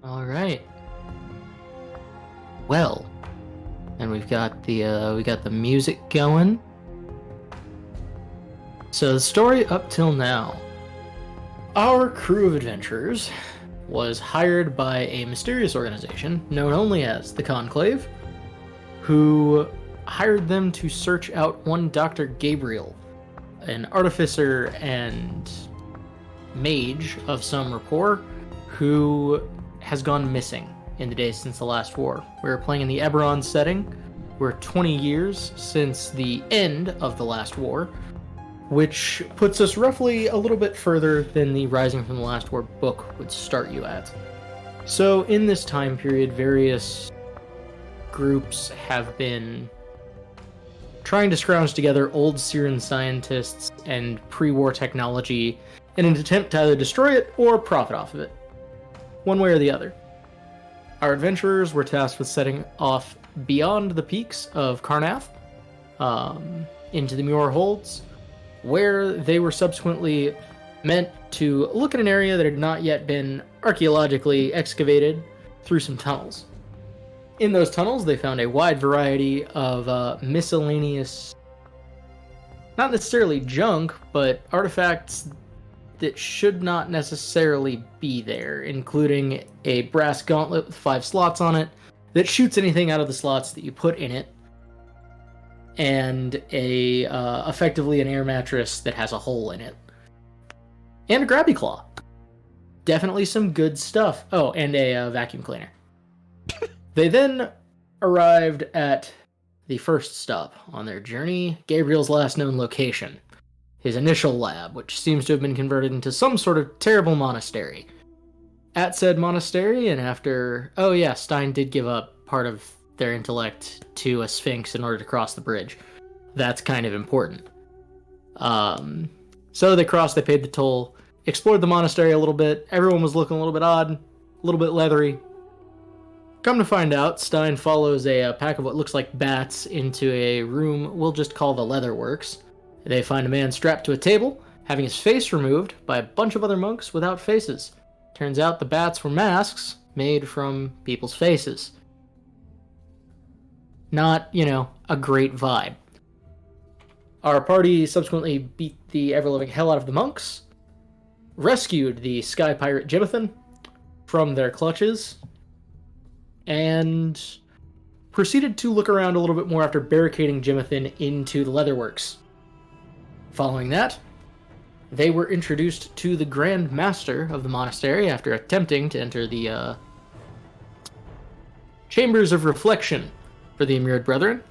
All right. Well, and we got the music going. So the story up till now, our crew of adventurers was hired by a mysterious organization known only as the Conclave, who hired them to search out one Dr. Gabriel, an artificer and mage of some rapport, who has gone missing in the days since the last war. We were playing in the Eberron setting. We're 20 years since the end of the last war, which puts us roughly a little bit further than the Rising from the Last War book would start you at. So in this time period, various groups have been trying to scrounge together old Syrian scientists and pre-war technology in an attempt to either destroy it or profit off of it. One way or the other. Our adventurers were tasked with setting off beyond the peaks of Karnath, into the Muir Holds, where they were subsequently meant to look at an area that had not yet been archaeologically excavated through some tunnels. In those tunnels, they found a wide variety of miscellaneous, not necessarily junk, but artifacts that should not necessarily be there, including a brass gauntlet with 5 slots on it that shoots anything out of the slots that you put in it, and effectively an air mattress that has a hole in it, and a grabby claw. Definitely some good stuff. Oh, and a vacuum cleaner. They then arrived at the first stop on their journey, Gabriel's last known location, his initial lab, which seems to have been converted into some sort of terrible monastery. At said monastery, and after... Oh yeah, Stein did give up part of their intellect to a sphinx in order to cross the bridge. That's kind of important. So they crossed, they paid the toll, explored the monastery a little bit. Everyone was looking a little bit odd, a little bit leathery. Come to find out, Stein follows a pack of what looks like bats into a room we'll just call the Leatherworks. They find a man strapped to a table, having his face removed by a bunch of other monks without faces. Turns out the bats were masks made from people's faces. Not, a great vibe. Our party subsequently beat the ever-living hell out of the monks, rescued the sky pirate Jimothan from their clutches, and proceeded to look around a little bit more after barricading Jimothan into the Leatherworks. Following that, they were introduced to the Grand Master of the monastery after attempting to enter the Chambers of Reflection for the Immured Brethren.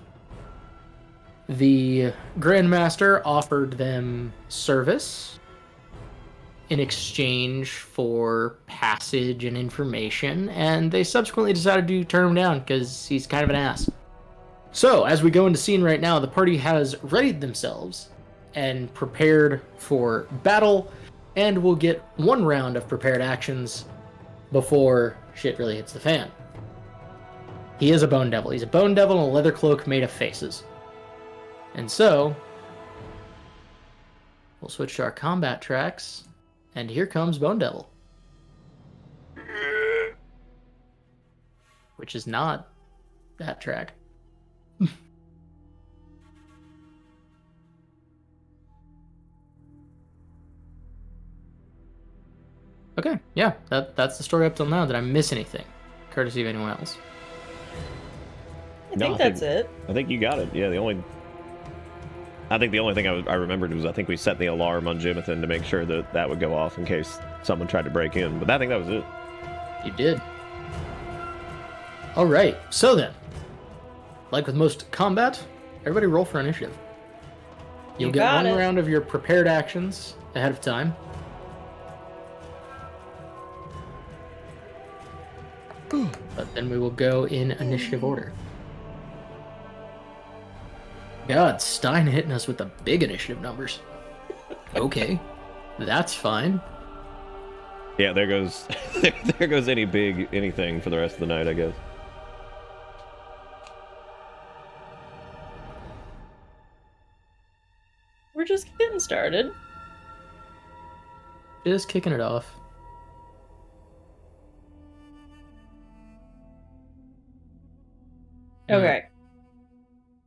The Grand Master offered them service in exchange for passage and information, and they subsequently decided to turn him down because he's kind of an ass. So, as we go into scene right now, the party has readied themselves and prepared for battle, and we'll get one round of prepared actions before shit really hits the fan. He is a bone devil. He's a bone devil in a leather cloak made of faces. And so, we'll switch to our combat tracks, and here comes Bone Devil. Which is not that track. Okay, yeah, that's the story up till now. Did I miss anything? Courtesy of anyone else. I think that's it. I think you got it. Yeah, the only thing I remembered was I think we set the alarm on Jimothan to make sure that would go off in case someone tried to break in. But I think that was it. You did. All right, so then, like with most combat, everybody roll for initiative. You'll get one round of your prepared actions ahead of time. But then we will go in initiative order. God, Stein hitting us with the big initiative numbers. Okay, that's fine. Yeah, there goes anything for the rest of the night, I guess. We're just getting started. Just kicking it off. Okay.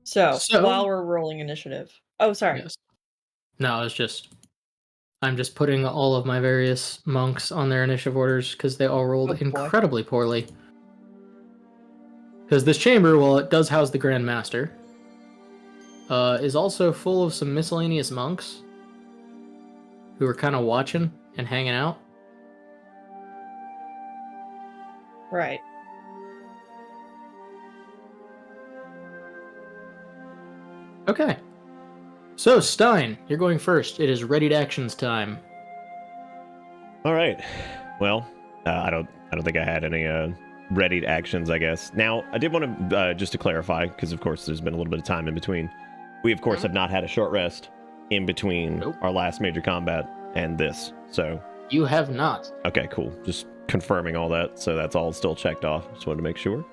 So, So- while we're rolling initiative. Oh, sorry. Yes. No, I'm just putting all of my various monks on their initiative orders because they all rolled Oh, boy. incredibly poorly. Because this chamber, while it does house the Grand Master, is also full of some miscellaneous monks who are kind of watching and hanging out. Right. Okay. So, Stein, you're going first. It is ready to actions time. All right. Well, I don't think I had any readied actions, I guess. Now, I did want to just to clarify, because of course there's been a little bit of time in between. We of course have not had a short rest in between our last major combat and this. So you have not. Okay, cool. Just confirming all that, so that's all still checked off. Just wanted to make sure.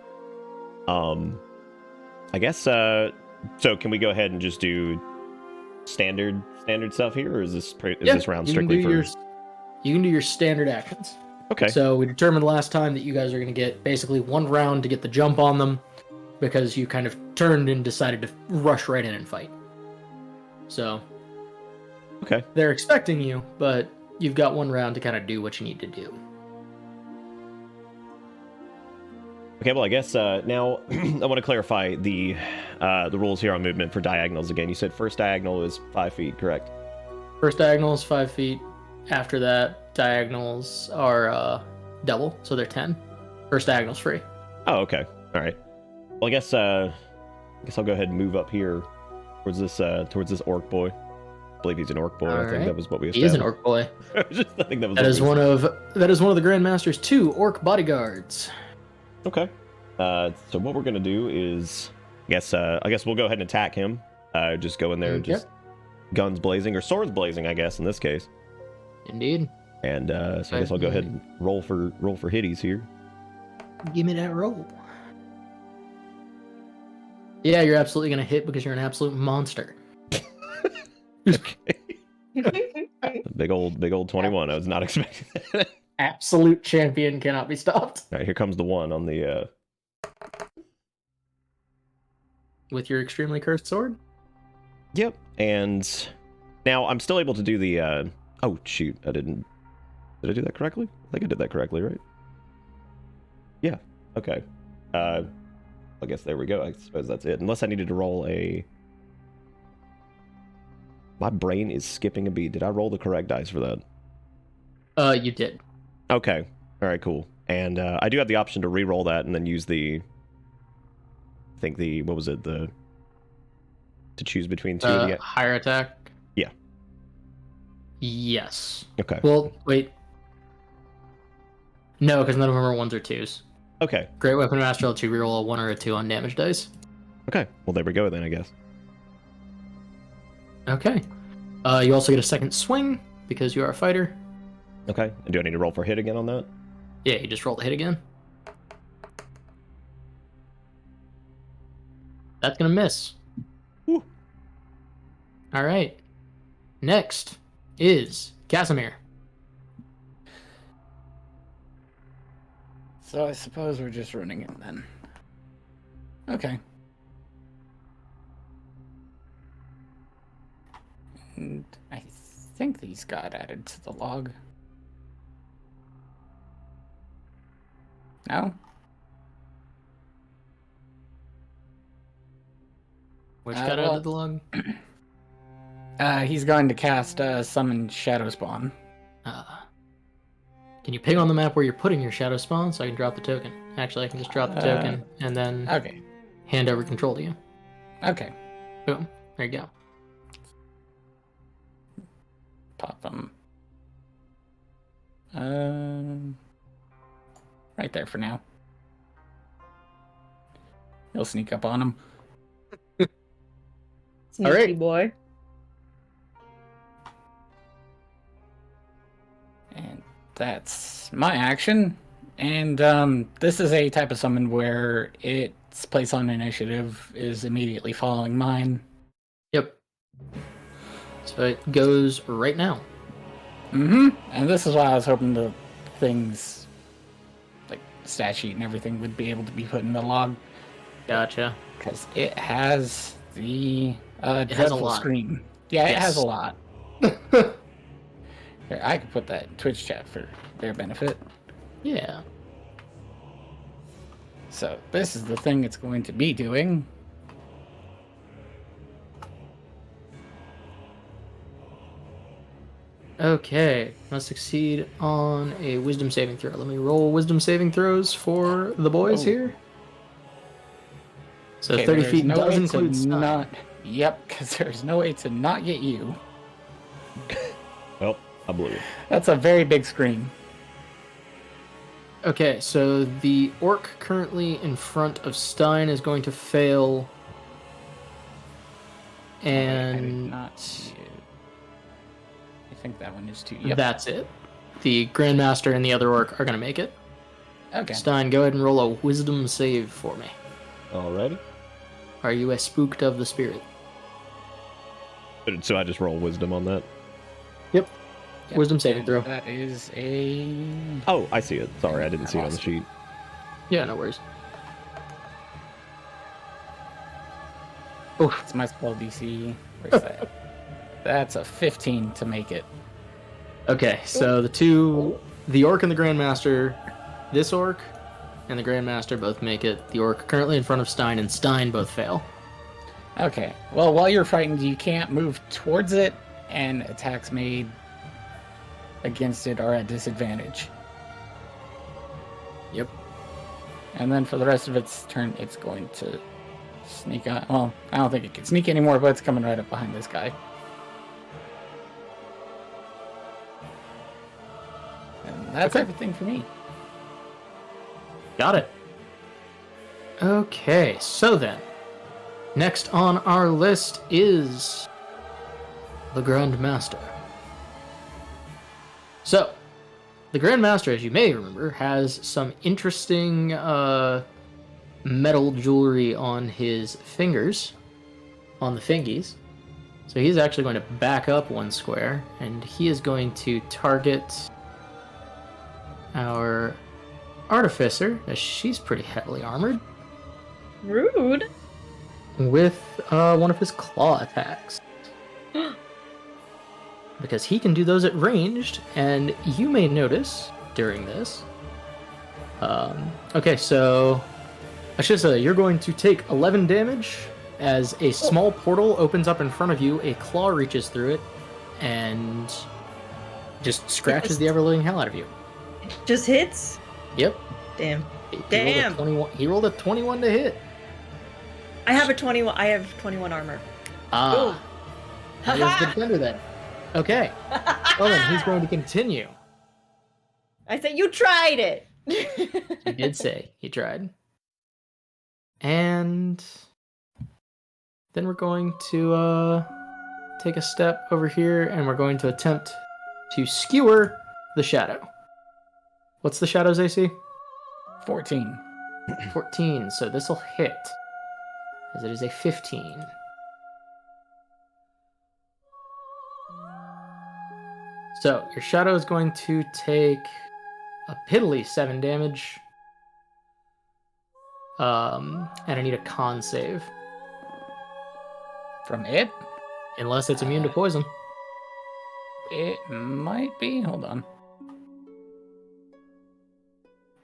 I guess. So can we go ahead and just do standard stuff here, or is this this round strictly for? You can do your standard actions. Okay. So we determined last time that you guys are going to get basically one round to get the jump on them, because you kind of turned and decided to rush right in and fight. So. Okay. They're expecting you, but you've got one round to kind of do what you need to do. Okay, well, I guess now I want to clarify the rules here on movement for diagonals again. You said first diagonal is 5 feet, correct? First diagonal is 5 feet. After that, diagonals are double, so they're 10. First diagonal's free. Oh, okay. All right. Well, I guess I'll go ahead and move up here towards this orc boy. I believe he's an orc boy. I think that was what we established. He is an orc boy. I think that is one of the Grandmaster's 2 orc bodyguards. Okay. So what we're gonna do is, I guess we'll go ahead and attack him. Just go in there, just guns blazing or swords blazing, I guess in this case. Indeed. And so I guess I'll go ahead and roll for hitties here. Give me that roll. Yeah, you're absolutely gonna hit because you're an absolute monster. Okay. big old 21. I was not expecting that. Absolute champion cannot be stopped. All right, here comes the one on the. With your extremely cursed sword. Yep, and now I'm still able to do the. Oh shoot! Did I do that correctly? I think I did that correctly, right? Yeah. Okay. I guess there we go. I suppose that's it. Unless I needed to roll a. My brain is skipping a beat. Did I roll the correct dice for that? You did. Okay. All right. Cool. And I do have the option to re-roll that and then use the. I think what was it? To choose between two of the higher attack. Yeah. Yes. Okay. Well, wait. No, because none of them are 1s or 2s. Okay. Great Weapon Master lets you reroll a 1 or a 2 on damage dice. Okay. Well, there we go then, I guess. Okay. You also get a second swing because you are a fighter. Okay. And do I need to roll for hit again on that? Yeah, you just roll the hit again. That's gonna miss. Woo. All right. Next is Casimir. So I suppose we're just running in then. Okay. And I think these got added to the log. No? Which got out of the log? He's going to cast Summon Shadow Spawn. Can you ping on the map where you're putting your Shadow Spawn so I can drop the token? Actually, I can just drop the token and then hand over control to you. Okay. Boom. There you go. Pop them. Right there for now. He'll sneak up on him. Sneaky All right. boy. And that's my action. And this is a type of summon where its place on initiative is immediately following mine. Yep. So it goes right now. Mm-hmm. And this is why I was hoping the things, like stat sheet and everything, would be able to be put in the log. Gotcha. Because it has the has a dreadful lot. scream. Yeah, it Yes. has a lot. Here, I can put that in Twitch chat for their benefit. Yeah. So this is the thing it's going to be doing. Okay, must succeed on a wisdom saving throw. Let me roll wisdom saving throws for the boys Oh. here. So Okay, 30 there's feet no does way to include stun. not. Yep, because there's no way to not get you. Well, I blew it. That's a very big scream. Okay, so the orc currently in front of Stein is going to fail. I did And not see it. I think that one is too. Yep. that's it. The Grandmaster and the other orc are going to make it. Okay. Stein, go ahead and roll a wisdom save for me. Alrighty. Are you a spooked of the spirit? So I just roll wisdom on that. Yep. Yep, Wisdom saving and throw. That is a. Oh, I see it. Sorry, I didn't see it on the sheet. Yeah, no worries. Oh, It's my spell DC. Where's that? That's a 15 to make it. okay, so the orc and the Grandmaster, this orc and the Grandmaster both make it. The orc currently in front of Stein and Stein both fail. Okay. Well, while you're frightened, you can't move towards it, and attacks made against it are at disadvantage. Yep. And then for the rest of its turn, it's going to sneak out. Well, I don't think it can sneak anymore, but it's coming right up behind this guy. And that's Okay. everything for me. Got it. Okay, so then, next on our list is the Grandmaster. So, the Grandmaster, as you may remember, has some interesting metal jewelry on his fingers, on the fingies. So he's actually going to back up one square, and he is going to target our Artificer, as she's pretty heavily armored, Rude. with one of his claw attacks. Because he can do those at ranged, and you may notice during this. Okay, so I should say you're going to take 11 damage as a small portal opens up in front of you. A claw reaches through it and just scratches the ever-living hell out of you. Just hits? Yep. Damn. He rolled a Damn. 21 he rolled a 21 to hit. I have a 21. I have 21 armor. Ah. That is the defender then. Okay. Well then, he's going to continue. I said you tried it. He did say he tried. And then we're going to take a step over here and we're going to attempt to skewer the shadow. What's the shadow's AC? 14. 14, so this will hit, as it is a 15. So your shadow is going to take a piddly 7 damage. And I need a con save. From it? Unless it's immune to poison. It might be. Hold on.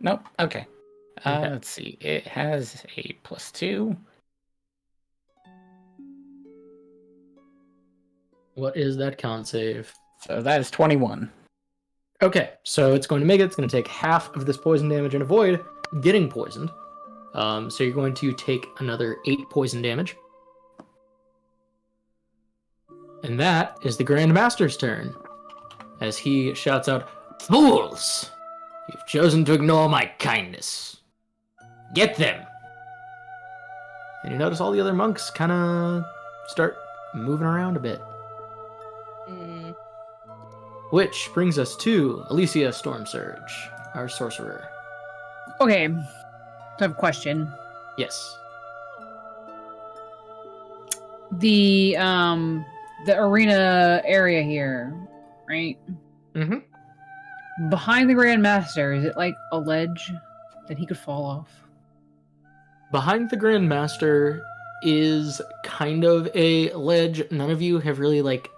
Nope. Okay. Okay. Let's see. It has a +2. What is that con save? So that is 21. Okay, so it's going to make it. It's going to take half of this poison damage and avoid getting poisoned. So you're going to take another 8 poison damage. And that is the Grandmaster's turn. As he shouts out, "Fools! You've chosen to ignore my kindness. Get them!" And you notice all the other monks kind of start moving around a bit. Mm. Which brings us to Alicia Stormsurge, our sorcerer. Okay, so I have a question. Yes. The arena area here, right? Mm-hmm. Behind the Grand Master, is it like a ledge that he could fall off? Behind the Grand Master is kind of a ledge. None of you have really, like,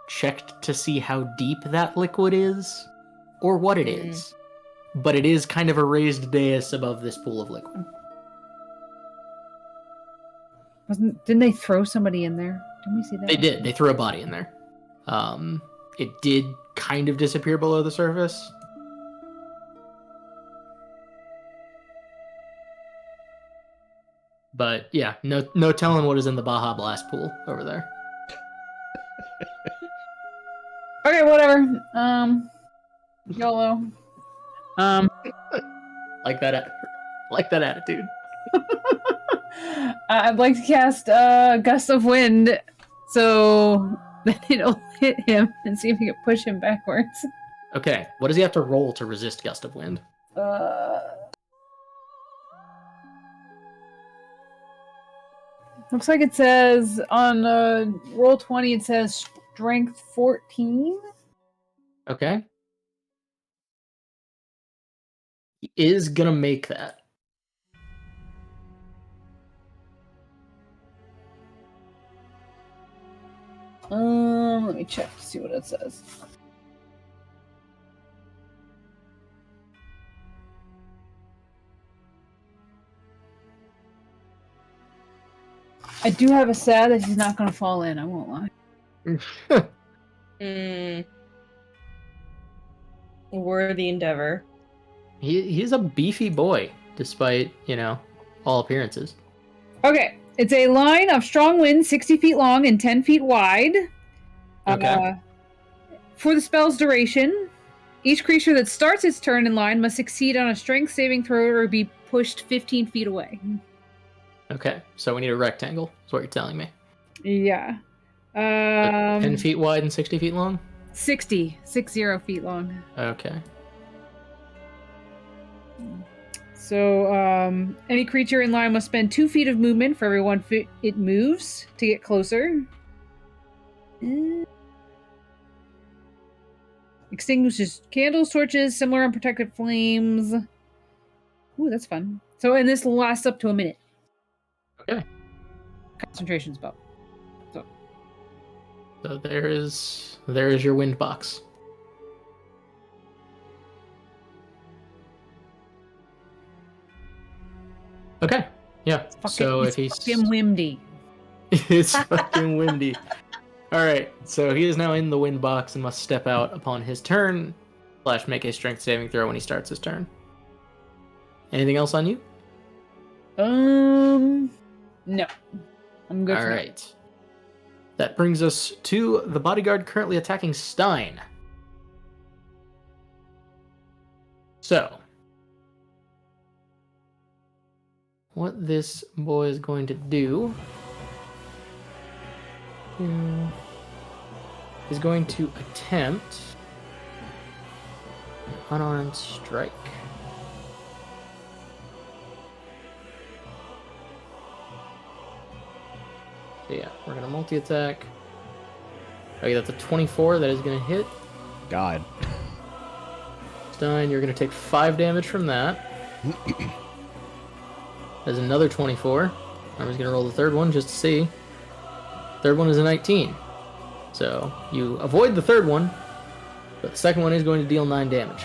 checked to see how deep that liquid is or what it is. But it is kind of a raised dais above this pool of liquid. Didn't they throw somebody in there? Didn't we see that? They did. They threw a body in there. It did kind of disappear below the surface. But yeah, no telling what is in the Baja Blast pool over there. Okay, whatever. YOLO. Like that attitude. I'd like to cast Gust of Wind so that it'll hit him and see if we can push him backwards. Okay, what does he have to roll to resist Gust of Wind? Looks like it says on roll 20, it says strength 14. Okay. He is gonna make that. Let me check to see what it says. I do have a sad that he's not going to fall in, I won't lie. Worthy endeavor. He's a beefy boy, despite, all appearances. Okay, it's a line of strong wind 60 feet long and 10 feet wide. Okay. For the spell's duration, each creature that starts its turn in line must succeed on a strength saving throw or be pushed 15 feet away. Okay, so we need a rectangle, is what you're telling me. Yeah. 10 feet wide and 60 feet long? 60 feet long. Okay. So, any creature in line must spend 2 feet of movement for every 1 foot it moves to get closer. Extinguishes candles, torches, similar unprotected flames. Ooh, that's fun. So, and this lasts up to a minute. Okay. Concentration spell. So there is your wind box. Okay. Yeah. So if he's fucking windy. It's fucking windy. All right. So he is now in the wind box and must step out upon his turn / make a strength saving throw when he starts his turn. Anything else on you? No. I'm good. All right. That brings us to the bodyguard currently attacking Stein. So, what this boy is going to do is going to attempt an unarmed strike. So yeah, we're going to multi-attack. Okay, that's a 24. That is going to hit. God. Stein, you're going to take 5 damage from that. There's another 24. I'm just going to roll the third one just to see. Third one is a 19. So you avoid the third one, but the second one is going to deal 9 damage.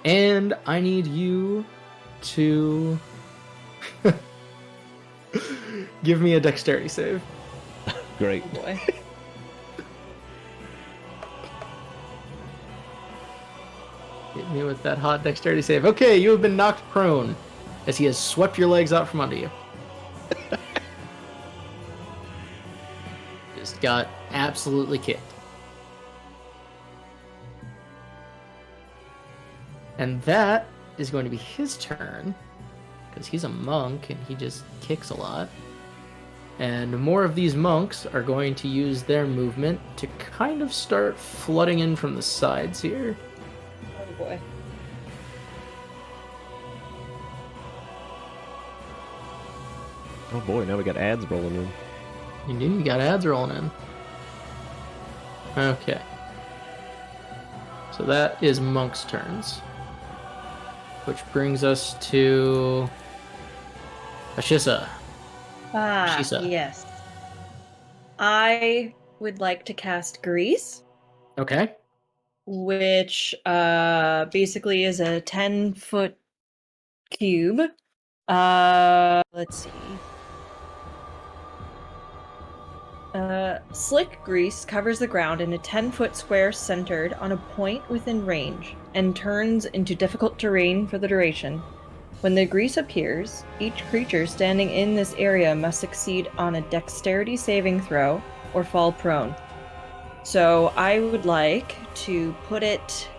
And I need you to give me a dexterity save. Great. Oh boy. Hit me with that hot dexterity save. Okay, you have been knocked prone as he has swept your legs out from under you. Just got absolutely kicked. And that is going to be his turn, because he's a monk and he just kicks a lot. And more of these monks are going to use their movement to kind of start flooding in from the sides here. Oh boy. Oh boy, now we got ads rolling in. You knew you got ads rolling in. Okay. So that is monks' turns. which brings us to Ashissa. Shisa. Yes. I would like to cast Grease, Okay. which basically is a 10-foot cube. Let's see. Slick grease covers the ground in a 10-foot square centered on a point within range and turns into difficult terrain for the duration. When the grease appears, each creature standing in this area must succeed on a dexterity saving throw or fall prone. So I would like to put it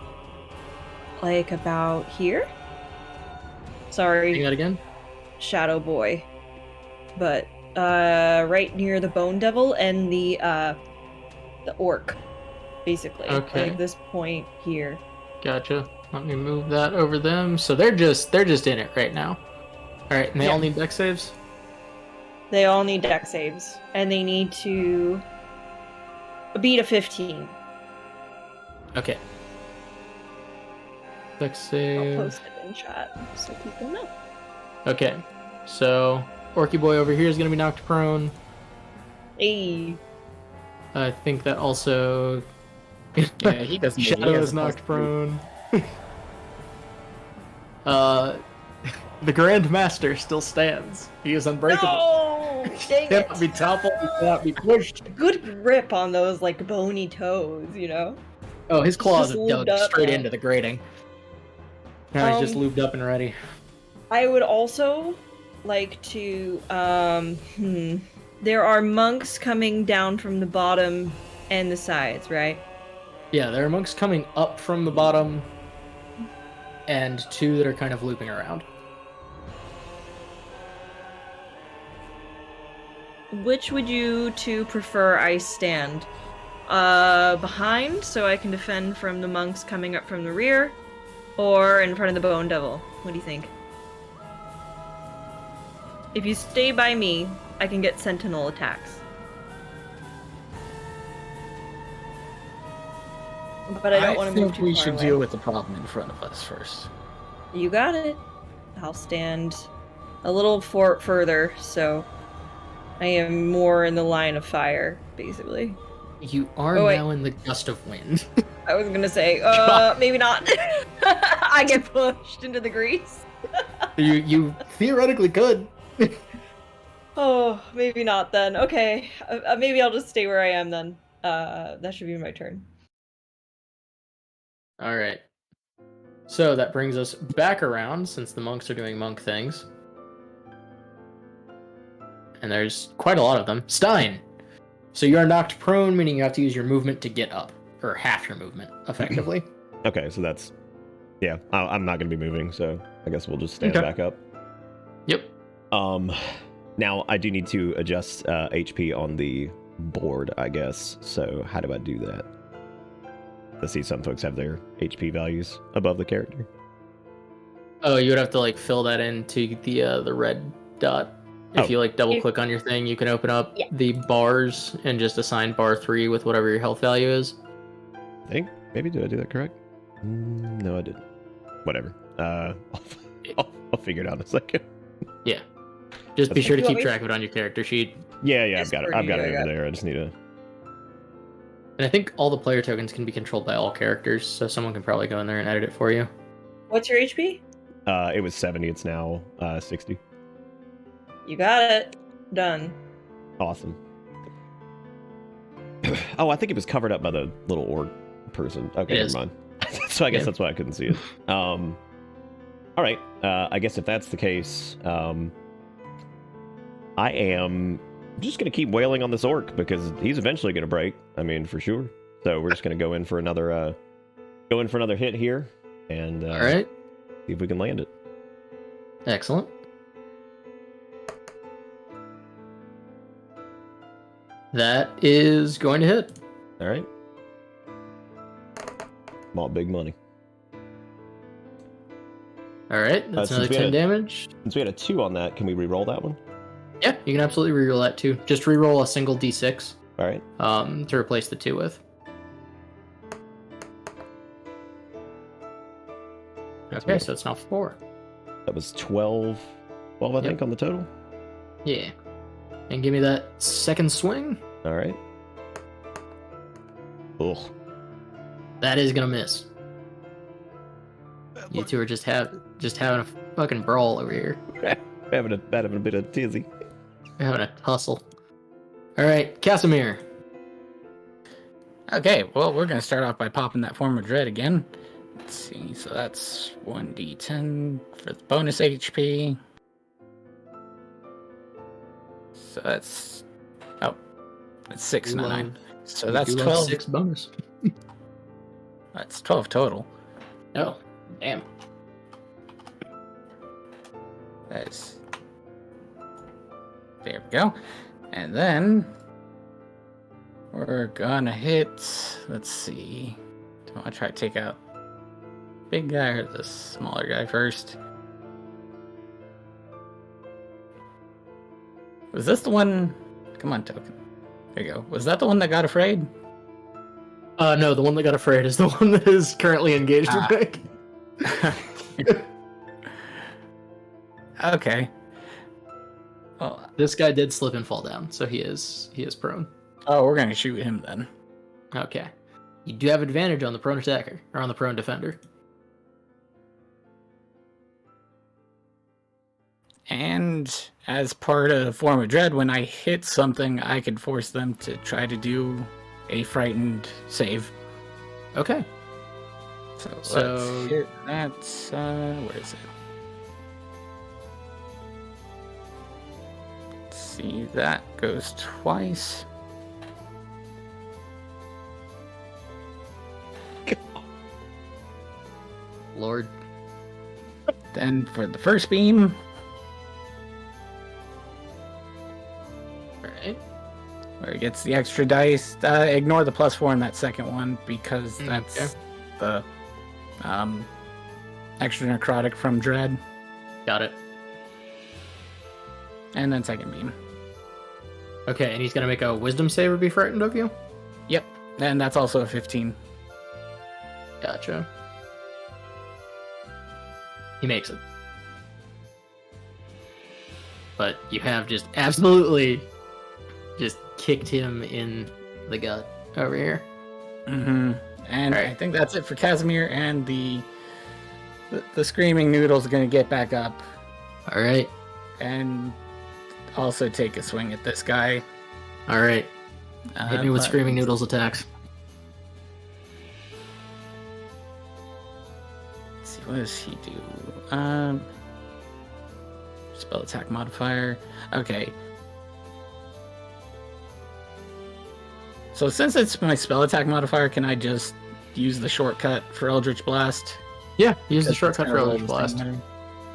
like about here. Sorry. Say that again? Shadow Boy. But right near the Bone Devil and the orc, basically. Okay. Like this point here. Gotcha. Let me move that over them. So they're just in it right now. All right, and they all need dex saves. They all need dex saves, and they need to beat a 15. Okay. Dex I'll save. post it in chat so people know. Okay. So Orky Boy over here is gonna be knocked prone. Hey. I think that also. Yeah, he doesn't. He Shadow has is a knocked +3. prone. The Grand Master still stands. He is unbreakable. No! Dang He cannot be it! toppled. He cannot be pushed. Good grip on those like bony toes, you know? Oh, his claws just have lubed dug up straight now. into the grating. Now he's just Um, lubed up and ready. I would also like to there are monks coming down from the bottom and the sides, right? Yeah, there are monks coming up from the bottom, and two that are kind of looping around. Which would you two prefer I stand? Behind, so I can defend from the monks coming up from the rear, or in front of the Bone Devil? What do you think? If you stay by me, I can get sentinel attacks. But I don't want to move think too we far should away. deal with the problem in front of us first. You got it. I'll stand a little further, so I am more in the line of fire, basically. You are Oh, wait. now in the gust of wind. I was gonna say, maybe not. I get pushed into the grease. you theoretically could. Oh, maybe not then. Okay, maybe I'll just stay where I am then. That should be my turn. All right. So that brings us back around, since the monks are doing monk things. And there's quite a lot of them. Stein! So you are knocked prone, meaning you have to use your movement to get up. Or half your movement, effectively. Okay, so that's... Yeah, I'm not going to be moving, so I guess we'll just stand Okay. back up. Yep. Now, I do need to adjust HP on the board, I guess. So how do I do that? I see some folks have their HP values above the character. Oh, you would have to like fill that into the red dot. If you like double click on your thing, you can open up the bars and just assign bar 3 with whatever your health value is. I think. Maybe, did I do that correct? No, I didn't. Whatever. I'll figure it out in a second. Yeah. Just be That's sure to fine. keep track of it on your character sheet. Yeah, Yes, I've got it. Courtney, I've got it I over got it. there. I just need to... And I think all the player tokens can be controlled by all characters, so someone can probably go in there and edit it for you. What's your HP? It was 70. It's now 60. You got it. Done. Awesome. Oh, I think it was covered up by the little orc person. Okay, It never is. mind. So I guess Yeah. that's why I couldn't see it. All right. I guess if that's the case, I am just going to keep wailing on this orc because he's eventually going to break. I mean, for sure. So we're just going to go in for another hit here and All right. see if we can land it. Excellent. That is going to hit. All right. All big money. All right. That's Since another we had 10 a- damage. Since we had a 2 on that, can we re-roll that one? Yeah, you can absolutely reroll that too. Just reroll a single d6 All right. to replace the 2 with. Okay, so it's now 4. That was 12, I Yep. think, on the total. Yeah. And give me that second swing. All right. Ugh. That is gonna miss. You two are just having a fucking brawl over here. having a bit of tizzy. We're having a tussle. All right, Casimir. Okay, well, we're going to start off by popping that Form of Dread again. Let's see, so that's 1d10 for the bonus HP. So that's... Oh, that's 6, not 9. So that's 12. 6 bonus. That's 12 total. Oh, damn. That's... There we go. And then... we're gonna hit... Let's see... Do I want to try to take out... big guy or the smaller guy first? Was this the one... Come on, Token. There you go. Was that the one that got afraid? No, the one that got afraid is the one that is currently engaged in Nick. Okay. Well, This guy did slip and fall down, so he is prone. oh, we're gonna shoot him then. Okay. You do have advantage on the prone attacker, or on the prone defender. And as part of Form of Dread, when I hit something, I could force them to try to do a frightened save. Okay. So let's hit that. Where is it? Let's see, that goes twice. Lord. Then for the first beam, Alright. where it gets the extra dice, ignore the +4 in that second one because that's Okay. the extra necrotic from Dread. Got it. And then second beam. Okay, and he's gonna make a wisdom save or be frightened of you? Yep, and that's also a 15. Gotcha. He makes it. But you have just absolutely just kicked him in the gut over here. Mm-hmm. And Alright. I think that's it for Casimir, and the screaming noodle's gonna get back up Alright. and also take a swing at this guy. Alright. Hit me with But- Screaming Noodles attacks. Let's see, what does he do? Spell attack modifier. Okay. So since it's my spell attack modifier, can I just use the shortcut for Eldritch Blast? Yeah, use the Because shortcut it's for gonna Eldritch roll the Blast. same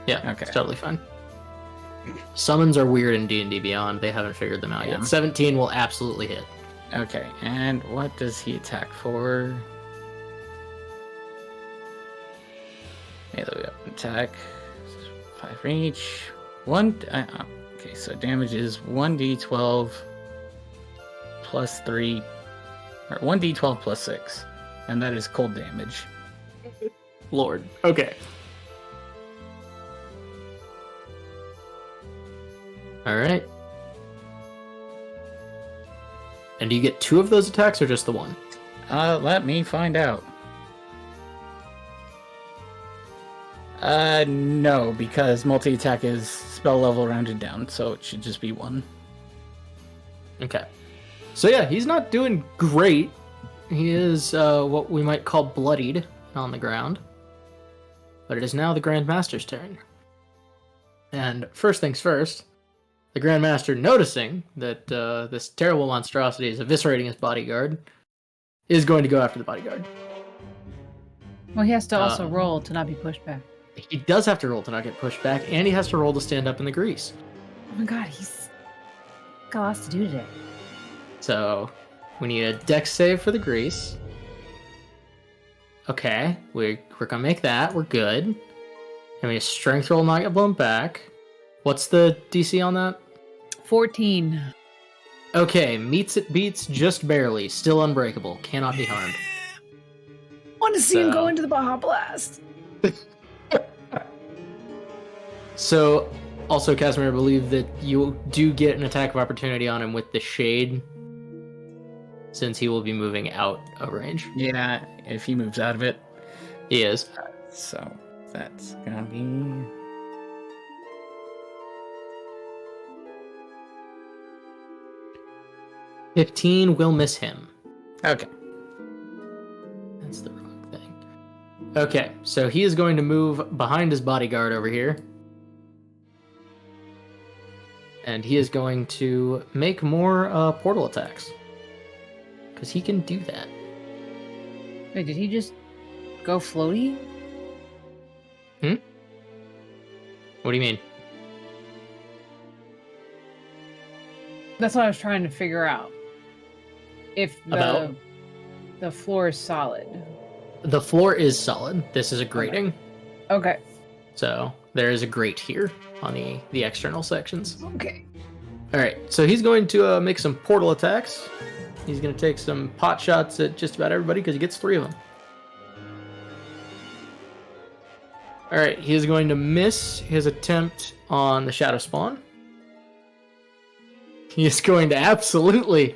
Yeah, Okay. it's totally fine. Summons are weird in D&D Beyond. They haven't figured them out Yeah. yet. 17 will absolutely hit. Okay, and what does he attack for? Melee weapon attack. 5 for each. Okay, so damage is 1d12 plus 3, or 1d12 plus 6, and that is cold damage. Lord. Okay. Alright. And do you get 2 of those attacks or just the 1? Let me find out. No, because multi-attack is spell level rounded down, so it should just be 1. Okay. So yeah, he's not doing great. He is what we might call bloodied on the ground. But it is now the Grand Master's turn. And first things first, the Grand Master, noticing that this terrible monstrosity is eviscerating his bodyguard, is going to go after the bodyguard. Well, he has to also roll to not be pushed back. He does have to roll to not get pushed back, and he has to roll to stand up in the grease. Oh my god, he's got lots to do today. So we need a dex save for the grease. Okay, we're gonna make that. We're good. And we a strength roll, not get blown back. What's the DC on that? 14. Okay, meets it beats just barely. Still unbreakable. Cannot be harmed. Want to see him So- go into the Baja Blast. So, also, Casimir, I believe that you do get an attack of opportunity on him with the shade, since he will be moving out of range. Yeah, if he moves out of it. He is. So that's gonna be 15 will miss him. okay. That's the wrong thing. Okay, so he is going to move behind his bodyguard over here. And he is going to make more portal attacks. Because he can do that. Wait, did he just go floaty? What do you mean? That's what I was trying to figure out. If About? the floor is solid. The floor is solid. This is a grating. Okay. So there is a grate here on the external sections. Okay. All right, so he's going to make some portal attacks. He's going to take some pot shots at just about everybody because he gets 3 of them. All right, he is going to miss his attempt on the Shadow Spawn. He is going to absolutely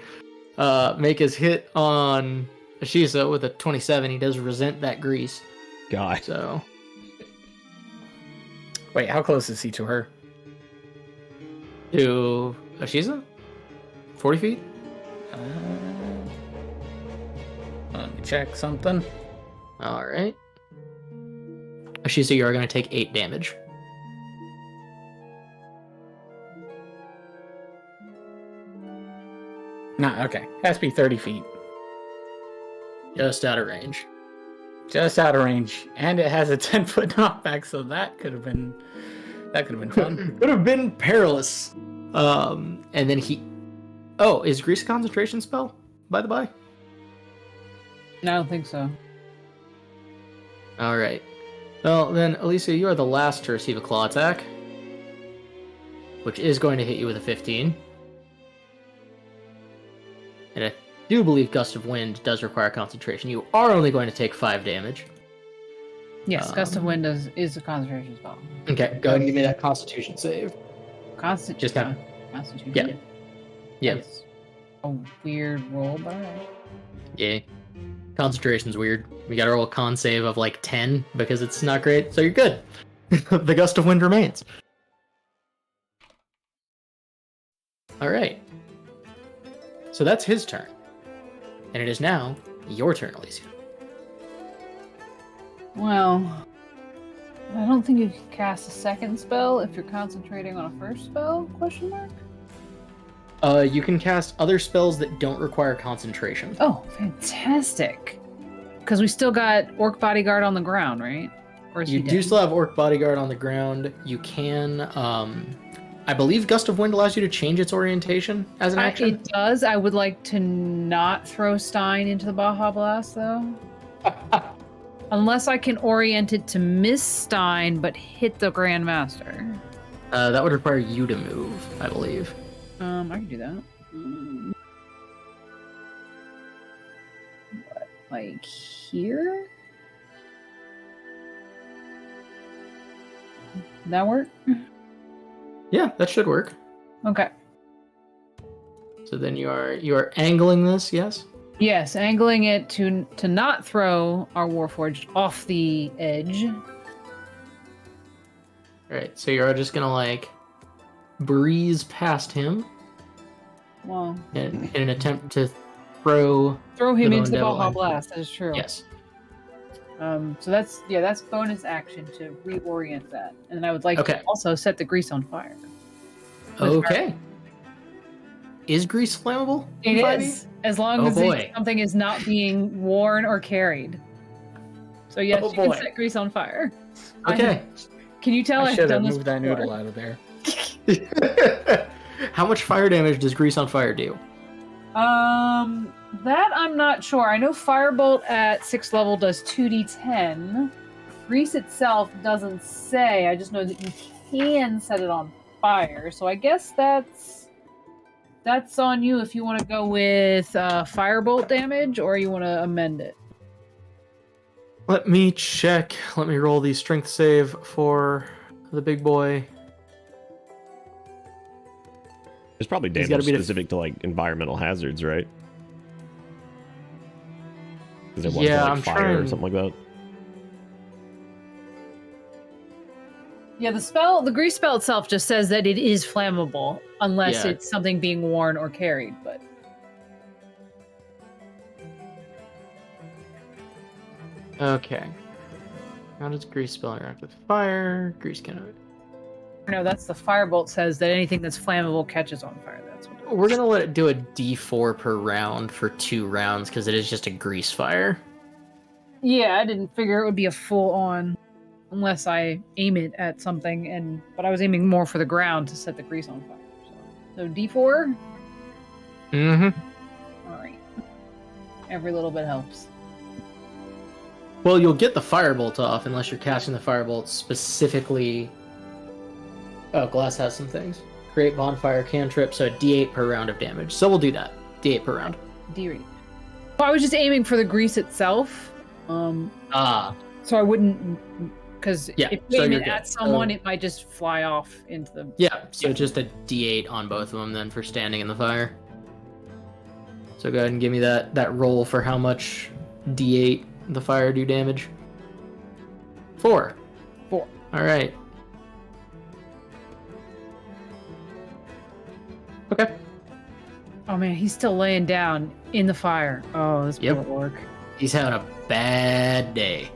make his hit on Ashisa with a 27. He does resent that grease. God. So, Wait, how close is he to her? to Ashisa? 40 feet? Let me check something. All right. Ashisa, you are going to take 8 damage. Nah, okay. Has to be 30 feet. Just out of range. Just out of range. And it has a 10-foot knockback, so that could have been fun. Could have been perilous. And then he... Oh, is Grease a concentration spell, by the by? No, I don't think so. All right. Well, then, Alicia, you are the last to receive a claw attack, which is going to hit you with a 15. And I do believe Gust of Wind does require concentration. You are only going to take 5 damage. Yes, Gust of Wind is a concentration spell. Okay, go ahead and give me that Constitution save. Just have- Constitution. Yeah. Yeah. That's a weird roll, but alright. Yeah. Concentration's weird. We gotta roll a con save of like 10 because it's not great, so you're good. The Gust of Wind remains. Alright. So that's his turn. And it is now your turn, Alicia. Well, I don't think you can cast a second spell if you're concentrating on a first spell, question mark? You can cast other spells that don't require concentration. Oh, fantastic. Because we still got Orc Bodyguard on the ground, right? Or is You he do dead? still have Orc Bodyguard on the ground. You can, I believe Gust of Wind allows you to change its orientation as an action. It does. I would like to not throw Stein into the Baja Blast, though. Unless I can orient it to miss Stein, but hit the Grandmaster. That would require you to move, I believe. I can do that. What, like here? That work? Yeah, that should work. Okay. So then you are angling this, yes? Yes, angling it to not throw our Warforged off the edge. Alright, so you're just gonna like breeze past him Well, in an attempt to throw throw him The into the Bone Devil Baja in. Blast. That is true. yes. So that's bonus action to reorient that, and I would like Okay. to also set the grease on fire. Okay. Is grease flammable? in It 5e? is, as long Oh, as boy. something is not being worn or carried. So yes, Oh, you can boy. set grease on fire. Okay. Can you tell I I've should have done this moved that before? noodle out of there. How much fire damage does grease on fire do? That I'm not sure. I know Firebolt at 6th level does 2d10. Grease itself doesn't say. I just know that you can set it on fire. So I guess that's on you if you want to go with Firebolt damage or you want to amend it. Let me check. Let me roll the strength save for the big boy. There's probably He's gotta damage be specific to like environmental hazards, right? Is there one Yeah, for like I'm fire trying- or something like that? Yeah, the grease spell itself just says that it is flammable unless Yeah. it's something being worn or carried. But Okay. How does grease spell interact with fire? Grease can. no, that's the firebolt says that anything that's flammable catches on fire. That's what. We're gonna let it do a D4 per round for 2 rounds because it is just a grease fire. Yeah, I didn't figure it would be a full on, unless I aim it at something. But I was aiming more for the ground to set the grease on fire. So D4. Mm-hmm. All right. Every little bit helps. Well, you'll get the firebolt off unless you're casting the firebolt specifically. Oh, Glass has some things. Create bonfire cantrip, so D8 per round of damage. So we'll do that. D8 per round. D8. Well, I was just aiming for the grease itself. Ah. So I wouldn't, because Yeah, if you so aim you're it good. at someone, So- it might just fly off into the. Yeah, so just a D8 on both of them then for standing in the fire. So go ahead and give me that roll for how much D8 the fire do damage. 4. 4. All right. Okay. Oh man, he's still laying down in the fire. Oh, this Yep. won't work. He's having a bad day.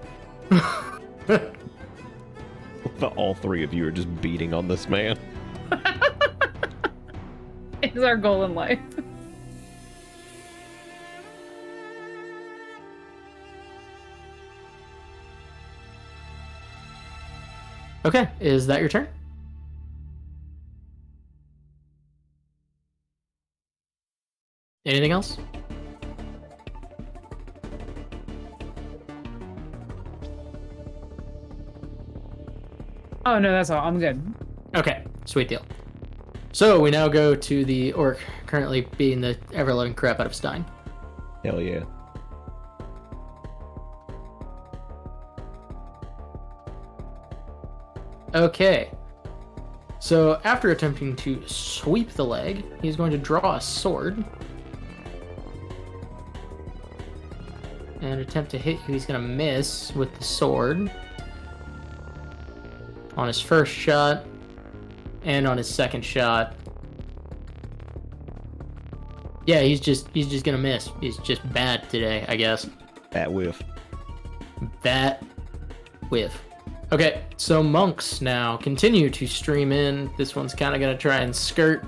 But all 3 of you are just beating on this man. It's our goal in life. Okay, is that your turn? Anything else? Oh no, that's all. I'm good. Okay, sweet deal. So we now go to the orc currently beating the ever-loving crap out of Stein. Hell yeah. Okay. So after attempting to sweep the leg, he's going to draw a sword. And attempt to hit you. He's going to miss with the sword. On his first shot. And on his second shot. Yeah, he's just going to miss. He's just bad today, I guess. That whiff. That whiff. Okay, so monks now continue to stream in. This one's kind of going to try and skirt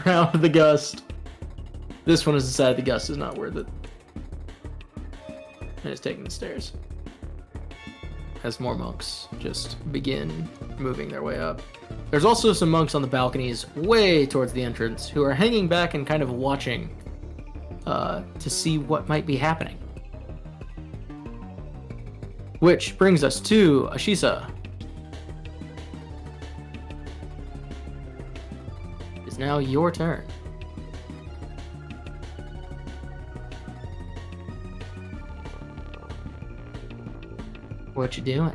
around the gust. This one has decided the gust is not worth it. And is taking the stairs. As more monks just begin moving their way up. There's also some monks on the balconies way towards the entrance who are hanging back and kind of watching to see what might be happening. Which brings us to Ashisa. It's now your turn. What you doing?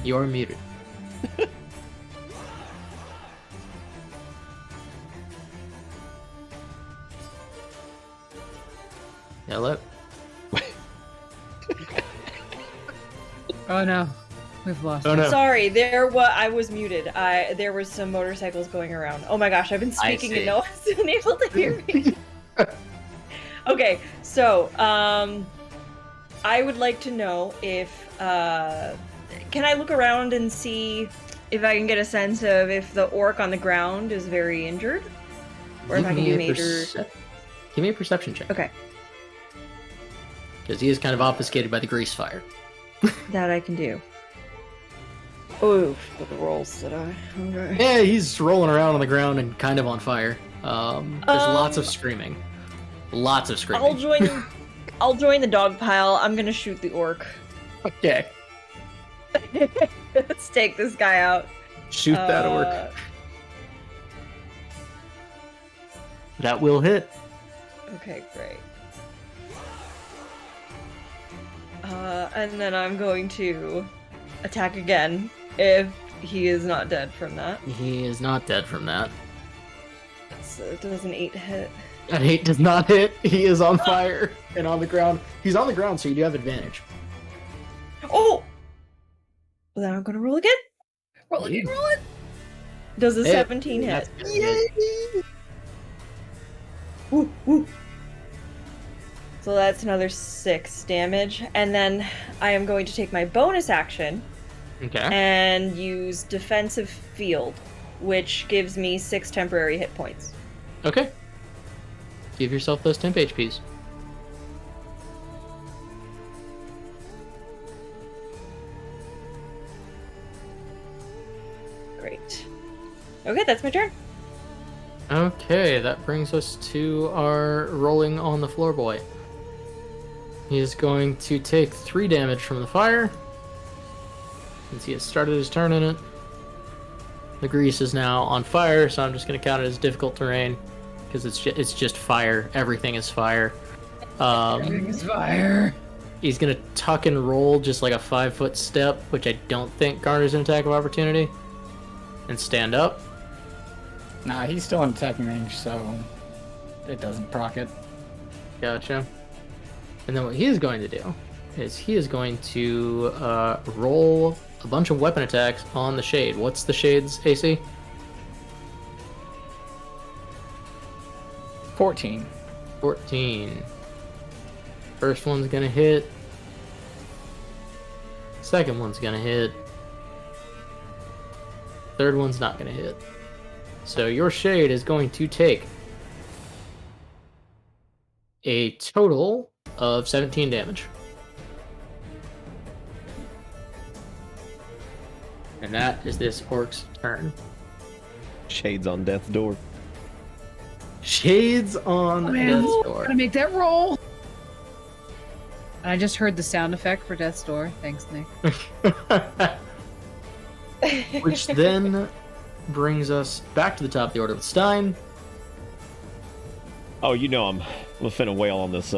You're muted. Hello? Oh no, we've lost. Oh him. no. Sorry, I was muted. There was some motorcycles going around. Oh my gosh, I've been I speaking see. and no one's been able to hear me. Okay, so I would like to know if can I look around and see if I can get a sense of if the orc on the ground is very injured, or if I can do major. Give me a perception check. Okay, Because he is kind of obfuscated by the grease fire. that I can do. Oh, with the rolls that I. Okay. Yeah, he's rolling around on the ground and kind of on fire. There's lots of screaming. Lots of screaming. I'll join the dog pile. I'm gonna shoot the orc. Okay. Let's take this guy out. Shoot that orc. That will hit. Okay, great. And then I'm going to attack again if he is not dead from that. He is not dead from that. So it does an 8 hit. That 8 does not hit. He is on fire and on the ground. He's on the ground, so you do have advantage. Oh! Well, then I'm gonna roll again. Roll again, roll it! Does a 17 hit. Yay! Woo, woo. So that's another 6 damage. And then I am going to take my bonus action Okay. and use Defensive Field, which gives me 6 temporary hit points. Okay. Give yourself those temp HPs. Great. Okay, that's my turn. Okay, that brings us to our rolling on the floor boy. He is going to take 3 damage from the fire, since he has started his turn in it. The grease is now on fire, so I'm just going to count it as difficult terrain, because it's just fire. Everything is fire. Everything's fire. He's going to tuck and roll just like a 5-foot step, which I don't think garners an attack of opportunity, and stand up. Nah, he's still in attacking range, so it doesn't proc it. Gotcha. And then what he is going to do is he is going to roll a bunch of weapon attacks on the Shade. What's the Shade's AC? 14. 14. First one's gonna hit. Second one's gonna hit. Third one's not gonna hit. So your Shade is going to take a total of 17 damage. And that is this orc's turn. Shades on death's door. Shades on Man, death's gotta door. make that roll. I just heard the sound effect for Death's Door. Thanks, Nick. Which then brings us back to the top of the order with Stein. Oh, you know I'm finna wail on this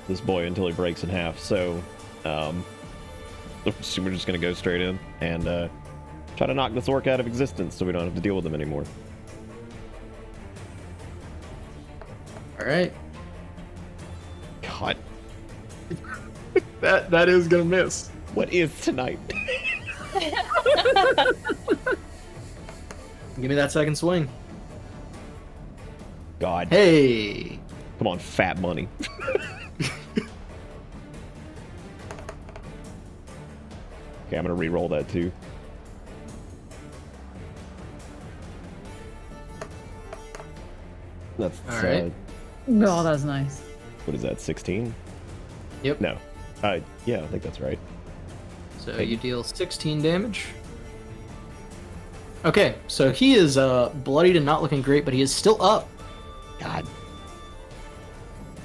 this boy until he breaks in half. So, we're just gonna go straight in and try to knock this orc out of existence, so we don't have to deal with him anymore. All right. God, That is gonna miss. what is tonight? Give me that second swing. God, Hey. come on, fat money. Okay, I'm gonna re-roll that too. That's All right. Oh, that was nice. What is that? 16? Yep. No. Yeah, I think that's right. So Hey. you deal 16 damage. Okay, so he is bloodied and not looking great, but he is still up. God.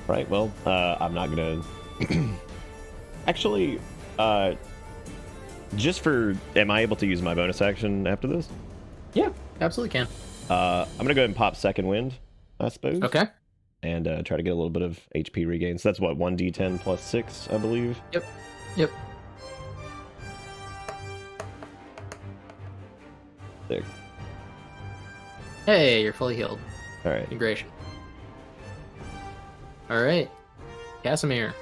Right. Well, I'm not gonna. Actually, just for, am I able to use my bonus action after this? Yeah, absolutely can. I'm gonna go ahead and pop second wind, I suppose. Okay. And try to get a little bit of HP regain. So that's what, 1d10 plus 6, I believe. Yep. Yep. There. Hey, you're fully healed. All right. Integration. All right, Casimir.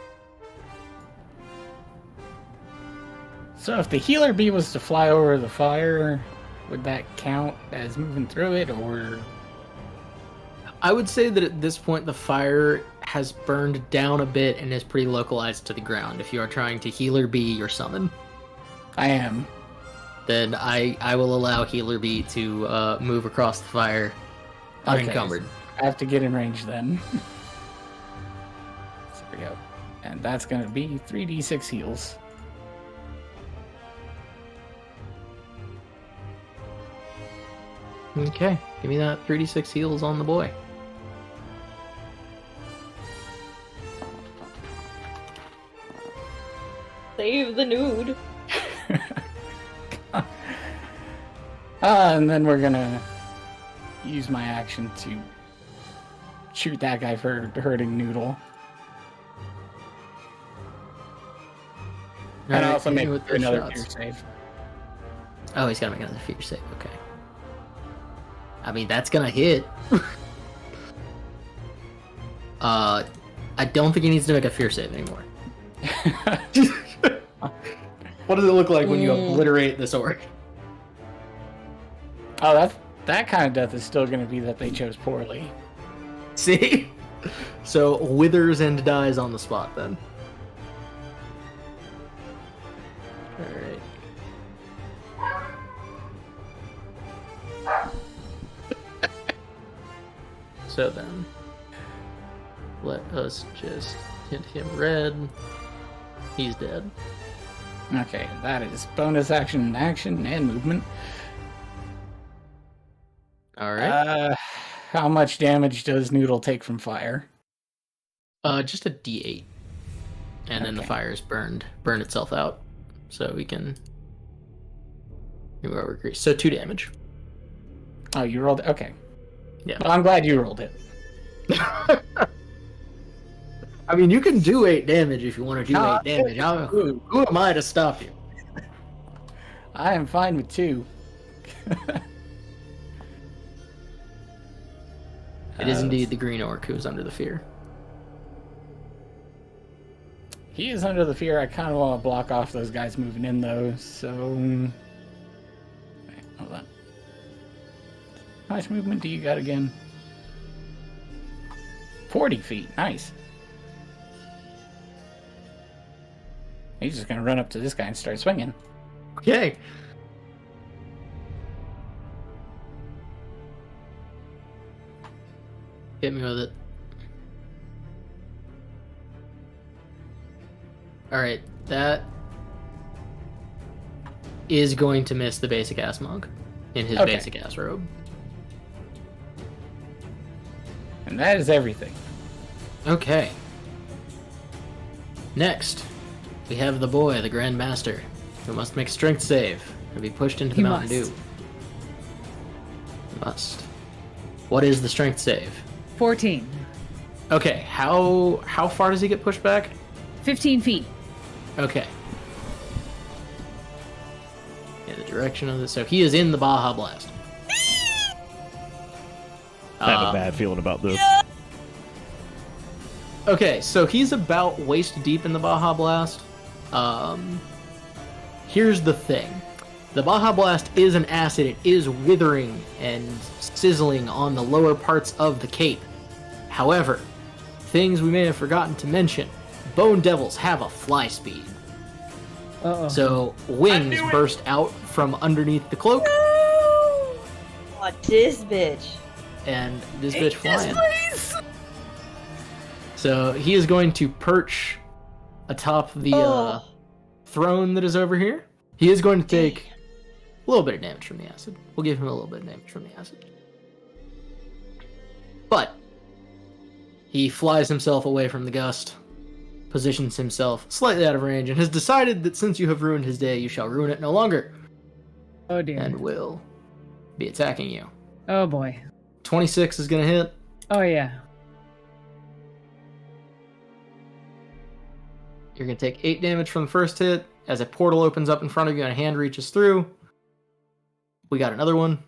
So if the healer bee was to fly over the fire, would that count as moving through it, or? I would say that at this point the fire has burned down a bit and is pretty localized to the ground. If you are trying to healer bee your summon, I am. then I will allow healer bee to move across the fire unencumbered. I have to get in range then. So there we go. And that's going to be 3d6 heals. Okay, give me that 3d6 heals on the boy. Save the nude. And then we're going to use my action to shoot that guy for hurting Noodle. And Alright, also hit me make with those another shots. fear save. Oh, he's gotta make another fear save. Okay. I mean, that's gonna hit. I don't think he needs to make a fear save anymore. What does it look like when you obliterate this orc? Oh, that kind of death is still going to be that they chose poorly. See? So, withers and dies on the spot then. Alright. So then, let us just hit him red. He's dead. Okay, that is bonus action, and movement. Alright. How much damage does Noodle take from fire? Just a D8. And then the Okay. fire's burned itself out. So we can agree. So 2 damage. Oh, you rolled it? Okay. Yeah. Well, I'm glad you rolled it. I mean, you can do 8 damage if you want to do No, 8 damage. Who am I to stop you? I am fine with 2. It is indeed the green orc who is under the fear. He is under the fear. I kind of want to block off those guys moving in, though, so... Wait, hold on. How much movement do you got again? 40 feet. Nice. He's just going to run up to this guy and start swinging. Okay. Hit me with it. Alright, that is going to miss the basic ass monk in his Okay. basic ass robe. And that is everything. Okay. Next, we have the boy, the Grand Master, who must make a strength save and be pushed into the He Mountain must. Dew. Must. What is the strength save? 14. Okay, how far does he get pushed back? 15 feet. Okay. In the direction of this. So he is in the Baja Blast. I have a bad feeling about this. Okay, so he's about waist deep in the Baja Blast. Here's the thing. The Baja Blast is an acid. It is withering and sizzling on the lower parts of the cape. However, things we may have forgotten to mention. Bone Devils have a fly speed. Uh-oh. So wings burst out from underneath the cloak, Oh, this bitch. and this bitch flying. So he is going to perch atop the throne that is over here. He is going to take a little bit of damage from the acid. We'll give him a little bit of damage from the acid. But he flies himself away from the gust, positions himself slightly out of range, and has decided that since you have ruined his day, you shall ruin it no longer, Oh dear. and will be attacking you. Oh boy. 26 is going to hit. Oh yeah. You're going to take 8 damage from the first hit. As a portal opens up in front of you and a hand reaches through. We got another one.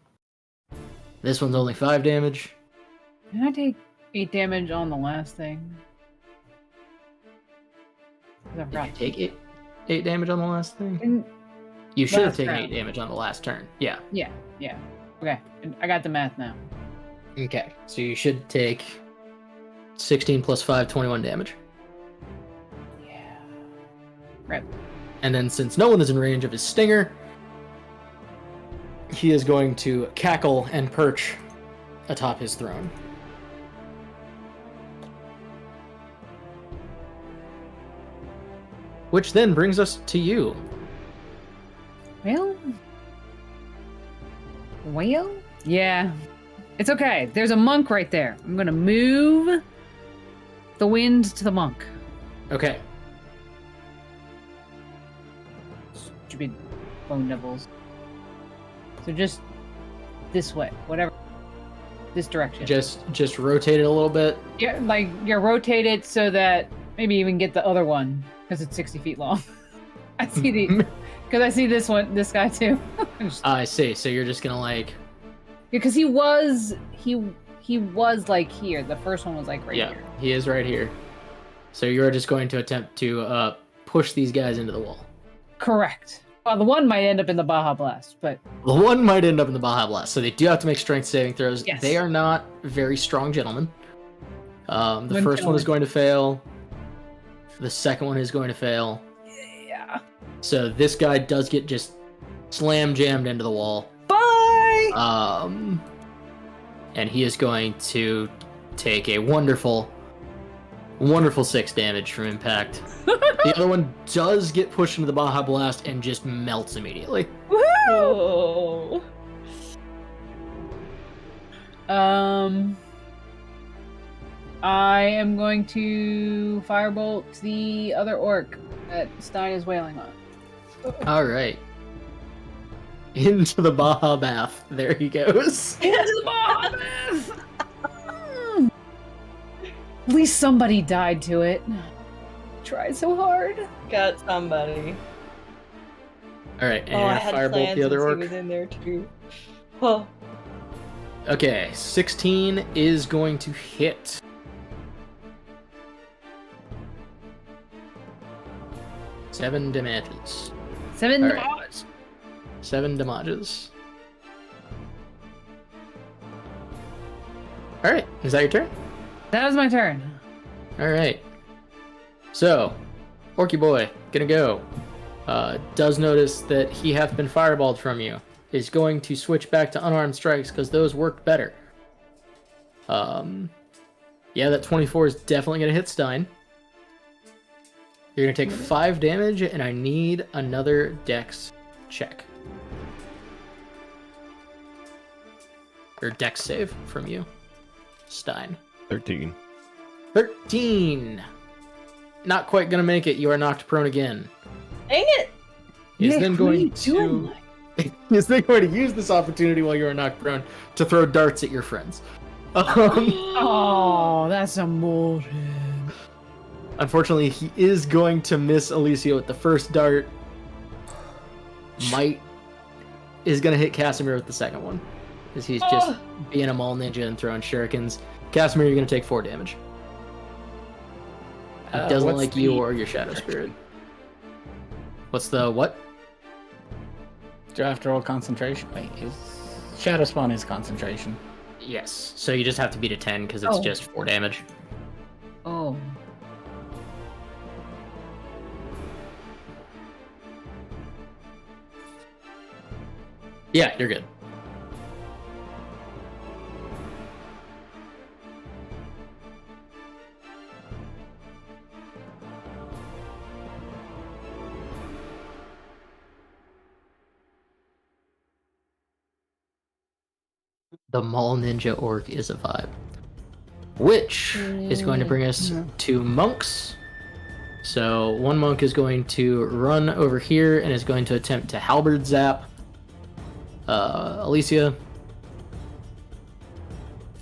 This one's only 5 damage. Did I take 8 damage on the last thing? 'Cause I Did you forgot. take 8 damage on the last thing? And- You should have Last taken round. 8 damage on the last turn. Yeah. Yeah. Okay, I got the math now. Okay. So you should take 16 plus 5, 21 damage. Yeah. Right. And then since no one is in range of his stinger, he is going to cackle and perch atop his throne. Which then brings us to you. Well? Yeah. It's okay. There's a monk right there. I'm gonna move the wind to the monk. Okay. Stupid bone devils. So just this way, whatever. This direction. Just rotate it a little bit. Yeah, like rotate it so that maybe even get the other one because it's 60 feet long. I see the because I see this guy too. I see. So you're just gonna like. Because he was like here. The first one was like right Yeah, here. he is right here. So you're just going to attempt to push these guys into the wall. Correct. Well, the one might end up in the Baja Blast, but The one might end up in the Baja Blast, so they do have to make strength saving throws. Yes. They are not very strong gentlemen. The One first one is challenge. going to fail. The second one is going to fail. yeah. So this guy does get just slam jammed into the wall. Bye! And he is going to take a wonderful 6 damage from impact. The other one does get pushed into the Baja Blast and just melts immediately. Oh. I am going to firebolt the other orc that Stein is wailing on. All right. Into the Baja Bath. There he goes. Into the Baja Blast! At least somebody died to it. Tried so hard. Got somebody. All right, and Oh, I had firebolt plans the other since orc. he was in there too. Oh. Okay, 16 is going to hit. Seven damages. 7 All right. damage. 7 damages. All right, is that your turn? That was my turn. All right. So, Orky boy, gonna go. Does notice that he hath been fireballed from you. Is going to switch back to unarmed strikes because those worked better. Yeah, that 24 is definitely gonna hit Stein. You're gonna take 5 damage, and I need another dex check. Or dex save from you, Stein. 13. 13! Not quite gonna make it. You are knocked prone again. Dang it! He's Nick, then what are going you doing? to. He's then going to use this opportunity while you are knocked prone to throw darts at your friends. Oh, that's a mold. Unfortunately, he is going to miss Alicia with the first dart. Is going to hit Casimir with the second one, as he's just being a mall ninja and throwing shurikens. Casimir, you're going to take 4 damage. He doesn't what's like you the- or your shadow spirit. What's the what? Do I have to roll concentration? Wait, is Shadow Spawn is concentration? Yes. So you just have to beat a 10 because it's Oh. just 4 damage. Oh. Yeah, you're good. The Mall Ninja Orc is a vibe. Which is going to bring us to monks. So one monk is going to run over here and is going to attempt to halberd zap Alicia.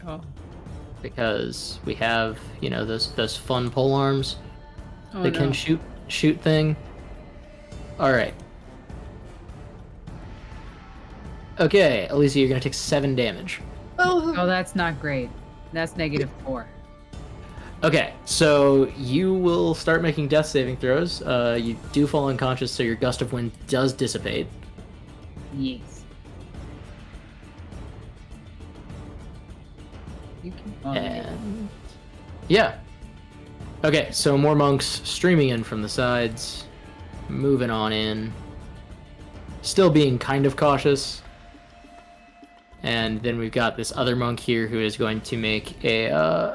Oh. Because we have, those fun pole arms Oh, that no. can shoot thing. Alright. Okay, Alicia, you're gonna take 7 damage. Oh, Oh, that's not great. That's -4. Okay, so you will start making death saving throws. You do fall unconscious, so your gust of wind does dissipate. Yes. You can. Oh, And yeah. Okay, so more monks streaming in from the sides, moving on in, still being kind of cautious. And then we've got this other monk here who is going to make a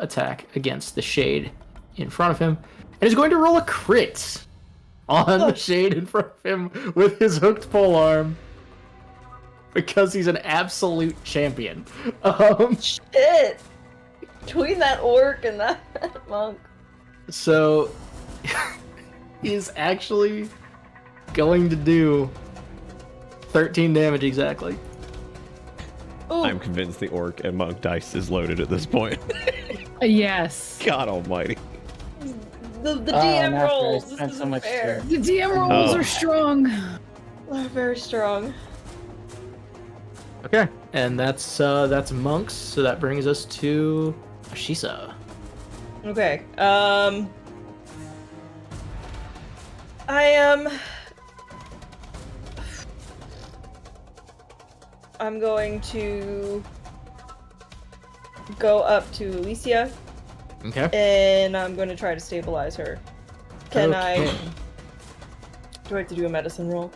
attack against the shade in front of him, and is going to roll a crit on the shade in front of him with his hooked polearm because he's an absolute champion. shit! Between that orc and that monk. So he's actually going to do 13 damage exactly. Ooh. I'm convinced the orc and monk dice is loaded at this point. Yes. God almighty. The DM after I rolls. This spent so isn't much fair. to- The DM rolls Oh. are strong. They're very strong. Okay, and that's monks. So that brings us to Ashisa. Okay. I'm going to go up to Alicia, Okay. and I'm going to try to stabilize her. Can I? Okay. Do I have to do a medicine roll?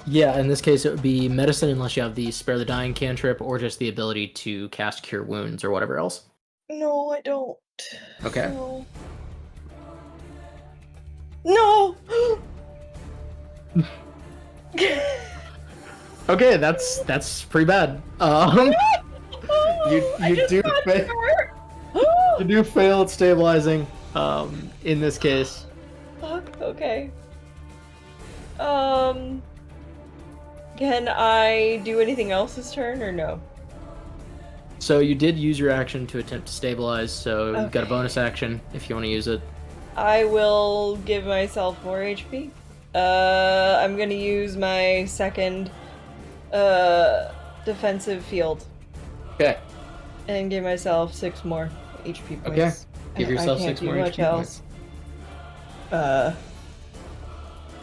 Yeah, in this case it would be medicine unless you have the spare the dying cantrip or just the ability to cast cure wounds or whatever else. No, I don't. Okay. No. No. Okay, that's pretty bad. You do you do fail at stabilizing. In this case. Fuck. Okay. Can I do anything else this turn or no? So you did use your action to attempt to stabilize, so you've got a Okay. bonus action if you want to use it. I will give myself more HP. I'm gonna use my second defensive field Okay. and give myself 6 more HP points. Okay. Give yourself I can't 6 do more much HP else. points.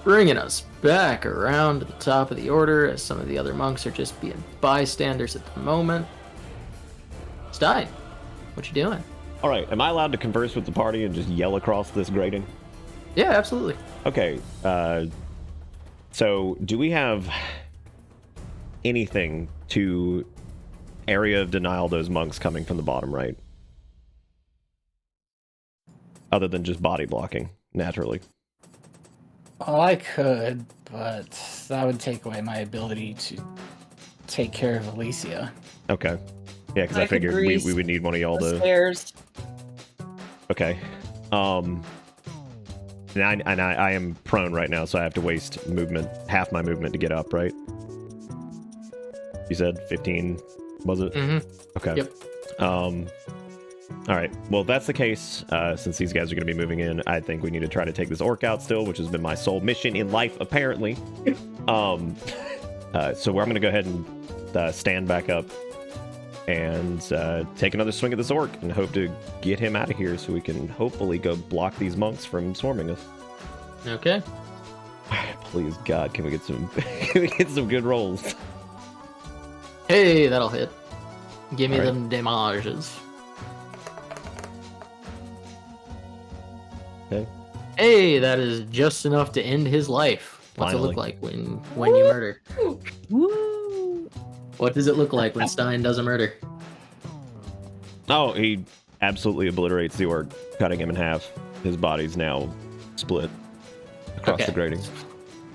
Bringing us back around to the top of the order, as some of the other monks are just being bystanders at the moment. Stein, what you doing? All right, am I allowed to converse with the party and just yell across this grating? Yeah, absolutely. Okay, so do we have anything to area of denial those monks coming from the bottom right? Other than just body blocking, naturally. Well, I could, but that would take away my ability to take care of Alicia. Okay. Yeah, because I I could figured grease we would need one of y'all The to... stairs. Okay. And I am prone right now, so I have to waste movement, half my movement to get up, right? You said 15, was it? Mm-hmm. Okay. Yep. All right. Well, if that's the case, since these guys are going to be moving in, I think we need to try to take this orc out still, which has been my sole mission in life, apparently. So I'm going to go ahead and stand back up and take another swing at this orc and hope to get him out of here so we can hopefully go block these monks from swarming us. Okay. Please, God, can we get some can we get some good rolls? Hey, that'll hit. Give me All right. them damages. Okay. Hey, that is just enough to end his life. What's Finally. it look like when you murder? Woo! What does it look like when Stein does a murder? Oh, he absolutely obliterates the orc, cutting him in half. His body's now split across Okay. the grating.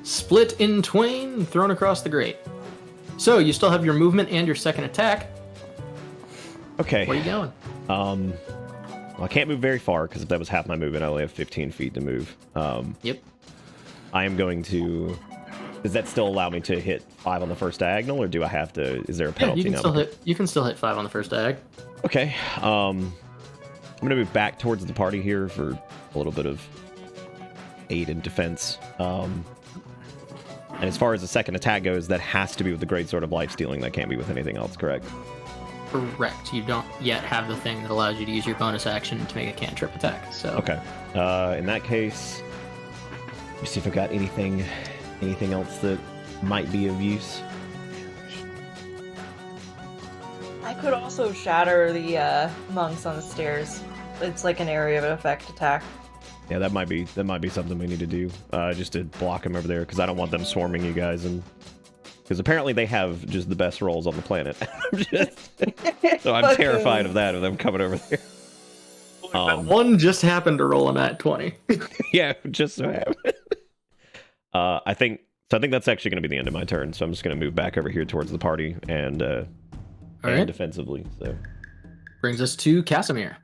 Split in twain, thrown across the grate. So you still have your movement and your second attack. Okay. Where are you going? Well, I can't move very far because if that was half my movement, I only have 15 feet to move. Yep. I am going to. Does that still allow me to hit 5 on the first diagonal, or do I have to? Is there a Yeah, penalty you can now? still hit. You can still hit 5 on the first diag. Okay. I'm gonna move back towards the party here for a little bit of aid and defense. And as far as the second attack goes, that has to be with the greatsword of life stealing. That can't be with anything else, correct? Correct. You don't yet have the thing that allows you to use your bonus action to make a cantrip attack. So Okay. In that case, let me see if I've got anything else that might be of use. I could also shatter the monks on the stairs. It's like an area of effect attack. Yeah, that might be something we need to do, just to block them over there, because I don't want them swarming you guys, and because apparently they have just the best rolls on the planet. So I'm terrified of that, of them coming over there. one just happened to roll a nat 20. Yeah, just so happen. I think that's actually going to be the end of my turn, so I'm just going to move back over here towards the party and right. defensively. So Brings us to Casimir.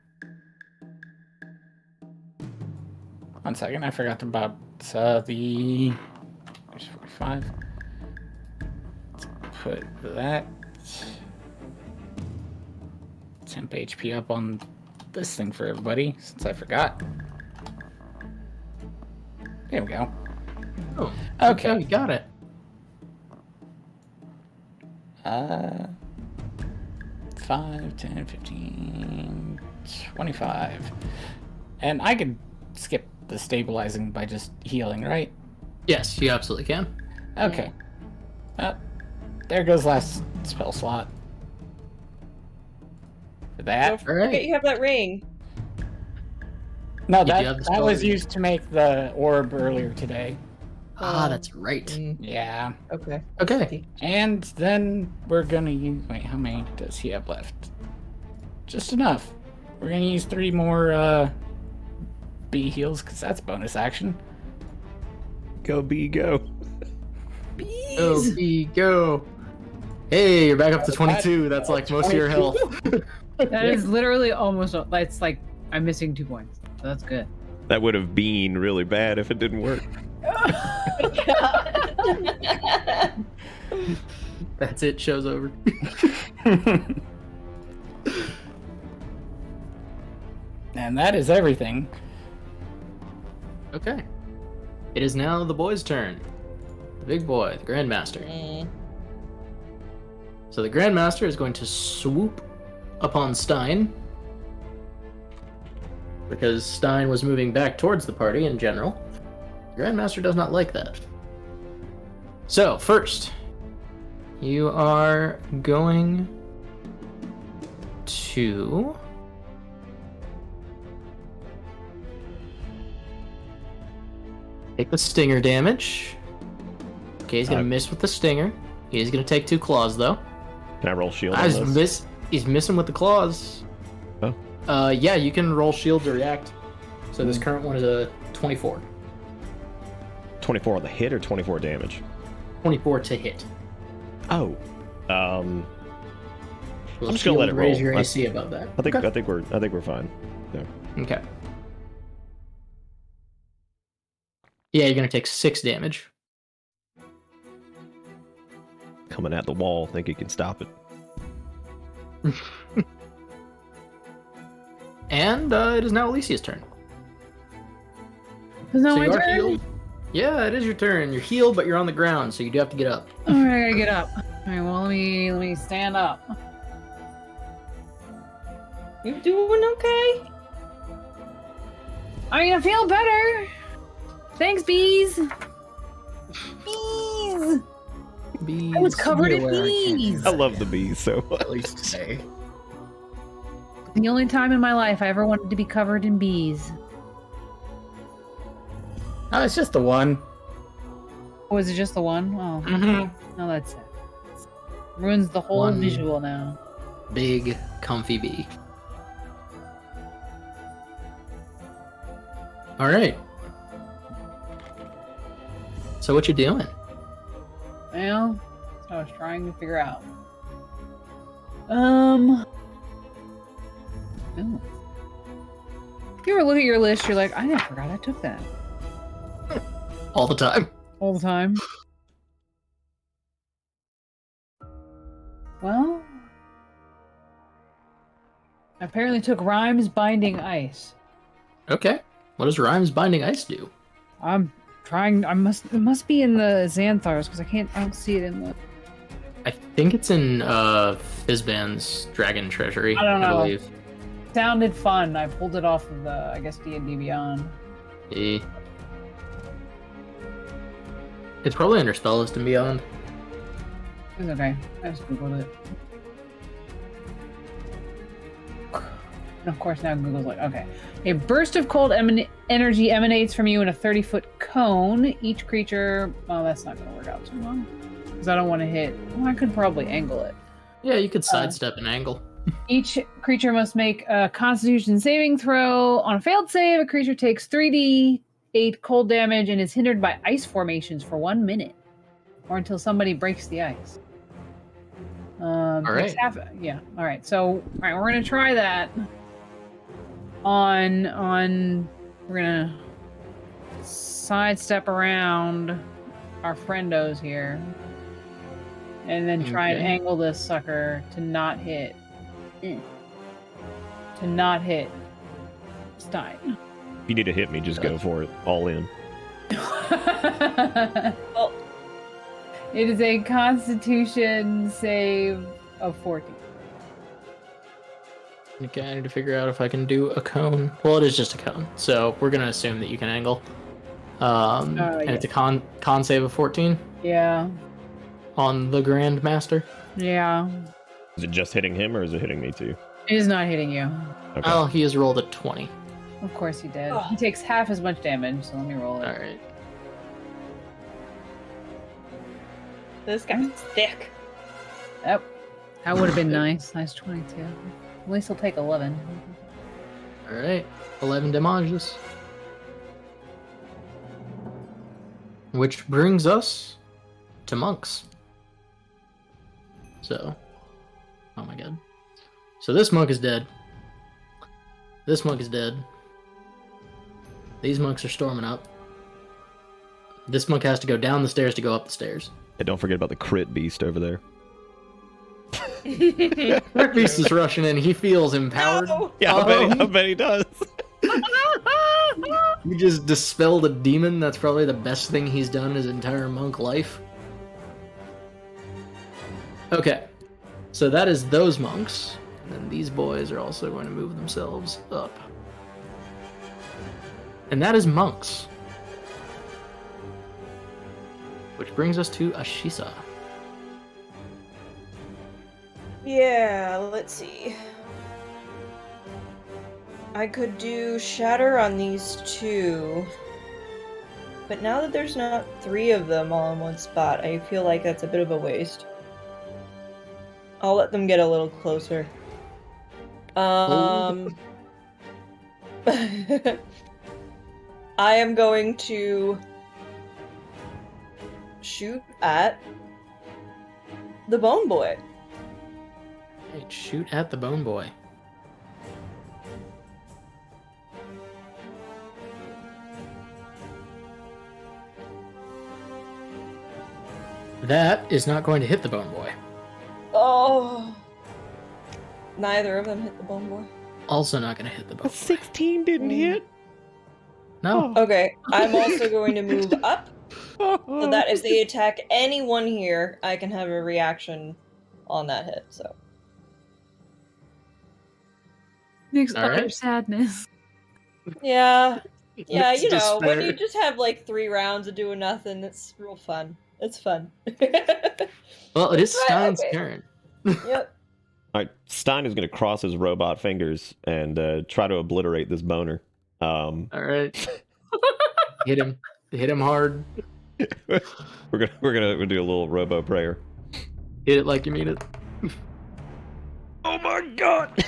1 second, I forgot about the. There's 45. Let's put that temp HP up on this thing for everybody, since I forgot. There we go. Oh, Okay. we got it. 5, 10, 15, 25. And I could skip the stabilizing by just healing, right? Yes, you absolutely can. Okay. Well, there goes last spell slot. For that. Don't forget you have that ring. No, You do have the that spell was ring. used to make the orb earlier today. Ah, that's right. Yeah. Okay. Okay. And then we're gonna use... Wait, how many does he have left? Just enough. We're gonna use 3 more B heals, because that's bonus action. Go B, go. Go, B, go. Hey, you're back up to 22. That's like most of your health. That is literally almost. That's like I'm missing 2 points. So that's good. That would have been really bad if it didn't work. That's it. Show's over. And that is everything. Okay. It is now the boy's turn. The big boy, the Grandmaster. So the Grandmaster is going to swoop upon Stein, because Stein was moving back towards the party in general. The Grandmaster does not like that. So, first, you are going to... take the stinger damage. Okay, he's gonna miss with the stinger. He's gonna take 2 claws, though. Can I roll shield on this? He's missing with the claws. Oh. Yeah, you can roll shield to react. So this current one is a 24. 24 on the hit or 24 damage? 24 to hit. Oh. Will I'm just gonna let it shield raise roll. your AC above that. I think Okay. we're fine. Yeah. Okay. Yeah, you're gonna take 6 damage. Coming at the wall, think he can stop it. And it is now Alicia's turn. Is that So my you are turn? healed. Yeah, it is your turn. You're healed, but you're on the ground, so you do have to get up. Alright, I gotta get up. Alright, well let me stand up. You doing okay? I mean, I feel better. Thanks, bees. Bees. Bees, I was covered in be aware I can't do bees. I love the bees so much. At least today. The only time in my life I ever wanted to be covered in bees. Oh, it's just the one. Oh, is it just the one? Oh, Mm-hmm. no, that's sad. Ruins the whole One. visual now. Big, comfy bee. All right. So what you doing? Well, that's what I was trying to figure out. Oh. If you ever look at your list, you're like, I forgot I took that. All the time. All the time. Well, I apparently took Rhymes Binding Ice. Okay. What does Rhymes Binding Ice do? I'm trying. It must be in the Xanthars because I don't see it in the. I think it's in Fizban's Dragon Treasury. I don't know. believe. Sounded fun. I pulled it off of the, I guess, D&D Beyond. Eh. It's probably under Spell List and Beyond. It's okay. I just googled it. And of course, now Google's like, okay. A burst of cold energy emanates from you in a 30-foot cone. Each creature... Oh, that's not going to work out too well. Because I don't want to hit... Well, I could probably angle it. Yeah, you could sidestep an angle. Each creature must make a Constitution saving throw. On a failed save, a creature takes 3d8 cold damage and is hindered by ice formations for 1 minute. Or until somebody breaks the ice. All right. Yeah. All right. So, all right, we're gonna try that. We're gonna sidestep around our friendos here, and then try and Okay. angle this sucker to not hit. To not hit Stein. If you need to hit me, just go for it. All in. Well, It is a Constitution save of 14. Okay, I need to figure out if I can do a cone. Well, it is just a cone, so we're gonna assume that you can angle. And it's a con save of 14 Yeah. on the Grand Master. Yeah. Is it just hitting him, or is it hitting me too? It is not hitting you. Okay. Oh, he has rolled a 20. Of course he did. Oh. He takes half as much damage, so let me roll it. All right. this guy's thick. Yep. That would have been nice. Nice 22. At least he'll take 11. All right. 11 damages. Which brings us to monks. So, oh my god. So this monk is dead. This monk is dead. These monks are storming up. This monk has to go down the stairs to go up the stairs. And don't forget about the crit beast over there. Crit Beast is rushing in. He feels empowered. No! Yeah, I bet he does. You just dispelled a demon. That's probably the best thing he's done in his entire monk life. Okay. So that is those monks. And then these boys are also going to move themselves up. And that is monks. Which brings us to Ashisa. Yeah, let's see. I could do Shatter on these two. But now that there's not 3 of them all in one spot, I feel like that's a bit of a waste. I'll let them get a little closer. I am going to shoot at the Bone Boy. Right, shoot at the Bone Boy. That is not going to hit the Bone Boy. Oh. Neither of them hit the Bone Boy. Also not going to hit the Bone Boy. 16 didn't hit. No. Okay, I'm also going to move up. So that if they attack anyone here, I can have a reaction on that hit, so. Makes All utter right. sadness. Yeah. Yeah, It's you know, when despair. you just have like 3 rounds of doing nothing, it's real fun. It's fun. Well, it is Right, Stein's okay. turn. Yep. All right, Stein is going to cross his robot fingers and try to obliterate this boner. All right. Hit him. Hit him hard. we're gonna do a little robo prayer. Hit it like you mean it. Oh my god!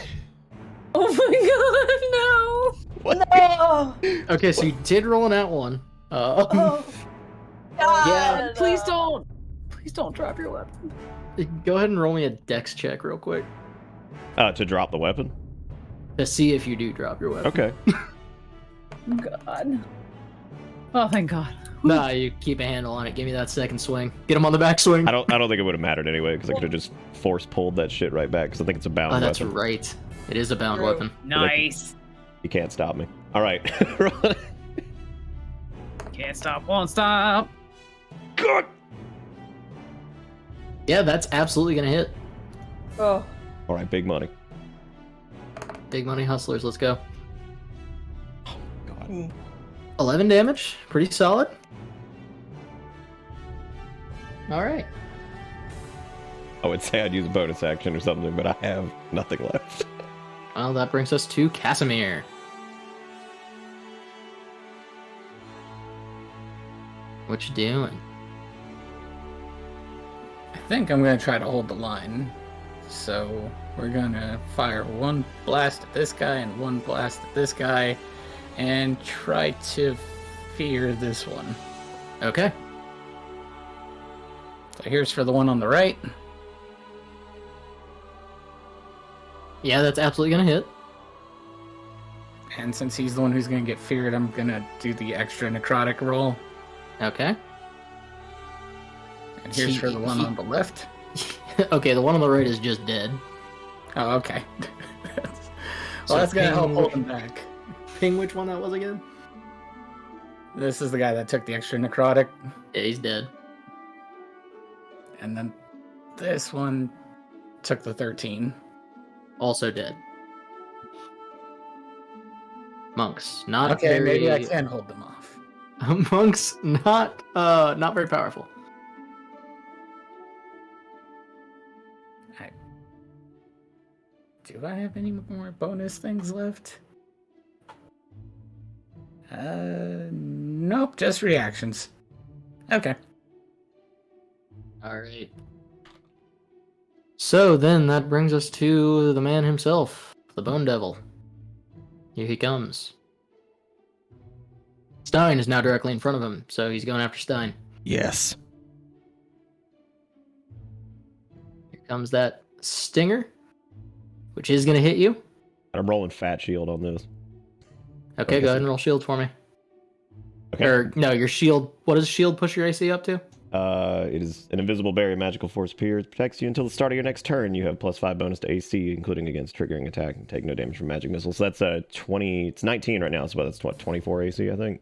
Oh my god, no! What? No! Okay, so you did roll an at one. Oh. God, Please don't! Please don't drop your weapon. Go ahead and roll me a dex check real quick To drop the weapon. to see if you do drop your weapon. Okay. God. Oh, thank God. Nah, you keep a handle on it. Give me that second swing. Get him on the back swing. I don't think it would have mattered anyway because I could have just force pulled that shit right back because I think it's a bound Oh, that's weapon. right. It is a bound True. weapon. Nice. You can't stop me. All right. Can't stop, won't stop. God. Yeah, that's absolutely gonna hit. Oh. All right, big money. Big money hustlers. Let's go. God. 11 damage. Pretty solid. All right. I would say I'd use a bonus action or something, but I have nothing left. Well, that brings us to Casimir. What you doing? I think I'm gonna try to hold the line. So we're gonna fire one blast at this guy and one blast at this guy and try to fear this one. Okay. So here's for the one on the right. Yeah, that's absolutely gonna hit. And since he's the one who's gonna get feared, I'm gonna do the extra necrotic roll. Okay. And here's for the one on the left. Okay, the one on the right is just dead. Oh, okay. So Well, that's gonna help ping- hold him back. Ping which one that was again? This is the guy that took the extra necrotic. Yeah, he's dead. And then this one took the 13. Also dead. Monks, not Okay, very. maybe I can hold them off. Monks, not very powerful. Do I have any more bonus things left? Nope, just reactions. Okay. All right. So then that brings us to the man himself, the Bone Devil. Here he comes. Stein is now directly in front of him, so he's going after Stein. Yes. Here comes that stinger, which is going to hit you. I'm rolling fat shield on this. Okay, go ahead and roll shield for me. Okay. Or, no, your shield. What does shield push your AC up to? It is an invisible barrier magical force appears, protects you until the start of your next turn. You have +5 bonus to AC, including against triggering attack, and take no damage from magic missiles. So that's 20. It's 19 right now, so that's what, 24 AC, I think.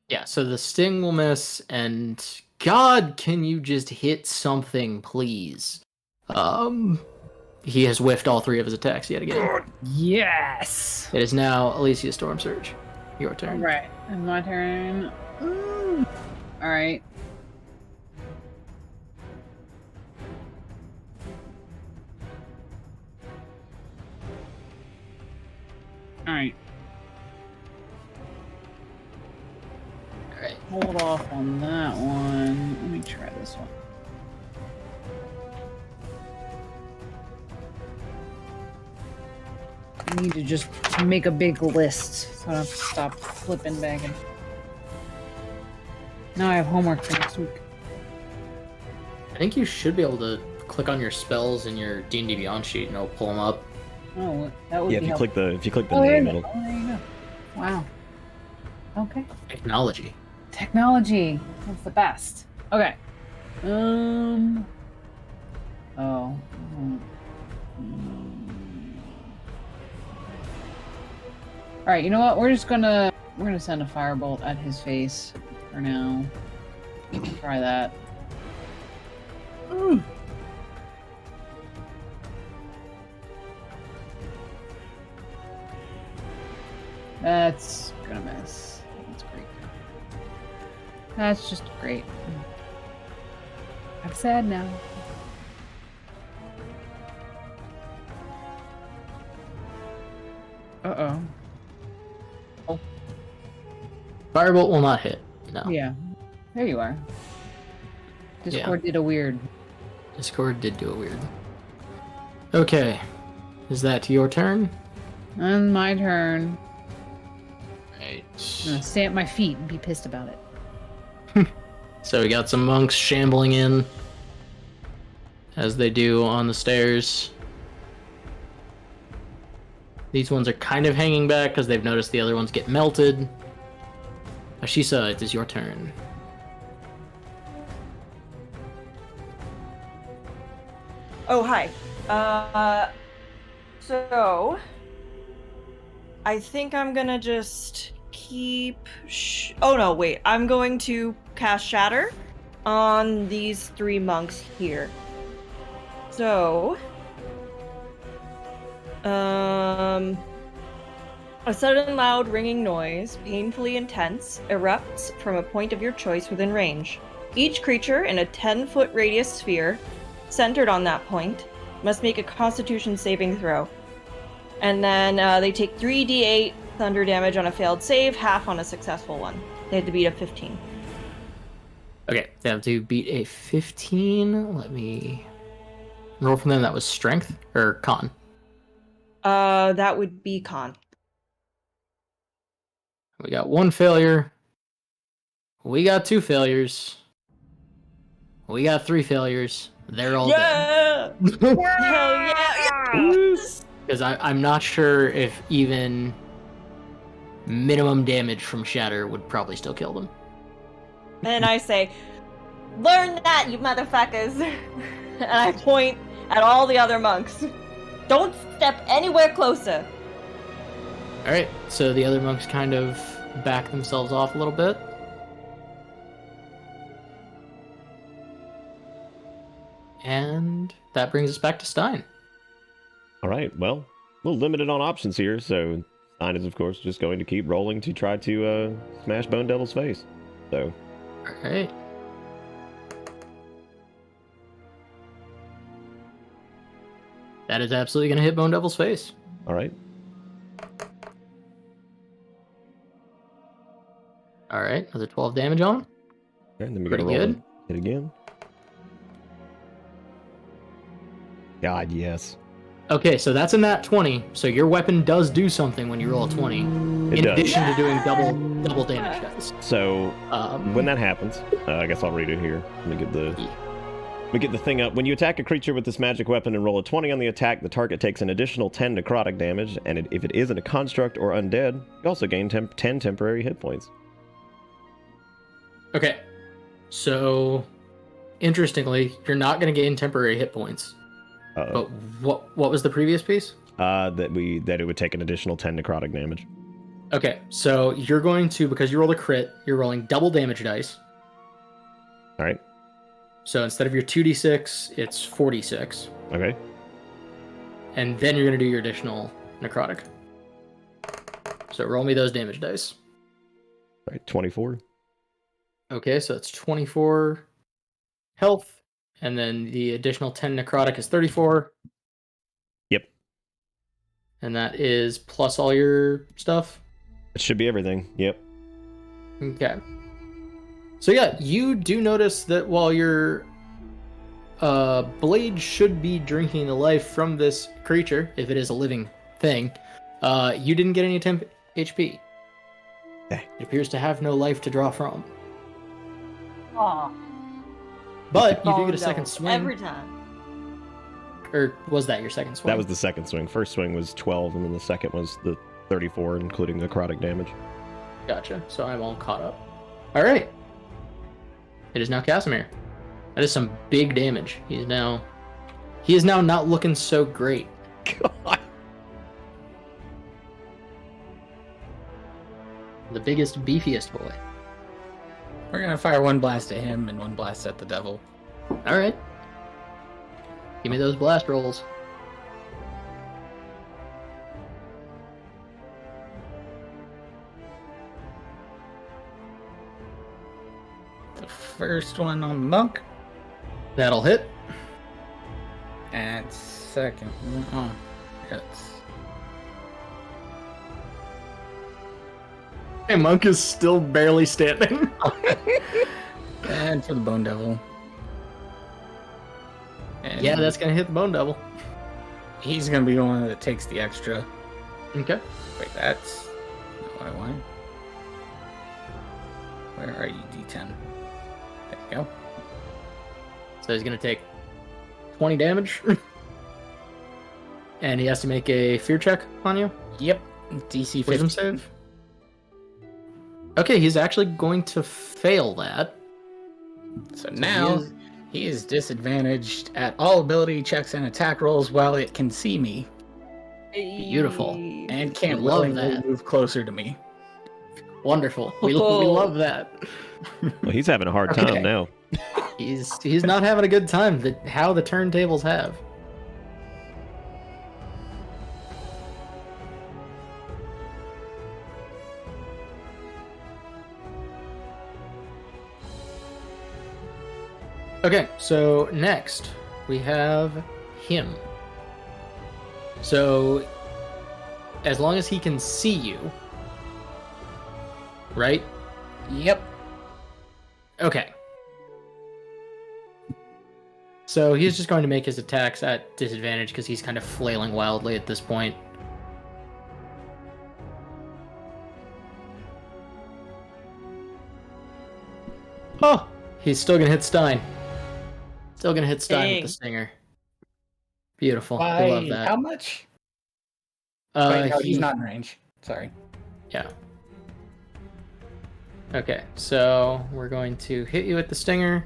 Yeah, so the sting will miss, and God, can you just hit something, please? He has whiffed all 3 of his attacks yet again. Yes! It is now Alicia Storm Surge. Your turn. Right, it's my turn. Alright. Alright. Alright. Hold off on that one. Let me try this one. I need to just make a big list so I don't have to stop flipping back and... Now I have homework for next week. I think you should be able to click on your spells in your D&D Beyond sheet and it'll pull them up. Oh, that would Yeah, be if you helpful. click the Oh, there name, you it'll... go. Oh, there you go. Wow. Okay. Technology. Technology. That's the best. Okay. Oh. Alright, you know what? We're gonna send a firebolt at his face for now. Try that. That's gonna miss. That's great. That's just great. I'm sad now. Uh-oh. Firebolt will not hit. No. Yeah. There you are. Discord did a weird. Discord did do a weird. Okay. Is that your turn? And my turn. Right. I'm gonna stamp my feet and be pissed about it. So we got some monks shambling in, as they do on the stairs. These ones are kind of hanging back because they've noticed the other ones get melted. Ashisa, it is your turn. Oh, hi. So I think I'm gonna just keep. Oh no, wait. I'm going to cast Shatter on these 3 monks here. So, a sudden loud ringing noise, painfully intense, erupts from a point of your choice within range. Each creature in a 10-foot radius sphere centered on that point must make a Constitution saving throw. And then they take 3d8 thunder damage on a failed save, half on a successful one. They have to beat a 15. Okay, they have to beat a 15. Let me roll from them. That was strength or con? That would be con. We got 1 failure. We got 2 failures. We got 3 failures. They're all dead. Hell yeah! Because I'm not sure if even minimum damage from Shatter would probably still kill them. And I say, learn that, you motherfuckers! And I point at all the other monks. Don't step anywhere closer. Alright, so the other monks kind of back themselves off a little bit. And that brings us back to Stein. All right, well, a little limited on options here, so Stein is, of course, just going to keep rolling to try to smash Bone Devil's face. So, All right. That is absolutely going to hit Bone Devil's face. all right. All right, another 12 damage on him. Okay, then we Pretty gotta roll good. it again. God, yes. Okay, so that's a nat 20. So your weapon does do something when you roll a 20, in It does. addition to doing double damage dice. So when that happens, I guess I'll read it here. Let me get the thing up. When you attack a creature with this magic weapon and roll a 20 on the attack, the target takes an additional 10 necrotic damage, and if it isn't a construct or undead, you also gain 10 temporary hit points. Okay, so interestingly, you're not going to gain temporary hit points. Uh-oh. But what was the previous piece? That it would take an additional 10 necrotic damage. Okay, so you're going to, because you rolled a crit, you're rolling double damage dice. All right. So instead of your 2d6, it's 46. Okay. And then you're going to do your additional necrotic. So roll me those damage dice. All right. 24. Okay, so it's 24 health, and then the additional 10 necrotic is 34. Yep. And that is plus all your stuff? It should be everything. Yep. Okay. So yeah, you do notice that while your blade should be drinking the life from this creature, if it is a living thing, you didn't get any temp HP. Eh. It appears to have no life to draw from. Aw. But you do Bone get a second Devil, swing. every time. Or was that your second swing? That was the second swing. First swing was 12, and then the second was the 34, including necrotic damage. Gotcha. So I'm all caught up. All right. It is now Casimir. That is some big damage. He is now not looking so great. God. The biggest, beefiest boy. We're gonna fire one blast at him and one blast at the devil. All right. Give me those blast rolls. The first one on the monk, That'll hit. and second one on hits. Hey, Monk is still barely standing. And for the bone devil. And Yeah, that's gonna hit the Bone Devil. he's gonna be the one that takes the extra. Okay. Wait, that's not what I wanted. Where are you, D10? There you go. So he's gonna take 20 damage. And he has to make a fear check on you. Yep, DC 50. Wisdom save. Okay, he's actually going to fail that. So now he is disadvantaged at all ability checks and attack rolls while it can see me Beautiful. and can't Love willingly that. move closer to me. Wonderful. We Oh. love that. Well, he's having a hard time Okay. now. He's not having a good time. How the turntables have. Okay, so next we have him. So as long as he can see you, right? Yep. Okay. So he's just going to make his attacks at disadvantage because he's kind of flailing wildly at this point. Oh, he's still gonna hit Stein. Still gonna hit Stein with the Dang. stinger. Beautiful. By I love that. how much? Wait, no, he's not in range. Sorry. Yeah. Okay, so we're going to hit you with the stinger.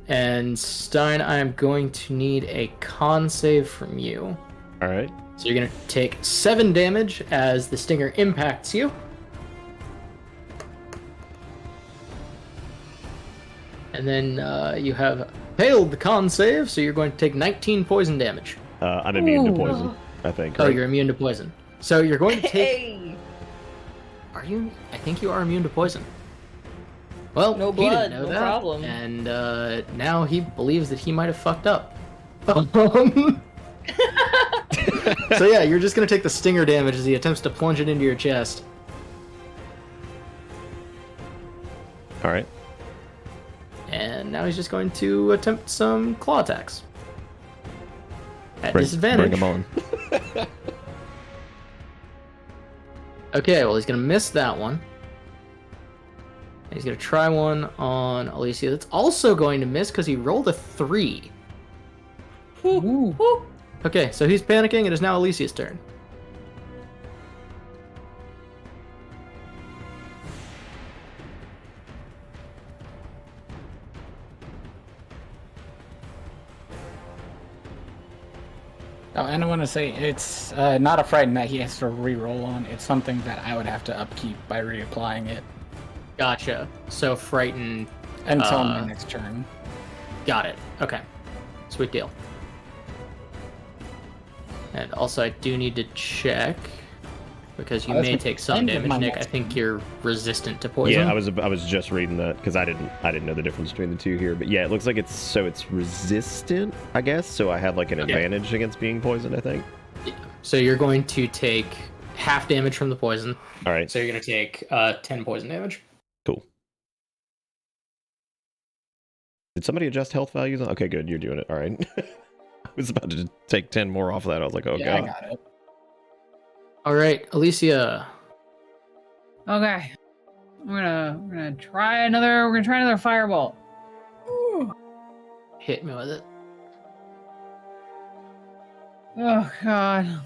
And Stein, I am going to need a con save from you. All right. So you're going to take 7 damage as the stinger impacts you. And then you have failed the con save, so you're going to take 19 poison damage. I'm immune to Ooh. poison, I think. Oh, right? you're immune to poison. So you're going to take... Hey! Are you? I think you are immune to poison. Well, No he blood, didn't know no that, problem. and now he believes that he might have fucked up. So yeah, you're just gonna take the stinger damage as he attempts to plunge it into your chest. All right. And now he's just going to attempt some claw attacks. At Bring disadvantage. him on. Okay, well, he's going to miss that one. And he's going to try one on Alicia. That's also going to miss because he rolled a 3. Ooh. Woo. Okay, so he's panicking. It is now Alicia's turn. Oh, and I want to say it's not a frighten that he has to re-roll on. It's something that I would have to upkeep by reapplying it Gotcha. So frightened. until my next turn. Got it. Okay. Sweet deal. And also, I do need to check because you Oh, that's may the take some end of damage, my Nick. I next think turn. you're resistant to poison. Yeah, I was just reading that because I didn't know the difference between the two here. But yeah, it looks like it's resistant, I guess. So I have like an Okay. advantage against being poisoned, I think. So you're going to take half damage from the poison. All right. So you're going to take 10 poison damage. Cool. Did somebody adjust health values? Okay, good. You're doing it. All right. I was about to take 10 more off of that. I was like, oh Yeah, I god. got it. All right, Alicia. Okay. We're gonna try another firebolt. Ooh. Hit me with it. Oh god.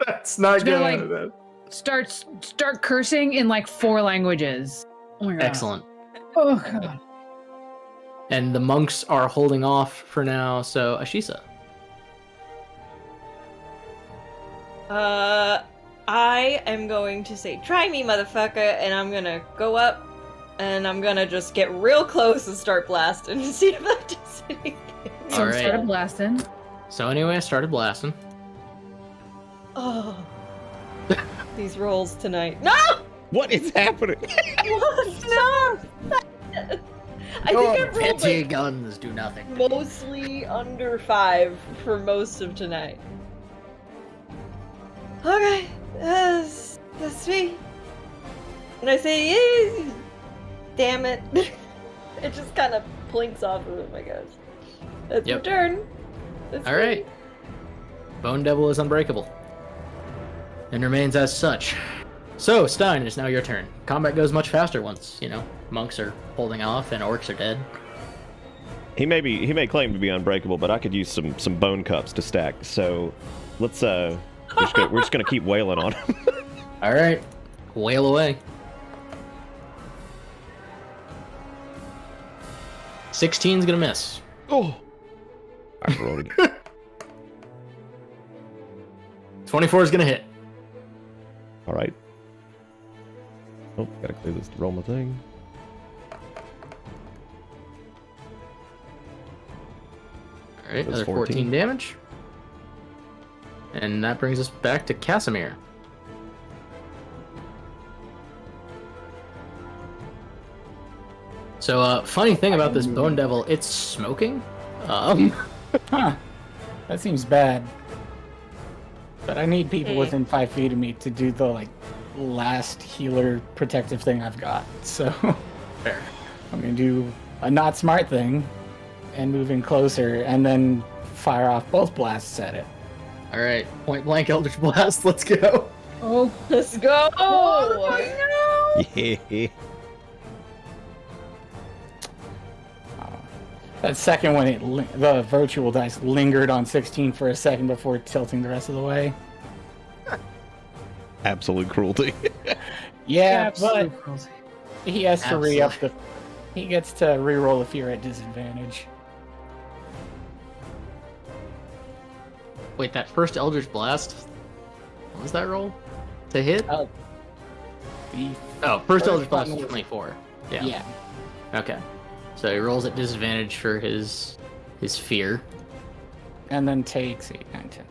That's not Just gonna, start cursing in like 4 languages. Oh my god. Excellent. Oh god. And the monks are holding off for now, so Ashisa. I am going to say, try me, motherfucker, and I'm gonna go up, and I'm gonna just get real close and start blasting and see if that does anything. So All I right. started blasting. So anyway, I started blasting. Oh. These rolls tonight. No! What is happening? No! I think I rolled like guns do nothing. mostly under 5 for most of tonight. Okay, that's me. And I say, yeah, damn it. It just kind of blinks off of him, I guess. That's Yep. my turn. That's All me. right. Bone Devil is unbreakable. And remains as such. So, Stein, it's now your turn. Combat goes much faster once, monks are holding off and orcs are dead. He may claim to be unbreakable, but I could use some bone cups to stack. So let's we're just gonna keep wailing on him. All right. Wail away. 16's gonna miss. Oh. I rolled again. 24 is gonna hit. All right. Oh, gotta clear this to roll my thing. All right, That's another 14 damage. And that brings us back to Casimir. So, funny thing about this Bone Devil, it's smoking. Huh. That seems bad. But I need people within 5 feet of me to do the last healer protective thing I've got. So Fair. I'm gonna do a not smart thing and move in closer and then fire off both blasts at it. All right, point blank Eldritch Blast. Let's go. Oh, Let's go! Yeah. That second one, the virtual dice lingered on 16 for a second before tilting the rest of the way. Absolute cruelty. Yeah, absolute but cruelty. he has to re-up he gets to re-roll the fear at disadvantage. Wait, that first Eldritch Blast. What was that roll? To hit? The Oh, first first Eldritch Blast one was was- 24. Yeah. yeah. Okay. So he rolls at disadvantage for his fear. And then takes 8, 9, 10,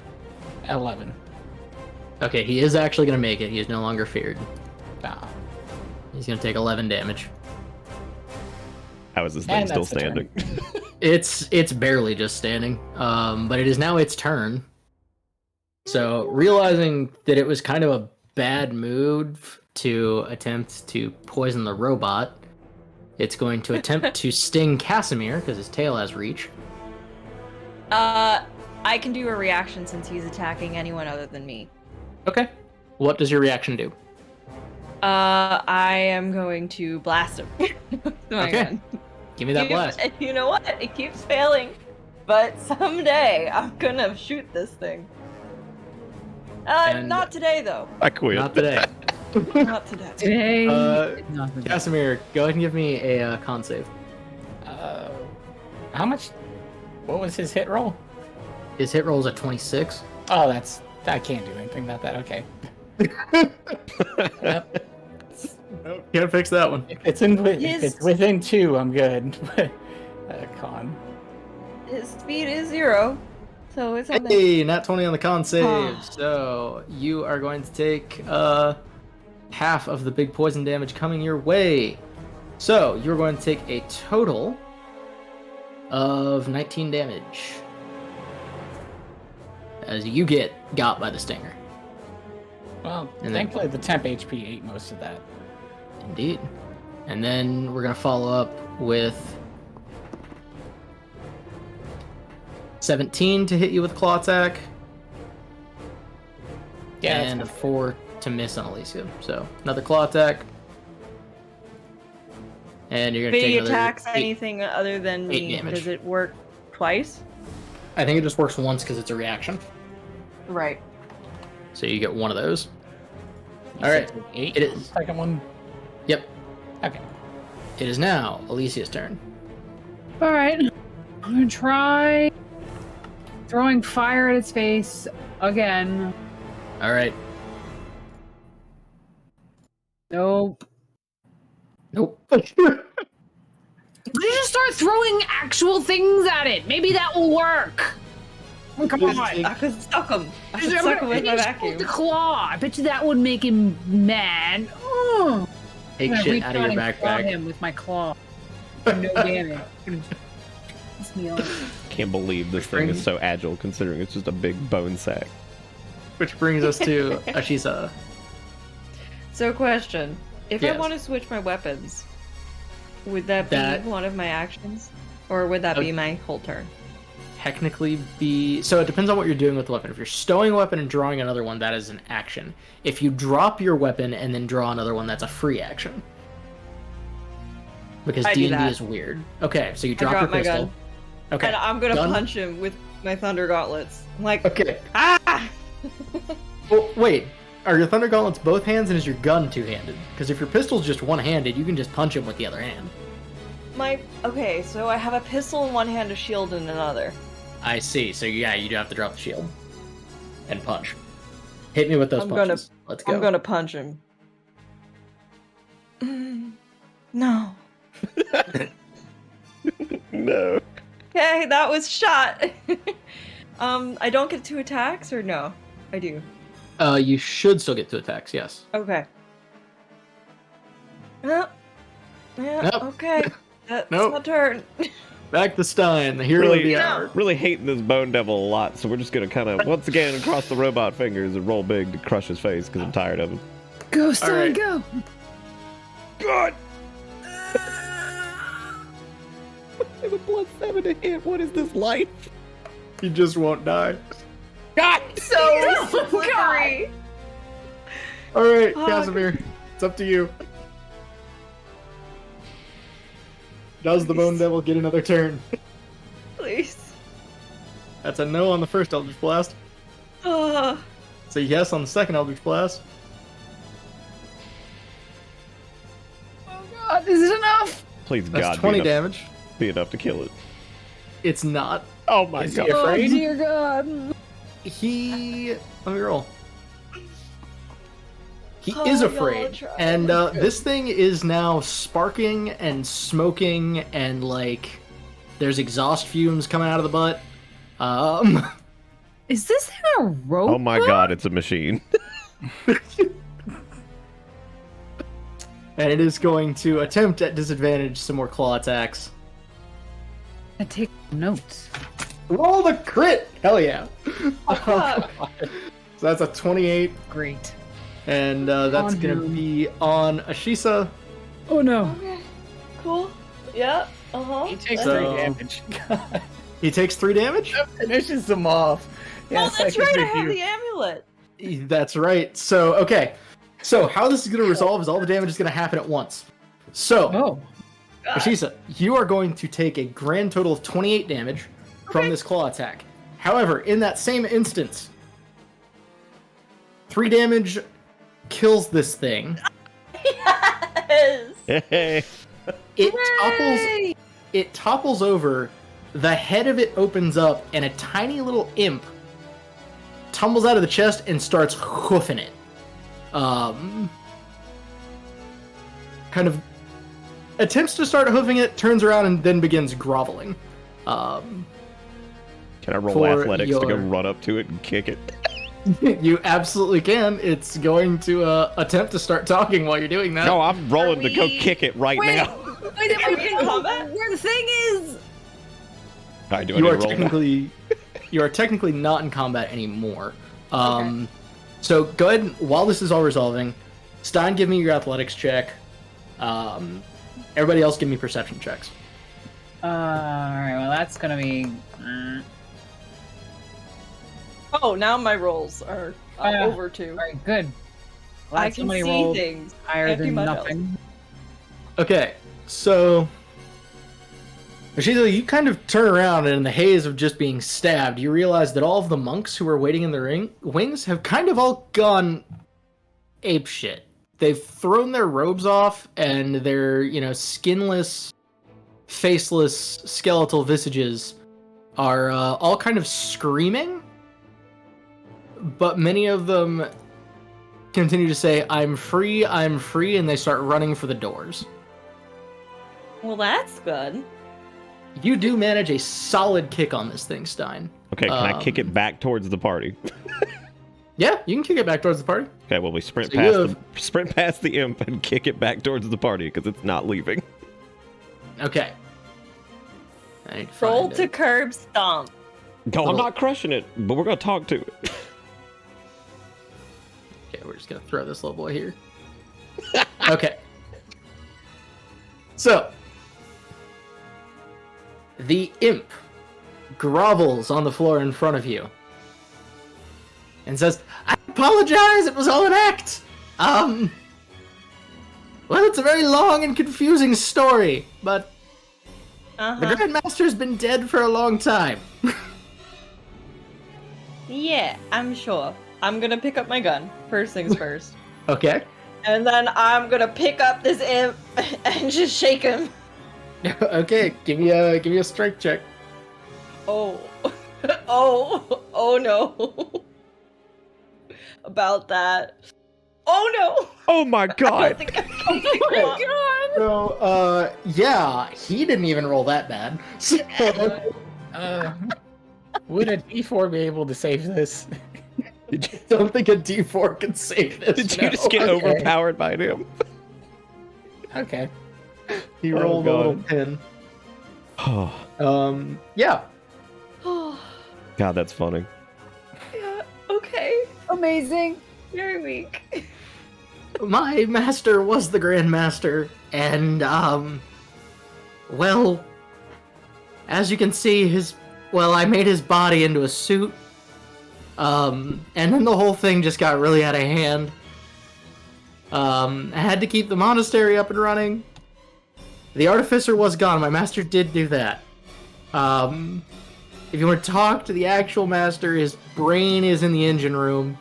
11. Okay, he is actually going to make it. He is no longer feared. Ah. He's going to take 11 damage. How is this thing And still that's the turn. standing? It's barely just standing. But it is now its turn. So realizing that it was kind of a bad move to attempt to poison the robot, it's going to attempt to sting Casimir because his tail has reach. I can do a reaction since he's attacking anyone other than me. Okay. What does your reaction do? I am going to blast him. with my Okay. gun. Give me that blast. And you know what? It keeps failing, but someday I'm gonna shoot this thing. And- Not today though. I quit. Not today. Not today. Today. Casimir, go ahead and give me a con save. How much? What was his hit roll? His hit roll is a 26. Oh, I can't do anything about that. Okay. Yep. Nope, can't fix that one. If it's within 2, I'm good. Con. His speed is 0, so it's something. Hey, nat 20 on the con save. So you are going to take half of the big poison damage coming your way. So you're going to take a total of 19 damage as you get got by the stinger. Well, And then- thankfully the temp HP ate most of that. Indeed. And then we're going to follow up with 17 to hit you with claw attack. Yeah, And a that's 4 to miss on Alicia. So another claw attack. And you're If going to he take another attacks 8. anything other than 8 me, damage. does it work twice? I think it just works once because it's a reaction. Right. So you get one of those. You All said right. take 8. It is. Second one. Yep. Okay. It is now Alicia's turn. All right. I'm gonna try throwing fire at its face again. All right. Nope. Nope. You just start throwing actual things at it. Maybe that will work. Come on. I could stuck him. I could I'm stuck him gonna with my vacuum. the claw. I bet you that would make him mad. Oh. Take I'm gonna shit reach out of your and claw backpack. him with my claw. No damage. Piss me off. Can't believe this thing is so agile considering it's just a big bone sack. Which brings us to Ashisa. So, question: if I Yes. want to switch my weapons, would that be That- one of my actions, or would that be my whole turn? Technically be... So it depends on what you're doing with the weapon. If you're stowing a weapon and drawing another one, that is an action. If you drop your weapon and then draw another one, that's a free action. Because I do D&D that. is weird. Okay, so you I drop your drop my pistol. gun. Okay. And I'm gonna Gun? punch him with my thunder gauntlets. I'm like, Okay. ah! Well, wait. Are your Thunder Gauntlets both hands and is your gun two-handed? Because if your pistol's just one-handed, you can just punch him with the other hand. Okay, so I have a pistol in one hand, a shield in another. I see. So yeah, you do have to drop the shield. And punch. Hit me with those I'm gonna- punches. Let's go. I'm gonna punch him. No. No. Okay, that was shot. I don't get 2 attacks, or no? I do. You should still get 2 attacks, yes. Okay. Nope. Yeah, Nope. okay. That's Nope. my turn. Back to Stein, the hero of the hour. Really hating this bone devil a lot, so we're just gonna kind of once again cross the robot fingers and roll big to crush his face because I'm tired of him. Go, Stein, right. go. God. I have a +7 to hit. What is this life? He just won't die. God. So slippery. Alright, Oh, Casimir, it's up to you. Does the Bone Devil get another turn? Please. That's a no on the first Eldritch Blast. Oh, It's a yes on the second Eldritch Blast. God, is it enough? Please That's God 20 be enough, damage. be enough to kill it. It's not. Oh my Is God. he Oh, afraid? dear God. Let me roll. He Oh, is y'all afraid, try. and this thing is now sparking and smoking, and like there's exhaust fumes coming out of the butt. Is this thing a rope? Oh my god, it's a machine. And it is going to attempt at disadvantage some more claw attacks. I take notes. Roll the crit! Hell yeah! Fuck. So that's a 28, Great. and that's On gonna whom? be on Ashisa. Oh no. Okay. Cool. Yeah. He takes So- 3 damage. God, He takes 3 damage? that finishes him off. Oh, that's I right. I can have do. the amulet. That's right. So, okay. So, how this is gonna resolve is all the damage is gonna happen at once. So, Oh. Ashisa, you are going to take a grand total of 28 damage from this claw attack. However, in that same instance, 3 damage kills this thing. Yes. Hey. It topples over, the head of it opens up, and a tiny little imp tumbles out of the chest and starts hoofing it. Kind of attempts to start hoofing it, turns around, and then begins groveling. Can I roll For athletics to go your- run up to it and kick it? You absolutely can. It's going to attempt to start talking while you're doing that. No, I'm rolling to go we- kick it right Wait, now. wait, Are we in combat? where the thing is? All right, do I you need are to roll now? technically not in combat anymore. So go ahead and, while this is all resolving, Stein, give me your athletics check. Everybody else, give me perception checks. Alright, well that's gonna be... Oh, now my rolls are over 2. Alright, good. Well, I that's can somebody see rolled things. higher Can't do than much nothing. Okay, so Ashisa, you kind of turn around, and in the haze of just being stabbed, you realize that all of the monks who were waiting in the wings have kind of all gone apeshit. They've thrown their robes off, and their, skinless, faceless, skeletal visages are all kind of screaming, but many of them continue to say, I'm free, and they start running for the doors. Well, that's good. You do manage a solid kick on this thing, Stein. Okay, can I kick it back towards the party? Yeah, you can kick it back towards the party. Okay, well we sprint So you past the imp and kick it back towards the party because it's not leaving. Okay. I need to Roll find to it. curb stomp. No, I'm not crushing it, but we're gonna talk to it. Okay, we're just gonna throw this little boy here. Okay. So, the imp grovels on the floor in front of you and says, I apologize, it was all an act. Well, it's a very long and confusing story, but the Uh-huh. Grandmaster's been dead for a long time. Yeah, I'm sure. I'm gonna pick up my gun. First things first. Okay. And then I'm gonna pick up this imp and just shake him. Okay, give me a strength check. Oh. Oh no. About that. Oh no! Oh my I don't god! think I can pick him up. So, yeah, he didn't even roll that bad. So, Would a D4 be able to save this? Did you, don't think a D4 can save this. did you no. just get Okay. overpowered by him? Okay. He Oh, rolled a little God. pin. Oh, Yeah. god, that's funny. Yeah, okay. Amazing. Very weak. My master was the Grand Master, and, well, as you can see, I made his body into a suit, and then the whole thing just got really out of hand. I had to keep the monastery up and running. The artificer was gone. My master did do that. If you want to talk to the actual master, his brain is in the engine room.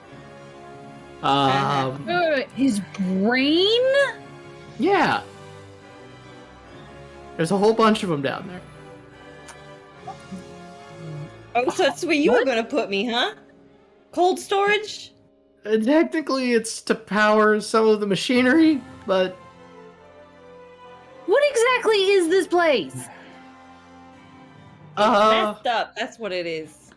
His brain? Yeah. There's a whole bunch of them down there. Oh, so that's where you were gonna put me, huh? Cold storage? Technically, it's to power some of the machinery, but What exactly is this place? Messed up. That's what it is.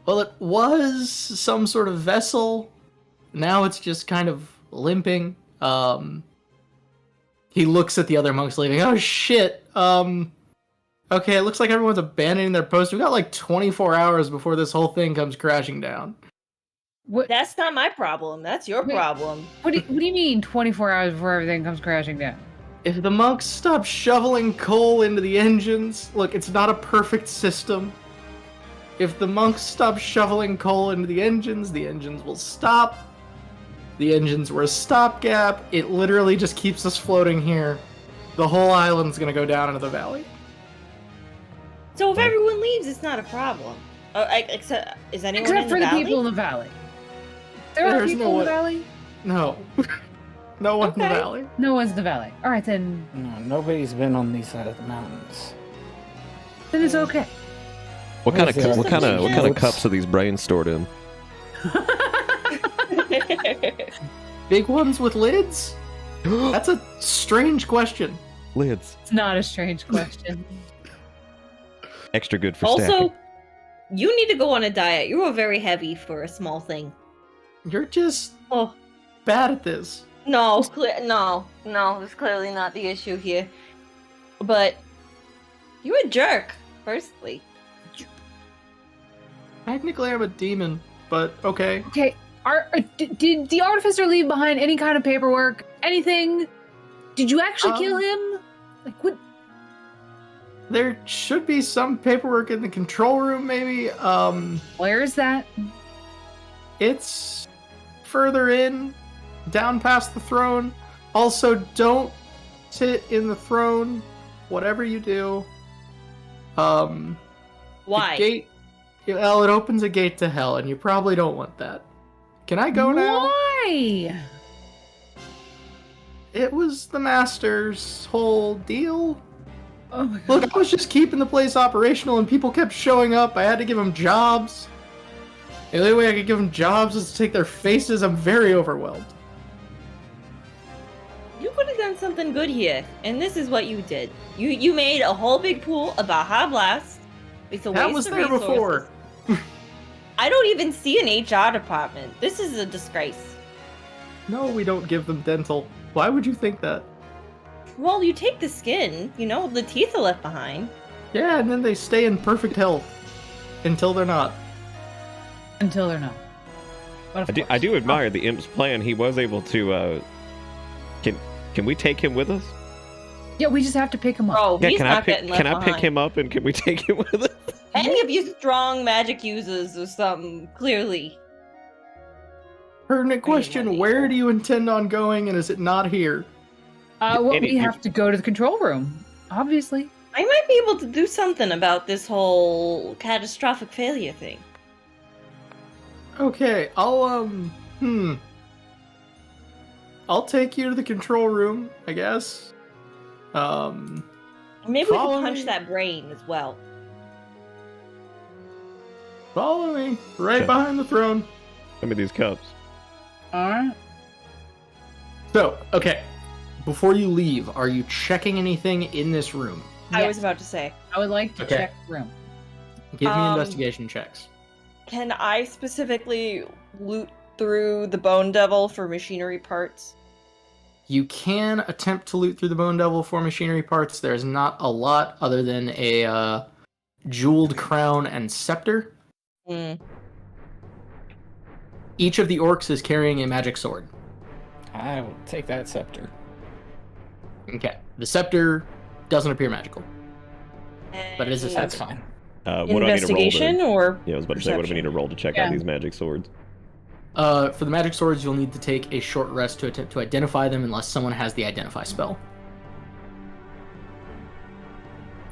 well, it was some sort of vessel. Now it's just kind of limping. He looks at the other monks leaving. Oh shit. Okay, it looks like everyone's abandoning their post. We got like 24 hours before this whole thing comes crashing down. What? That's not my problem. That's your Wait. problem. What do you mean 24 hours before everything comes crashing down? If the monks stop shoveling coal into the engines, look, it's not a perfect system. If the monks stop shoveling coal into the engines will stop. The engines were a stopgap. It literally just keeps us floating here. The whole island's gonna go down into the valley. So if everyone leaves, it's not a problem. Is anyone Except in for the the valley? people in the valley. There are There's people no in one- the valley? No. No one in the Okay. valley. No one's in the valley. All right, then No, nobody's been on these side of the mountains. it's okay. What kind What is of it? what kind of cups are these brains stored in? Big ones with lids? That's a strange question. Lids. It's not a strange question. Extra good for Also, stacking. you need to go on a diet. You are very heavy for a small thing. You're just Oh, bad at this. no, no, that's clearly not the issue here. But you're a jerk, firstly. Technically, I'm a demon, but okay. Okay, did the artificer leave behind any kind of paperwork? Anything? Did you actually kill him? Like what? There should be some paperwork in the control room, maybe. Where is that? It's further in, down past the throne. Also, don't sit in the throne, whatever you do. The Why? gate, well, it opens a gate to hell, and you probably don't want that. Can I go now? Why? It was the master's whole deal. Oh my god. Look, I was just keeping the place operational, and people kept showing up. I had to give them jobs. The only way I could give them jobs is to take their faces. I'm very overwhelmed. You could have done something good here, and this is what you did. You made a whole big pool of Baja Blast. It's a That waste was of there resources. before. I don't even see an HR department. This is a disgrace. No, we don't give them dental. Why would you think that? Well, you take the skin, the teeth are left behind. Yeah, and then they stay in perfect health until they're not. Until they're not. But of I do course. admire the imp's plan. He was able to. Can we take him with us? Yeah, we just have to pick him up. Oh, Yeah, he's can not I pick? getting left Can I pick behind. him up and can we take him with us? Any of you strong magic users or something, clearly. Pertinent question, money. where do you intend on going, and is it not here? Well, any- we have to go to the control room, obviously. I might be able to do something about this whole catastrophic failure thing. Okay, I'll take you to the control room, I guess. Maybe we Follow can punch me. that brain as well. Follow me, right Okay. behind the throne. Some of these cups. Alright. So, okay, before you leave, are you checking anything in this room? I Yes. was about to say, I would like to Okay. check the room. Give me Um, investigation checks. can I specifically loot through the Bone Devil for machinery parts? You can attempt to loot through the Bone Devil for machinery parts. There's not a lot other than a jeweled crown and scepter. Hmm. Each of the orcs is carrying a magic sword. I will take that scepter. Okay. The scepter doesn't appear magical. But it is a That's scepter. fine. What do I need to roll Investigation to? or Yeah, I was about to say, what do we need to roll to check out Yeah. these magic swords? For the magic swords, you'll need to take a short rest to attempt to identify them unless someone has the identify spell.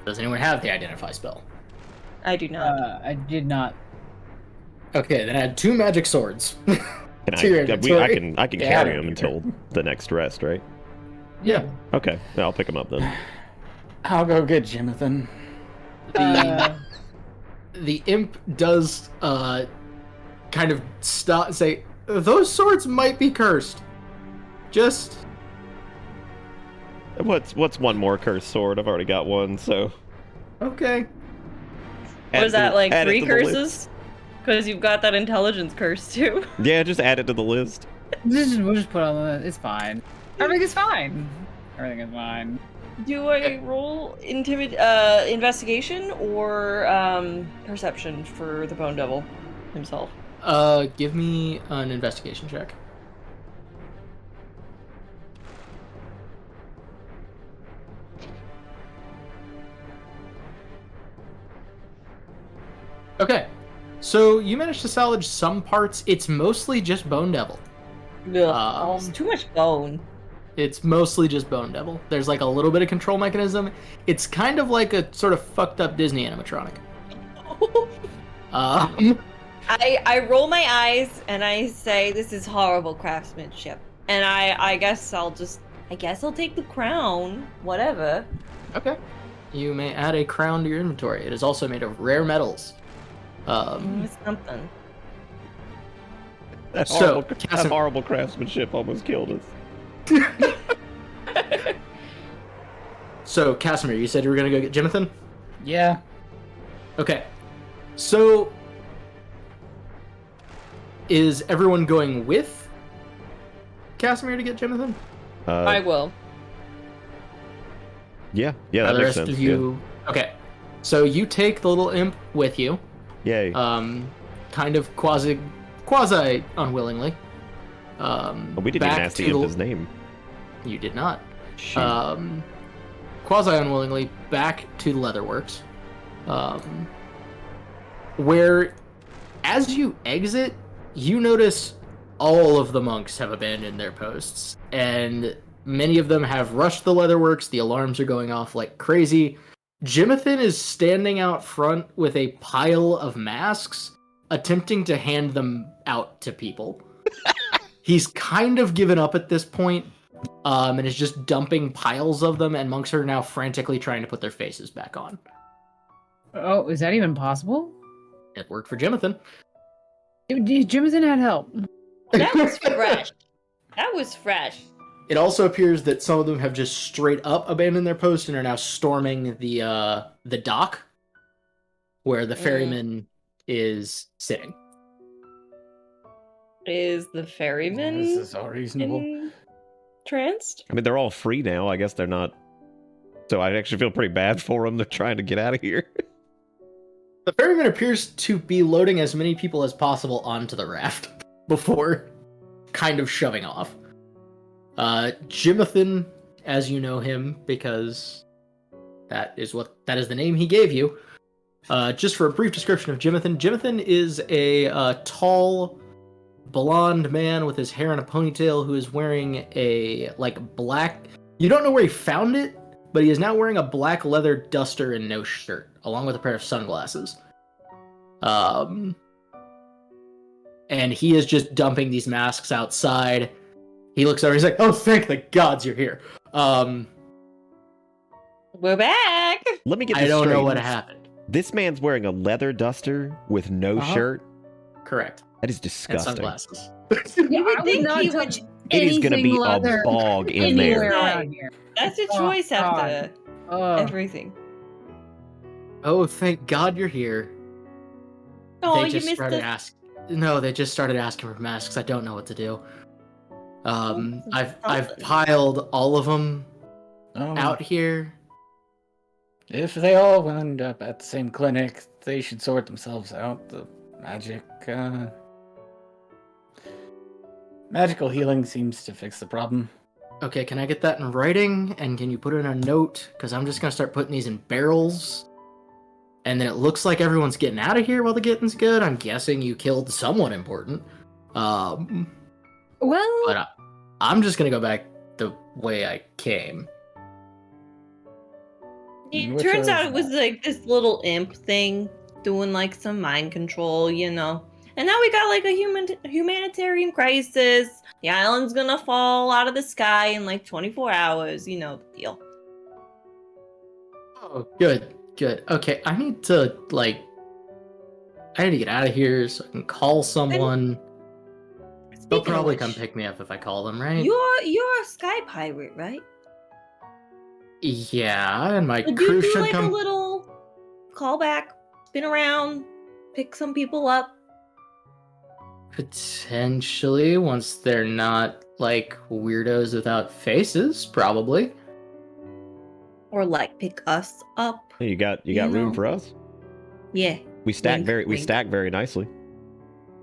Does anyone have the identify spell? I do not. I did not. Okay, then add 2 magic swords. Can To your I inventory. can Yeah, carry I them don't care. until the next rest, right? Yeah. Okay, yeah, I'll pick them up then. I'll go get Jonathan. The imp does kind of stop and say, those swords might be cursed. Just... What's one more cursed sword? I've already got one, so... Okay. Was that like add it 3 to the list. curses? Because you've got that intelligence curse too. Yeah, just add it to the list. We'll just put it on the. It's fine. Everything is fine. Everything is fine. Do I roll investigation or perception for the Bone Devil himself? Give me an investigation check. Okay, so you managed to salvage some parts. It's mostly just Bone Devil. It's too much bone. It's mostly just Bone Devil. There's like a little bit of control mechanism. It's kind of like a sort of fucked up Disney animatronic. I roll my eyes and I say, "This is horrible craftsmanship." And I guess I'll take the crown. Whatever. Okay. You may add a crown to your inventory. It is also made of rare metals. It's something. That So, horrible craftsmanship almost killed us. So, Casimir, you said you were gonna go get Jimothan? Yeah. Okay. So, is everyone going with Casimir to get Jimothan? I will. Yeah, Are that the makes rest sense. of you? Okay. So you take the little imp with you, Yay. kind of quasi unwillingly. But we didn't even ask the imp his name. You did not. Shoot. Quasi unwillingly back to the Leatherworks, where as you exit, you notice all of the monks have abandoned their posts, and many of them have rushed the Leatherworks. The alarms are going off like crazy. Jimothan is standing out front with a pile of masks, attempting to hand them out to people. He's kind of given up at this point, and is just dumping piles of them, and monks are now frantically trying to put their faces back on. Oh, is that even possible? It worked for Jimothan. Jimothan had help. That was fresh. That was fresh. It also appears that some of them have just straight up abandoned their post and are now storming the dock where the ferryman is sitting. Is the ferryman This is all reasonable. entranced? I mean, they're all free now. I guess they're not. So I actually feel pretty bad for them. They're trying to get out of here. The ferryman appears to be loading as many people as possible onto the raft before kind of shoving off. Jimothan, as you know him, because that is the name he gave you. Just for a brief description of Jimothan, Jimothan is a tall, blonde man with his hair in a ponytail who is wearing a black. You don't know where he found it, but he is now wearing a black leather duster and no shirt, along with a pair of sunglasses. And he is just dumping these masks outside. He looks over, he's like, "Oh, thank the gods you're here." We're back. Let me get this I don't straight. know what happened. This man's wearing a leather duster with no shirt. Correct. That is And disgusting. sunglasses. You would think he would- It is going to be leather a bog in anywhere there. around here. That's a Oh, choice after Oh, everything. Oh, thank God you're here. Oh, They you just missed started the. No, they just started asking for masks. I don't know what to do. I've something. piled all of them Oh, out here. if they all wound up at the same clinic, they should sort themselves out. The magical healing seems to fix the problem. Okay, can I get that in writing? And can you put it in a note? Because I'm just gonna start putting these in barrels. And then it looks like everyone's getting out of here while the getting's good. I'm guessing you killed someone important. well, But I'm just gonna go back the way I came. It Which turns out is it was like this little imp thing doing like some mind control, you know. And now we got like a humanitarian crisis. The island's gonna fall out of the sky in like 24 hours. You know the deal. Oh, good. Okay, I need to I need to get out of here so I can call someone. They'll Speaking of probably which, come pick me up if I call them, right? You're a sky pirate, right? Yeah, and my Would crew you do should like come. a little callback, spin around, pick some people up? Potentially, once they're not like weirdos without faces, probably. Or like pick us up? Hey, you got You room know. for us? Yeah. We stack Wink, we wink. stack very nicely.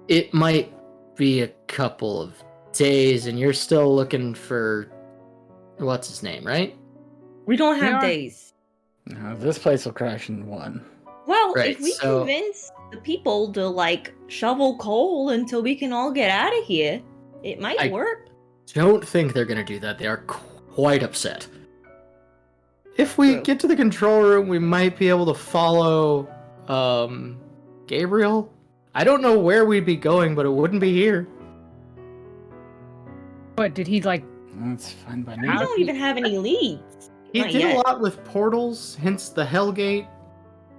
It might be a couple of days, and you're still looking for what's his name, right? We don't We have are. days. No, this place will crash in one. Well, Right, if we so- convince the people to like shovel coal until we can all get out of here, it might I- work. Don't think they're gonna do that. They are quite upset. If we True. get to the control room, we might be able to follow Gabriel. I don't know where we'd be going, but it wouldn't be here. What did he like? That's fine by We me. don't even have any leads. He Not did yet. a lot with portals, hence the Hellgate.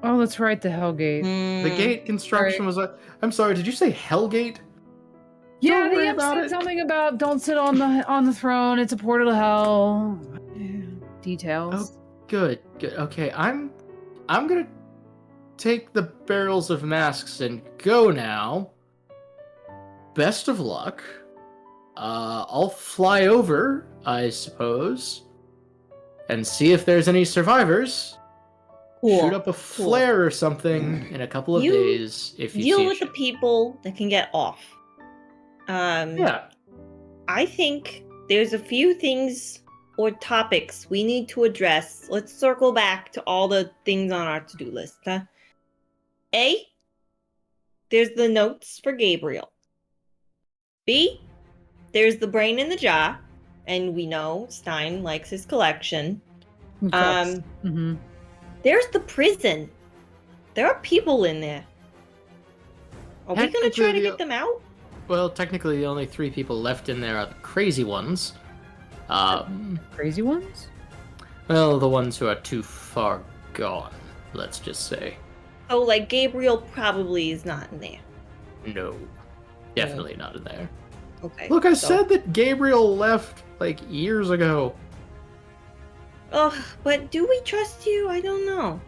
Oh, that's right, the Hellgate. The Hmm. gate construction was. I'm sorry. Did you say Hellgate? Yeah, Don't the worry imp about said it. something about don't sit on the throne. It's a portal to hell. Details. Good. Okay, I'm gonna take the barrels of masks and go now. Best of luck. I'll fly over, I suppose, and see if there's any survivors. Cool. Shoot up a flare or something in a couple of You days if you Deal see with the shit. people that can get off. Yeah. I think there's a few things or topics we need to address. Let's circle back to all the things on our to-do list. Huh? A, there's the notes for Gabriel. B, there's the brain in the jar, and we know Stein likes his collection. Mm-hmm. There's the prison. There are people in there. Are we gonna try to Technically, get them out? Well, technically, the only 3 people left in there are the crazy ones. Crazy ones? Well, the ones who are too far gone, let's just say. Oh, like Gabriel probably is not in there. No. Definitely not in there. Okay. Look, I so- said that Gabriel left, like, years ago. Ugh, but do we trust you? I don't know.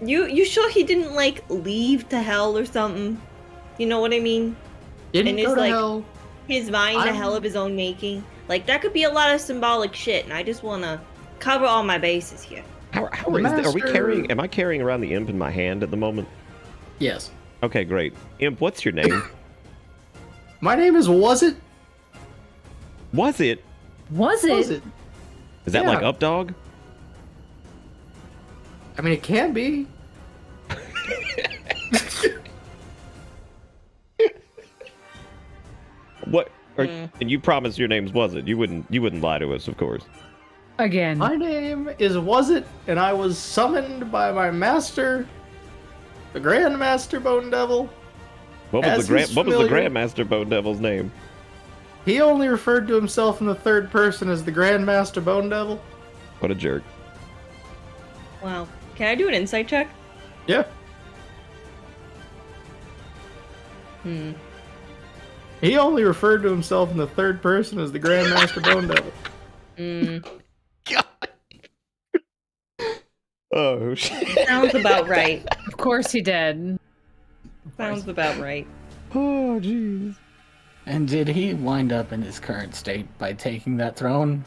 You sure he didn't like leave to hell or something? You know what I mean? Didn't And go it's to like- hell. His mind a I'm- hell of his own making. Like that could be a lot of symbolic shit, and I just wanna cover all my bases here. How The are we master- carrying? Am I carrying around the imp in my hand at the moment? Yes. Okay, great. Imp, what's your name? My name is Was It? Was it? Was it? Was It? Is that Yeah. like Updog? I mean, it can be. What? Mm. And you promised your name's Was it? You wouldn't lie to us, of course. Again. My name is Was It, and I was summoned by my master, the Grand Master Bone Devil. What As was he's the familiar- Grandmaster Bone Devil's name? He only referred to himself in the third person as the Grand Master Bone Devil. What a jerk. Wow. Can I do an insight check? Yeah. Hmm. He only referred to himself in the third person as the Grand Master Bone Devil. Hmm. Oh shit. Sounds about right. Of course he did. Sounds about right. Oh jeez. And did he wind up in his current state by taking that throne?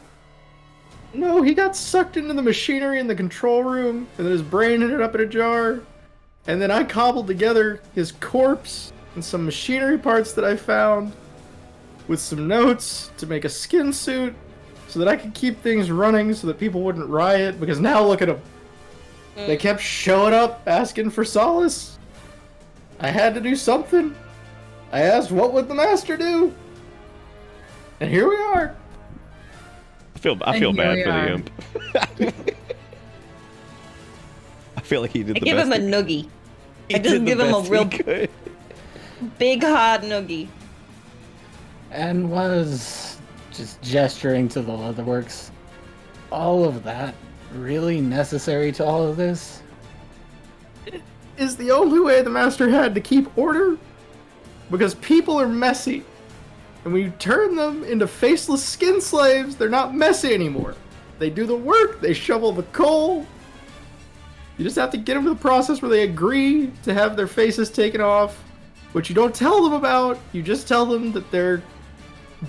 No, he got sucked into the machinery in the control room, and then his brain ended up in a jar. And then I cobbled together his corpse and some machinery parts that I found with some notes to make a skin suit so that I could keep things running so that people wouldn't riot, because now look at them. They kept showing up asking for solace. I had to do something. I asked, what would the master do? And here we are. I feel And bad here for we the are. imp. I feel like he did I the give best. him a noogie. he I just did the give him a best he real- could. Big hard noogie. And was just gesturing to the leatherworks. All of that really necessary to all of this? is the only way the master had to keep order, because people are messy. And when you turn them into faceless skin slaves, they're not messy anymore. They do the work, they shovel the coal. You just have to get them to the process where they agree to have their faces taken off, which you don't tell them about. You just tell them that they're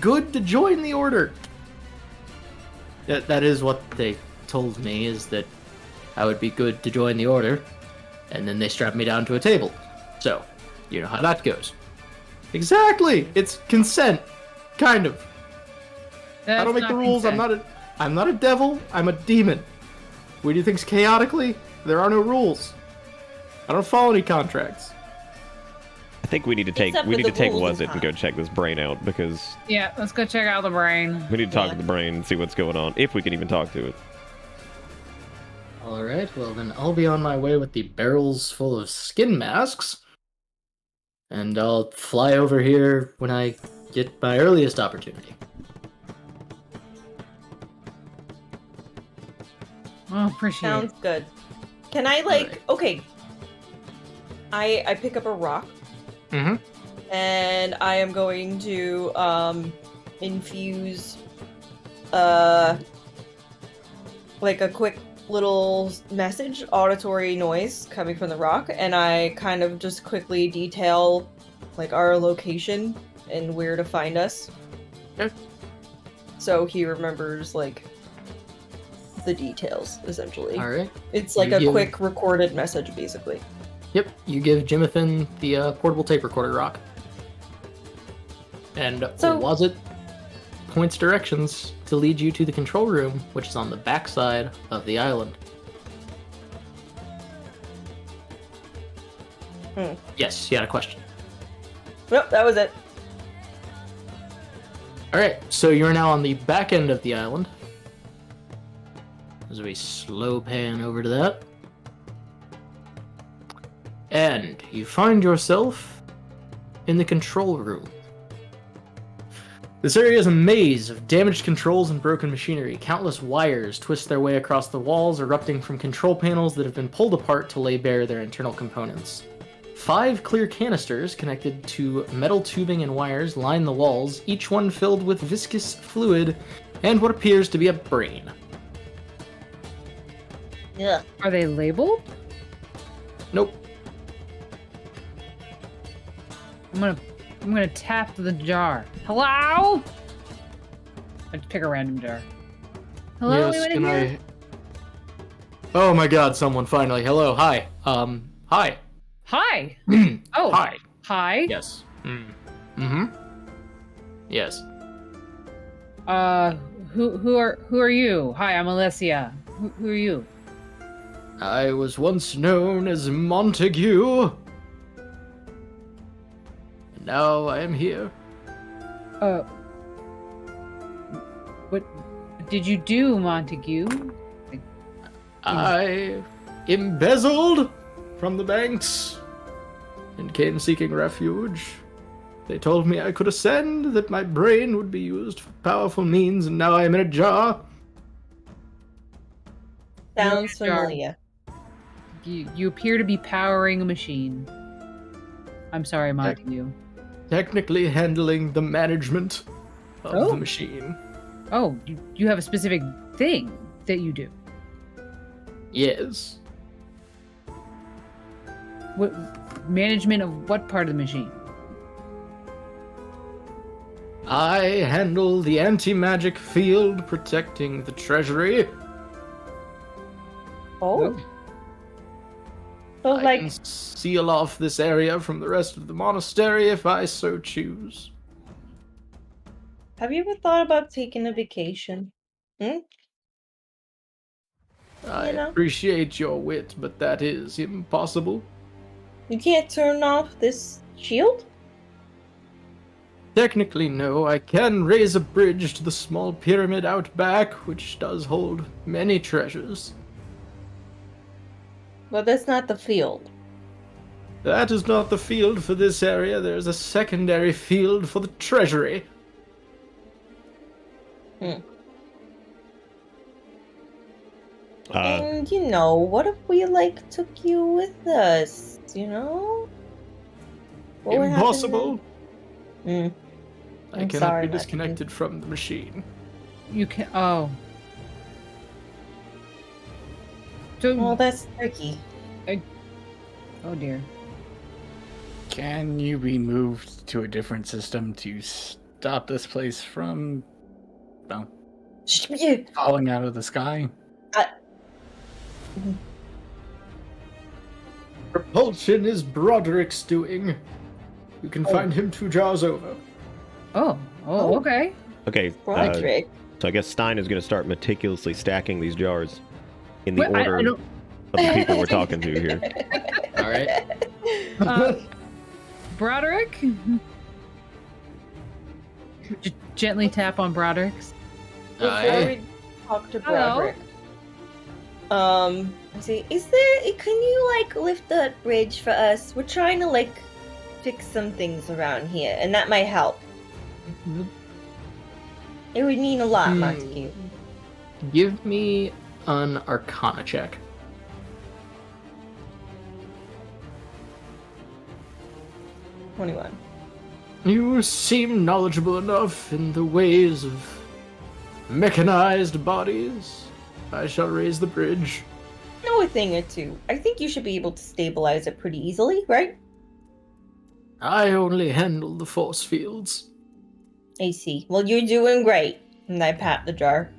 good to join the order. That is what they told me, is that I would be good to join the order, and then they strap me down to a table. So, you know how that goes. Exactly! It's consent. Kind of. I don't make the rules. Consent. I'm not a devil. I'm a demon. We do things chaotically. There are no rules. I don't follow any contracts. I think we need to take Except for the rules Was and it and go check this brain out, because Yeah, let's go check out the brain. we need to talk Yeah. to the brain and see what's going on, if we can even talk to it. Alright, well then I'll be on my way with the barrels full of skin masks. And I'll fly over here when I get my earliest opportunity. Oh, appreciate it. Sounds good. Can I okay. I pick up a rock Mm-hmm. and I am going to infuse like a quick little message, auditory noise coming from the rock, and I kind of just quickly detail like our location and where to find us. Okay. So he remembers like the details, essentially. Alright. It's like You a give- quick recorded message, basically. Yep, you give Jimathan the portable tape recorder rock. And So- Wazit points directions to lead you to the control room, which is on the backside of the island. Yes, you had a question. Nope, that was it. Alright, so you're now on the back end of the island. As we slow pan over to that. And you find yourself in the control room. This area is a maze of damaged controls and broken machinery. Countless wires twist their way across the walls, erupting from control panels that have been pulled apart to lay bare their internal components. 5 clear canisters connected to metal tubing and wires line the walls, each one filled with viscous fluid and what appears to be a brain. Yeah. Are they labeled? Nope. I'm gonna tap the jar. Hello? I just pick a random jar. Hello, Yes, anyone in can here? Oh my god, someone finally. Hello, hi. Hi. Hi. Oh. Hi. Hi. Yes. Mm-hmm. Yes. Who are you? Hi, I'm Alessia. Who are you? I was once known as Montague. And now I am here. What did you do, Montague? I embezzled from the banks and came seeking refuge. They told me I could ascend, that my brain would be used for powerful means, and now I am in a jar. Sounds You're in a jar. familiar. You appear to be powering a machine. I'm sorry, Montague. Technically handling the management of Oh. the machine. Oh, you have a specific thing that you do. Yes. What management of what part of the machine? I handle the anti-magic field protecting the treasury. Oh. So I like can seal off this area from the rest of the monastery if I so choose. have you ever thought about taking a vacation? I know? appreciate your wit, but that is impossible. You can't turn off this shield? Technically, no. I can raise a bridge to the small pyramid out back, which does hold many treasures. Well, that's not the field. That is not the field for this area. There's a secondary field for the treasury. And what if we like took you with us? you know? What would happen Impossible. then? I I'm cannot sorry, be disconnected from the machine. You can. Oh. So. Well, that's tricky. Oh dear. Can you be moved to a different system to stop this place from, well, falling out of the sky? Propulsion is Broderick's doing. You can find him 2 jars over. Oh. Oh. Okay. Okay, Broderick. so I guess Stein is going to start meticulously stacking these jars in the Wait, I order don't- of the people we're talking to here. All right. Broderick. Gently tap on Broderick's. Before Aye. we talk to Hello? Broderick, I say, can you like lift the bridge for us? We're trying to like fix some things around here, and that might help. It would mean a lot, Hmm. Montague. Give me an Arcana check. — 21. You seem knowledgeable enough in the ways of mechanized bodies. I shall raise the bridge. Know a thing or two. I think you should be able to stabilize it pretty easily, right? I only handle the force fields. I see. Well, you're doing great. And I pat the jar.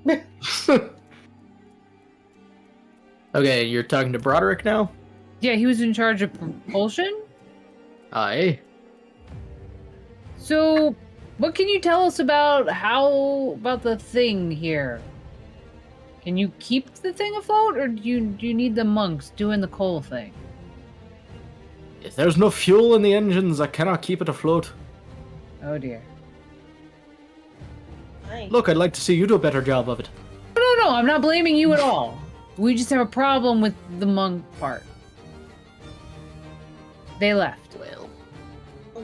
Okay, you're talking to Broderick now? Yeah, he was in charge of propulsion. Aye. So, what can you tell us about about the thing here? Can you keep the thing afloat, or do you need the monks doing the coal thing? If there's no fuel in the engines, I cannot keep it afloat. Oh dear. Nice. Look, I'd like to see you do a better job of it. No, I'm not blaming you at all. We just have a problem with the monk part. They left. Well,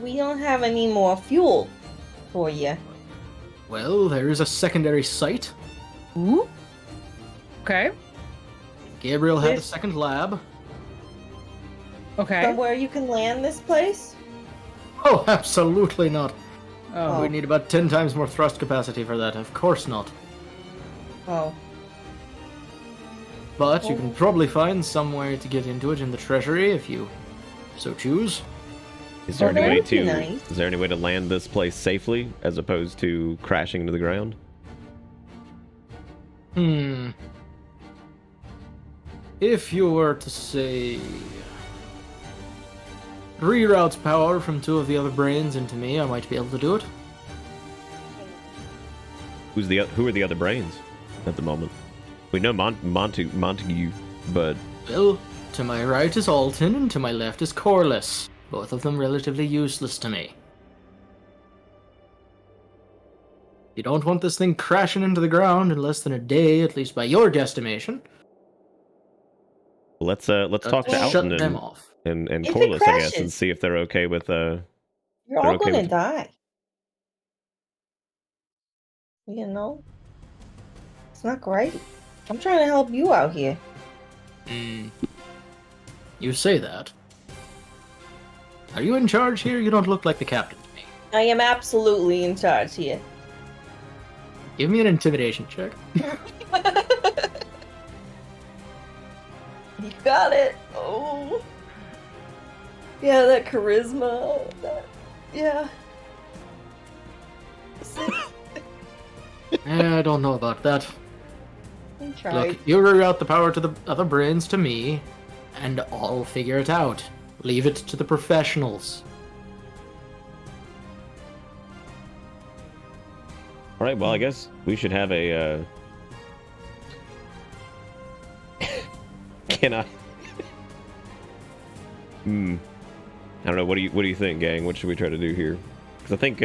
We don't have any more fuel for you. there is a secondary site. Ooh. Okay. Gabriel had a There's- second lab. Okay. Somewhere you can land this place? Oh, absolutely not. Oh. We need about 10 times more thrust capacity for that. Of course not. Oh. But you can probably find somewhere to get into it in the treasury if you so choose. Is there Well, any that way would be to nice. is there any way to land this place safely as opposed to crashing into the ground? If you were to say reroutes power from 2 of the other brains into me, I might be able to do it. Who are the other brains at the moment? We know Montague, but Well, to my right is Alton, and to my left is Corliss. Both of them relatively useless to me. You don't want this thing crashing into the ground in less than a day, at least by your guesstimation. let's talk to Shut Alton them off. and If it Corliss, I guess, and crashes- see if they're okay with You're They're all okay gonna with- die. You know? It's not great. I'm trying to help you out here. You say that. Are you in charge here? You don't look like the captain to me. I am absolutely in charge here. Give me an intimidation check. You got it. Oh. Yeah, that charisma. Yeah. I don't know about that. I tried. Look, you reroute the power to the other brains to me, and I'll figure it out. Leave it to the professionals. All right, well, I guess we should have a Can I? I don't know. What do you think, gang? What should we try to do here? Because I think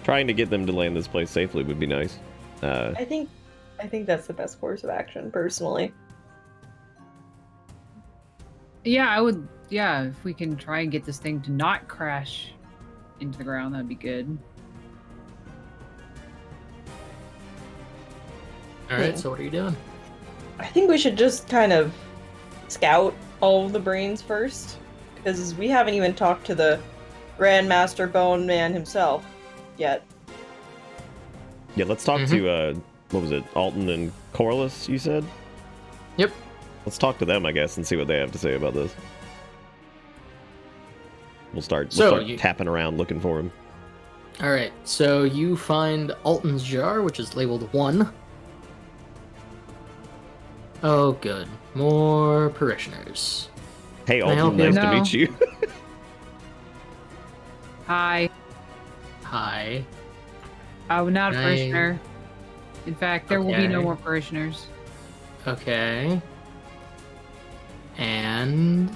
trying to get them to land this place safely would be nice. I think that's the best course of action, personally. Yeah, I would. Yeah, if we can try and get this thing to not crash into the ground, that'd be good. Alright, so what are you doing? I think we should just kind of scout all of the brains first, Because we haven't even talked to the Grandmaster Bone Man himself yet. Yeah, let's talk to, what was it, Alton and Corliss, you said? Yep. Let's talk to them, I guess, and see what they have to say about this. We'll start tapping around looking for him. Alright, so you find Alton's jar, which is labeled 1. Oh, good. More parishioners. Hey, Can I help Alton, you? nice to No. meet you. Hi. Hi. I'm not a Hi. parishioner. In fact, there will be no Okay. more parishioners. Okay. And...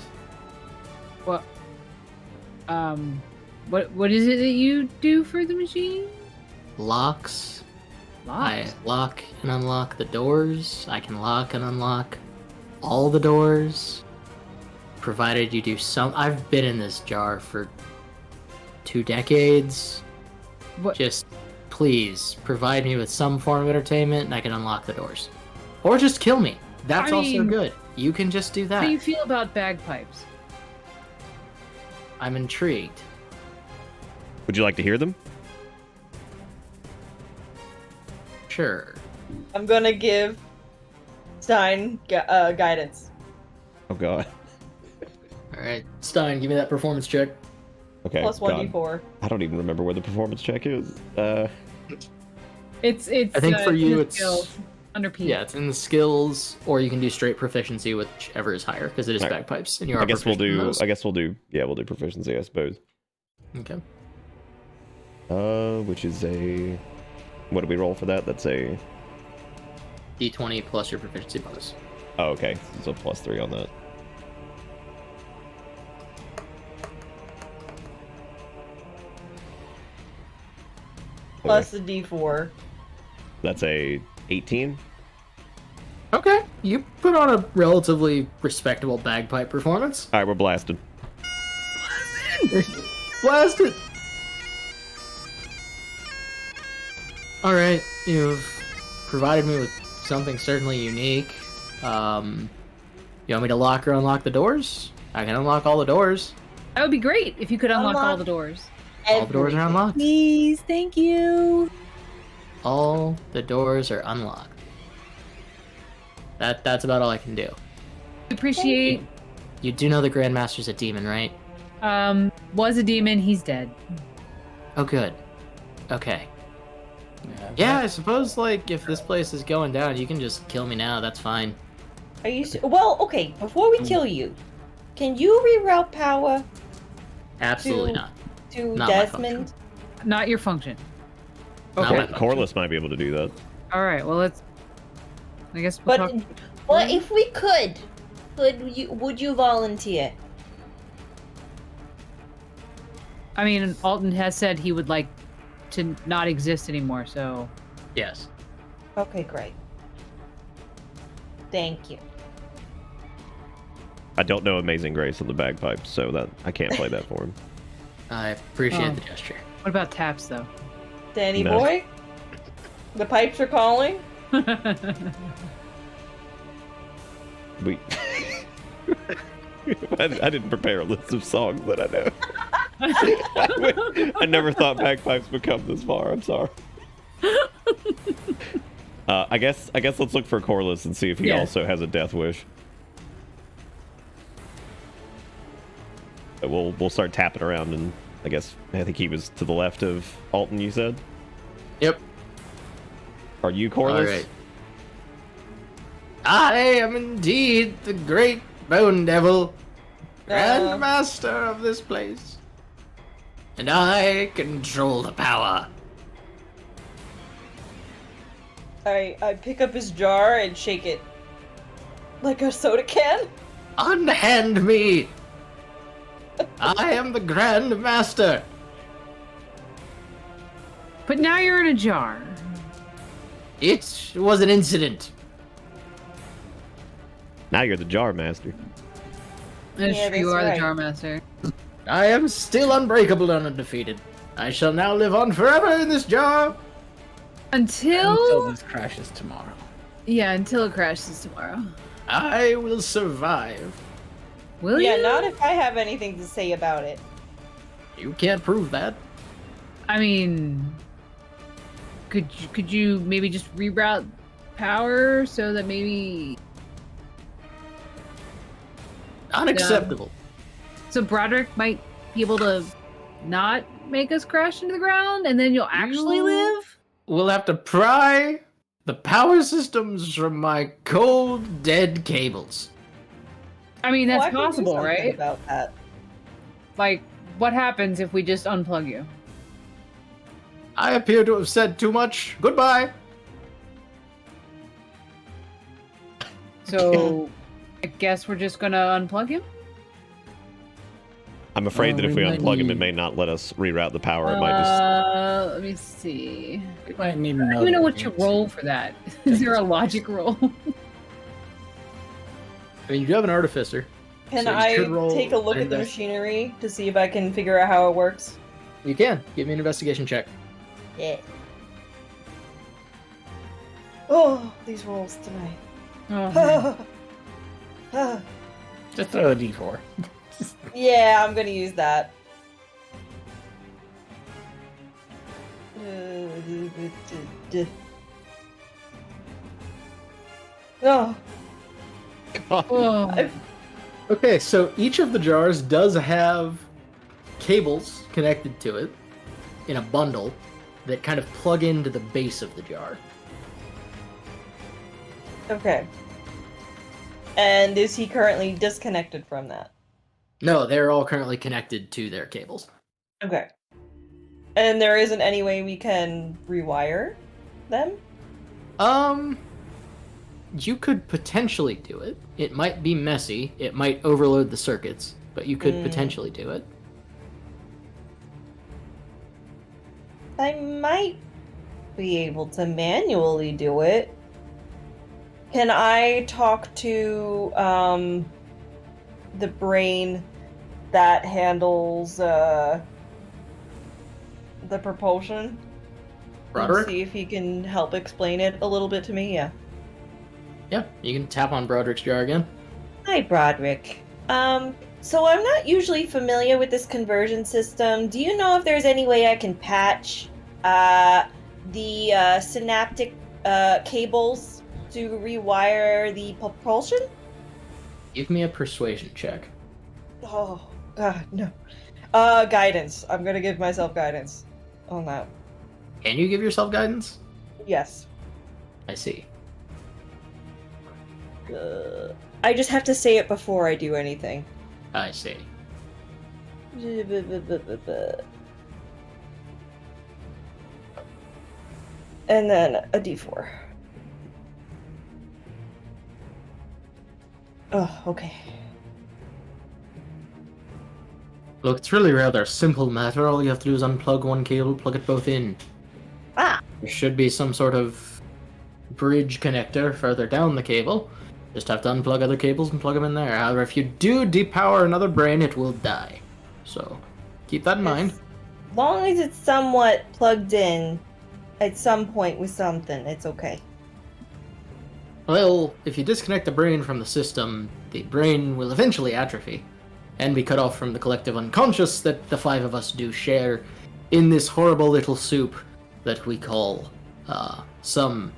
What? What is it that you do for the machine? locks. I Locks. lock and unlock the doors. I can lock and unlock all the doors. Provided you do some... I've been in this jar for 2 decades. What? Just please provide me with some form of entertainment and I can unlock the doors. Or just kill me. That's I also mean- good. You can just do How do you that. feel about bagpipes? I'm intrigued. Would you like to hear them? Sure. I'm gonna give Stein guidance. Oh, God. Alright, Stein, give me that performance check. Okay, Plus God. 1d4. I don't even remember where the performance check is. It's. I think for you in it's... skills, under P. Yeah, it's in the skills, or you can do straight proficiency, whichever is higher, because it is Alright. bagpipes, and you are I guess we'll proficient in do. those. I guess we'll do. Yeah, we'll do proficiency, I suppose. Okay. Which is a. What do we roll for that? That's a. D20 plus your proficiency bonus. Oh, okay. So +3 on that. Plus the d4. That's a 18. Okay, you put on a relatively respectable bagpipe performance. All right, we're blasted. Blast it! Alright, you've provided me with something certainly unique. You want me to lock or unlock the doors? I can unlock all the doors. That would be great if you could unlock all Unlock- the doors. All the doors are unlocked. Please, thank you. All the doors are unlocked. That's about all I can do. Appreciate. You do know the Grandmaster's a demon, right? Was a demon. He's dead. Oh, good. Okay. Yeah, I suppose, like, if this place is going down, you can just kill me now. That's fine. Are you well? Okay. Before we kill you, can you reroute power Absolutely To- not. to Not my Desmond? Not your function. Not Okay. my function. Corliss might be able to do that. All right. Well, let's. I guess we'll But talk. well, if we could would you volunteer? I mean, Alton has said he would like to not exist anymore. So Yes. Okay, great. Thank you. I don't know Amazing Grace on the bagpipes, so that I can't play that for him. I appreciate Oh. the gesture. what about taps though? Danny No. boy? The pipes are calling? We. I didn't prepare a list of songs that I know. I never thought bagpipes would come this far. I'm sorry. I guess let's look for Corliss and see if he Yeah. also has a death wish. But we'll start tapping around, and I think he was to the left of Alton. You said. Yep. Are you Corliss? Alright. I am indeed the great Bone Devil, Grand Master of this place. And I control the power. I pick up his jar and shake it. Like a soda can? Unhand me! I am the Grand Master. But now you're in a jar. It was an incident. Now you're the Jar Master. That's Yeah, true, you that's are right. the jar master. I am still unbreakable and undefeated. I shall now live on forever in this jar. Until this crashes tomorrow. Yeah, until it crashes tomorrow. I will survive. Will Yeah, you? not if I have anything to say about it. You can't prove that. I mean, could you maybe just reroute power so that maybe Unacceptable. so Broderick might be able to not make us crash into the ground, and then you'll actually live? We'll have to pry the power systems from my cold, dead cables. I mean, Well, that's I can do possible, something right? About that. Like, what happens if we just unplug you? I appear to have said too much. Goodbye. So, I guess we're just gonna unplug him? I'm afraid that if we we might unplug him, it need- may not let us reroute the power. It might just. Let me see. We might need I don't another. even know what to range. roll for that. Is there a logic roll? I mean, you do have an artificer. Can So you I should roll take a look an at the invest- machinery to see if I can figure out how it works? You can. Give me an investigation check. Yeah. Oh, these rolls tonight. Oh, Just throw a d4. Yeah, I'm gonna use that. Oh, oh. Okay, so each of the jars does have cables connected to it in a bundle that kind of plug into the base of the jar. okay. And is he currently disconnected from that? No, they're all currently connected to their cables. Okay. And there isn't any way we can rewire them? You could potentially do it. It might be messy. It might overload the circuits, but you could potentially do it. I might be able to manually do it. Can I talk to the brain that handles the propulsion? Broderick? See if he can help explain it a little bit to me. Yeah. Yeah, you can tap on Broderick's jar again. Hi, Broderick. So I'm not usually familiar with this conversion system. Do you know if there's any way I can patch the synaptic cables to rewire the propulsion? Give me a persuasion check. Oh, God, no. Guidance. I'm gonna give myself guidance on that. Can you give yourself guidance? Yes. I see. I just have to say it before I do anything. I see. And then a d4. Oh, okay. Look, it's really rather a simple matter. All you have to do is unplug one cable, plug it both in. Ah! There should be some sort of bridge connector further down the cable. Just have to unplug other cables and plug them in there. However, if you do depower another brain, it will die. So, keep that in mind. As long as it's somewhat plugged in at some point with something, it's okay. Well, if you disconnect the brain from the system, the brain will eventually atrophy and be cut off from the collective unconscious that the five of us do share in this horrible little soup that we call some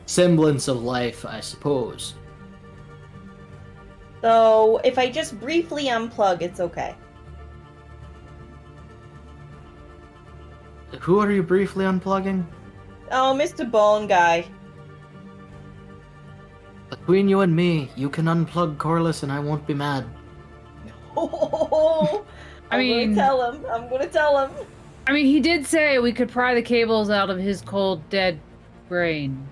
semblance of life, I suppose. So, if I just briefly unplug, it's okay. Who are you briefly unplugging? Oh, Mr. Bone Guy. Between you and me, you can unplug Corliss and I won't be mad. Oh, I mean- I'm gonna tell him. I mean, he did say we could pry the cables out of his cold, dead brain.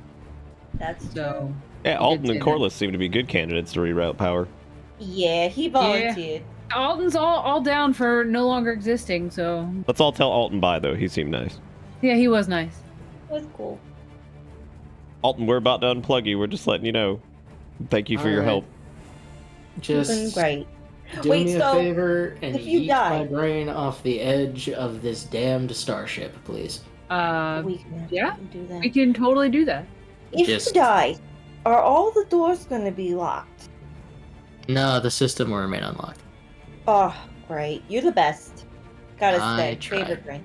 That's So, Yeah, He Alton did and say Corliss seem to be good candidates to reroute power. Yeah, he volunteered. Alton's all down for no longer existing. So, Let's all tell Alton bye, though. He seemed nice. yeah, he was nice. That's cool. Alton, we're about to unplug you. We're just letting you know. Thank you for your Alright. help. Doing Just great. do Wait, me a so favor and if you yeet die- my brain off the edge of this damned starship, please. We can yeah, do that. we can totally do that. If Just- you die, are all the doors gonna be locked? No, the system will remain unlocked. Oh, great. You're the best. Gotta I stay. try. Favorite brain.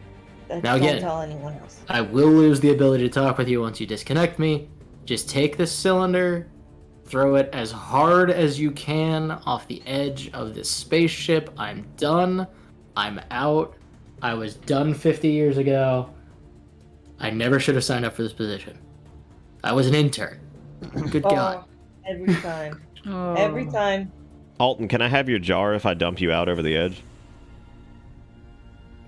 Now Don't again, tell anyone else. I will lose the ability to talk with you once you disconnect me. Just take this cylinder, throw it as hard as you can off the edge of this spaceship. I'm done. I'm out. I was done 50 years ago. I never should have signed up for this position. I was an intern. Good God. Every time. Oh. Every time. Alton, can I have your jar if I dump you out over the edge?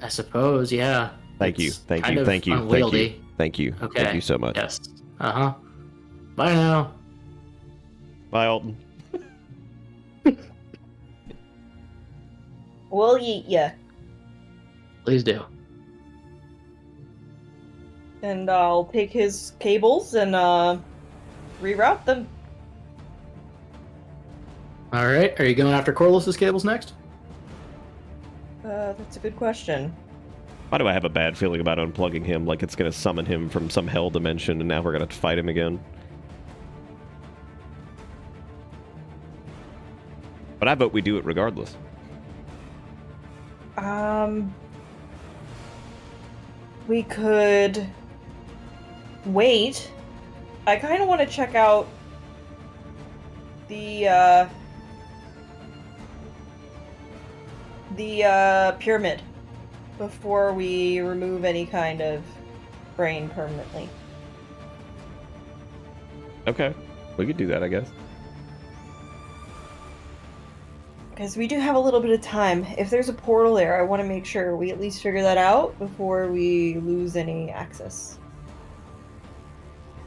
I suppose, yeah. Thank you. It's Thank kind you. of Thank you. unwieldy. Thank you. Okay. Thank you so much. Yes. Uh-huh. Bye now. Bye, Alton. We'll eat ya. Please do. And I'll take his cables and reroute them. All right. Are you going after Corliss's cables next? That's a good question. Why do I have a bad feeling about unplugging him? Like it's going to summon him from some hell dimension and now we're going to have to fight him again. But I vote we do it regardless. We could wait. I kind of want to check out the pyramid before we remove any kind of brain permanently. Okay. We could do that, I guess. Because we do have a little bit of time. If there's a portal there, I want to make sure we at least figure that out before we lose any access.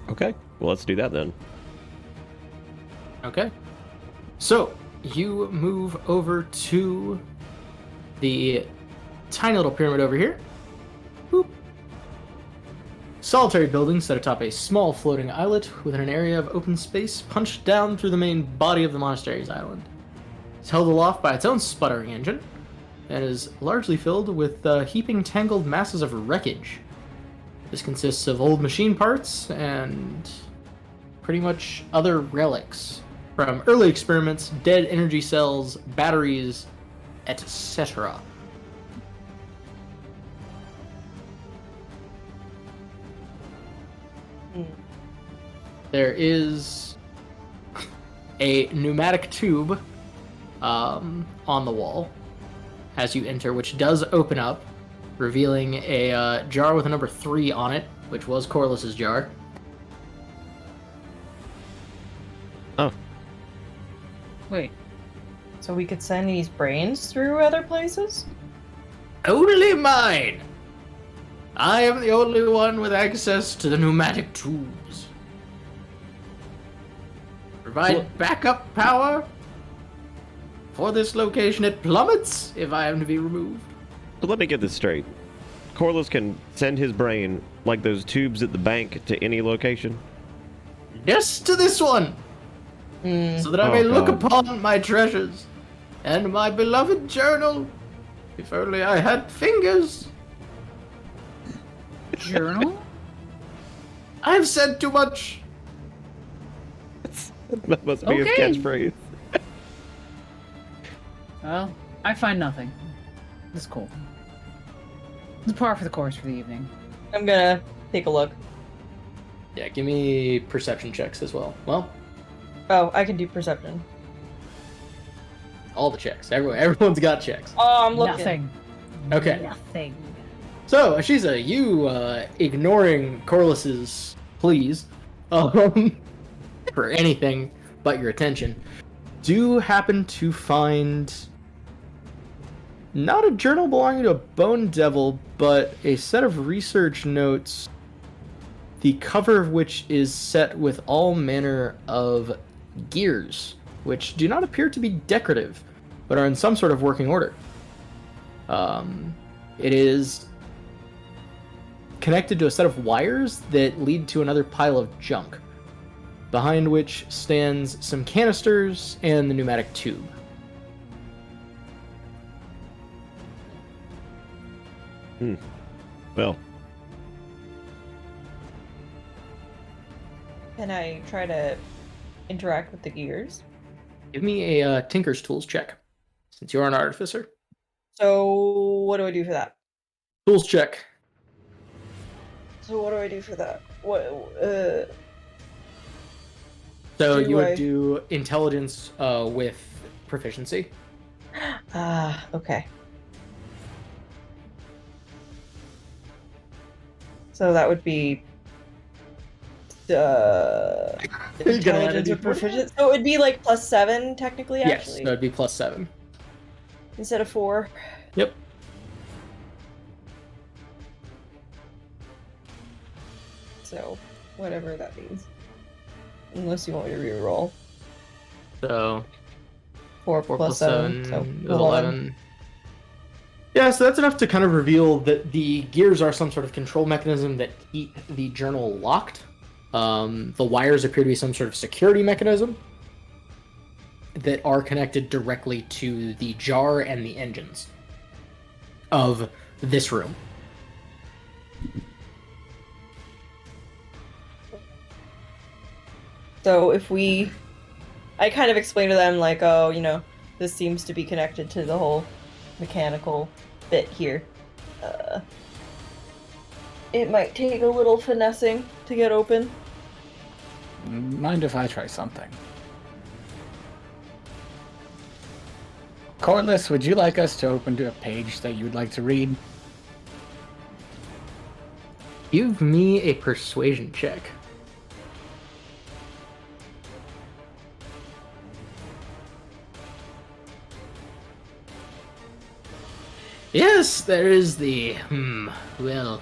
Okay. Well, let's do that then. Okay. So, you move over to the tiny little pyramid over here. Boop. Solitary building set atop a small floating islet within an area of open space punched down through the main body of the monastery's island. It's held aloft by its own sputtering engine and is largely filled with heaping tangled masses of wreckage. This consists of old machine parts and pretty much other relics from early experiments, dead energy cells, batteries, etc. There is a pneumatic tube on the wall as you enter, which does open up, revealing a jar with a number 3 on it, which was Corliss's jar. Oh. Wait. So we could send these brains through other places? Only mine! I am the only one with access to the pneumatic tubes. Provide backup power for this location. It plummets if I am to be removed. So let me get this straight. Corliss can send his brain, like those tubes at the bank, to any location? Just to this one, so that I may look upon my treasures and my beloved journal. If only I had fingers. Journal? I've said too much. That must be his Okay. catchphrase. Well, I find nothing. It's cool. It's par for the course for the evening. I'm gonna take a look. Yeah, give me perception checks as well. Well, Oh, I can do perception. all the checks. Everyone's got checks. Oh, I'm looking. Nothing. Okay. Nothing. So, Ashiza, you ignoring Corliss's pleas for anything but your attention, do happen to find not a journal belonging to a bone devil, but a set of research notes, the cover of which is set with all manner of gears, which do not appear to be decorative, but are in some sort of working order. It is connected to a set of wires that lead to another pile of junk, behind which stands some canisters and the pneumatic tube. Well, Can I try to interact with the gears? Give me a Tinker's Tools check, since you're an artificer. So what do I do for that? Tools check. So what do I do for that? What? So Do you would I- do intelligence with proficiency. Okay. So that would be intelligence with proficiency. So it would be like +7 technically, Yes, actually, that would be +7. instead of 4. Yep. So whatever that means, unless you want me to re-roll. So 4 4 plus 7, so is 11. Yeah, so that's enough to kind of reveal that the gears are some sort of control mechanism that keep the journal locked. The wires appear to be some sort of security mechanism that are connected directly to the jar and the engines of this room. So if I kind of explain to them like, oh, this seems to be connected to the whole mechanical bit here. It might take a little finessing to get open. Mind if I try something? Corliss, would you like us to open to a page that you would like to read? Give me a persuasion check. Yes, there is the, well,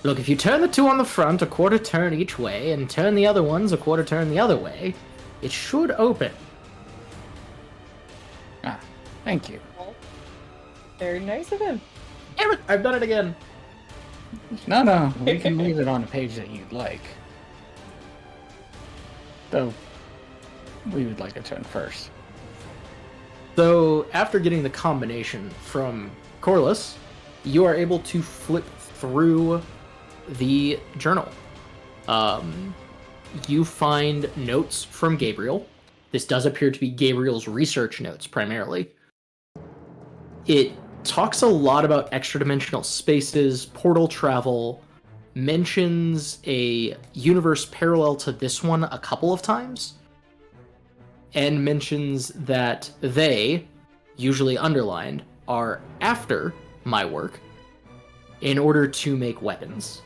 look, if you turn the two on the front a quarter turn each way and turn the other ones a quarter turn the other way, it should open. Ah, thank you. Very nice of him. Damn it, I've done it again. No, we can leave it on a page that you'd like. Though, we would like a turn first. So, after getting the combination from Corliss, you are able to flip through the journal. You find notes from Gabriel. This does appear to be Gabriel's research notes, primarily. It talks a lot about extra-dimensional spaces, portal travel, mentions a universe parallel to this one a couple of times, and mentions that they, usually underlined, are after my work in order to make weapons.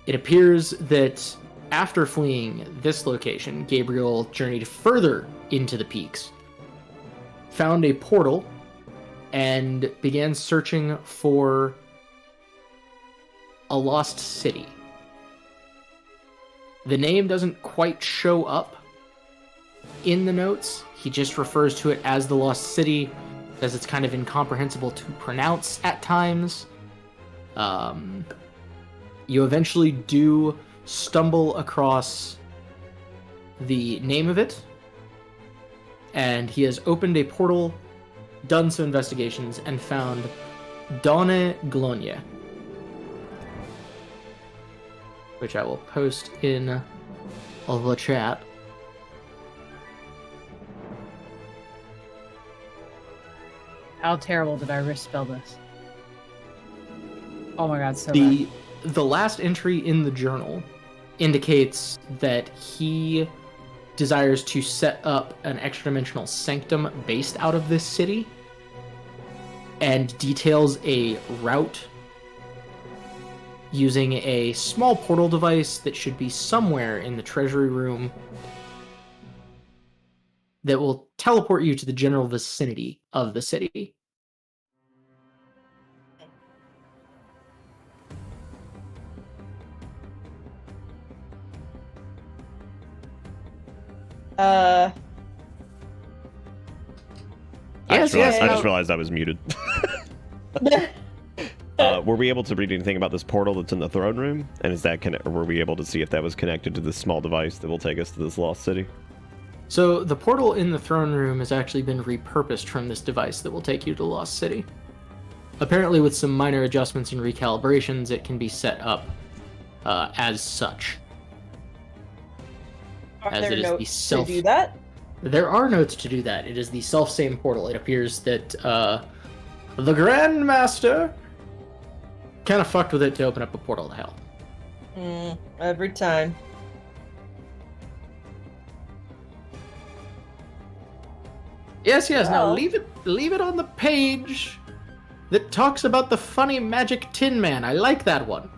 It appears that after fleeing this location, Gabriel journeyed further into the peaks, found a portal, and began searching for a lost city. The name doesn't quite show up in the notes. He just refers to it as the Lost City, because it's kind of incomprehensible to pronounce at times. You eventually do stumble across the name of it, and he has opened a portal, done some investigations, and found Donne Glonia, which I will post in the chat. How terrible did I misspell this? Oh my god, so bad. The last entry in the journal indicates that he desires to set up an extra-dimensional sanctum based out of this city, and details a route using a small portal device that should be somewhere in the treasury room that will teleport you to the general vicinity of the city. I Yes, just realized I was muted. Were we able to read anything about this portal that's in the throne room? And is that were we able to see if that was connected to this small device that will take us to this lost city? So the portal in the throne room has actually been repurposed from this device that will take you to the Lost City. Apparently with some minor adjustments and recalibrations, it can be set up as such. Are As there it is the notes self- to do that? there are notes to do that. It is the self-same portal. It appears that the Grand Master kind of fucked with it to open up a portal to hell. Every time. Yes, now Well. leave it on the page that talks about the funny magic Tin Man. I like that one.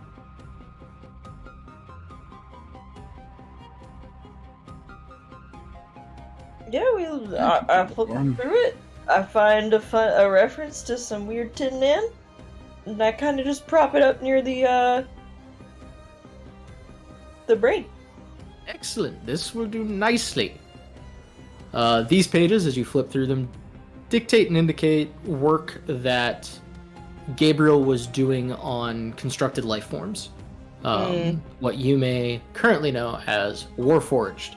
Yeah, I flip through it. I find a reference to some weird Tin Man, and I kind of just prop it up near the brain. Excellent. This will do nicely. These pages, as you flip through them, dictate and indicate work that Gabriel was doing on constructed life forms. What you may currently know as Warforged.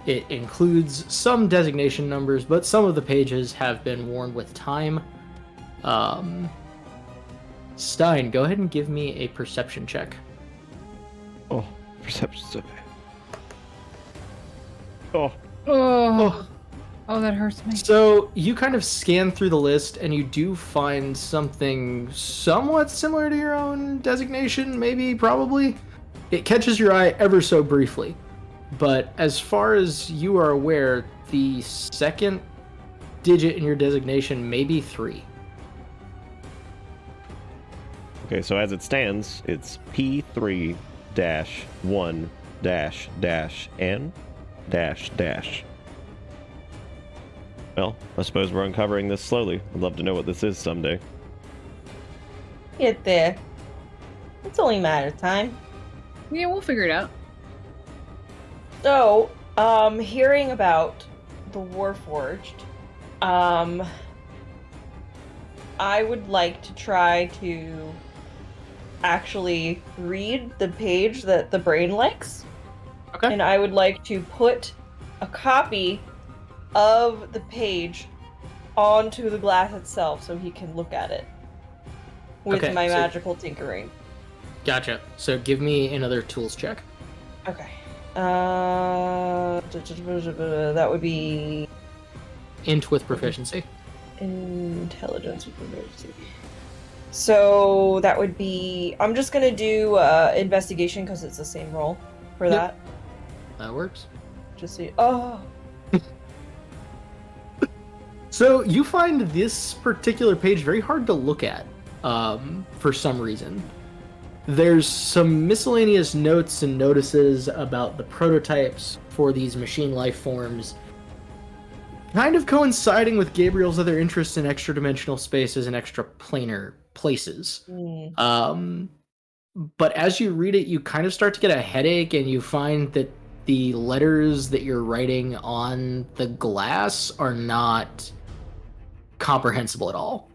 It includes some designation numbers, but some of the pages have been worn with time. Stein, go ahead and give me a perception check. Oh, perception so bad. Oh, that hurts me. So you kind of scan through the list, and you do find something somewhat similar to your own designation, maybe, probably. It catches your eye ever so briefly. But as far as you are aware, the second digit in your designation may be 3. Okay, so as it stands, it's P3-1-N-. Well, I suppose we're uncovering this slowly. I'd love to know what this is someday. Get there. It's only a matter of time. Yeah, we'll figure it out. So, hearing about the Warforged, I would like to try to actually read the page that the brain likes. Okay. And I would like to put a copy of the page onto the glass itself so he can look at it with Okay, my so- magical tinkering. Gotcha. So give me another tools check. Okay. That would be Int with proficiency. intelligence with proficiency. So that would be. I'm just gonna do investigation because it's the same roll for Yep. that. That works. Just see. Oh, So you find this particular page very hard to look at, for some reason. There's some miscellaneous notes and notices about the prototypes for these machine life forms, kind of coinciding with Gabriel's other interests in extra-dimensional spaces and extra-planar places. But as you read it, you kind of start to get a headache, and you find that the letters that you're writing on the glass are not comprehensible at all.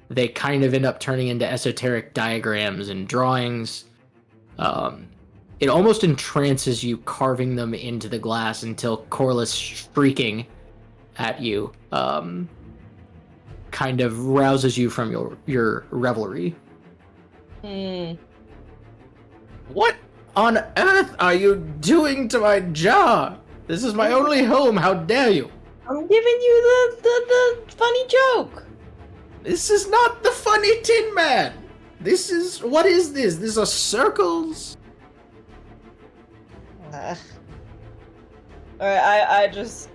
They kind of end up turning into esoteric diagrams and drawings. It almost entrances you carving them into the glass until Corliss shrieking at you kind of rouses you from your revelry. What on earth are you doing to my jaw? This is my only home, how dare you? I'm giving you the funny joke. This is not the funny Tin Man! What is this? These are circles? Alright, I just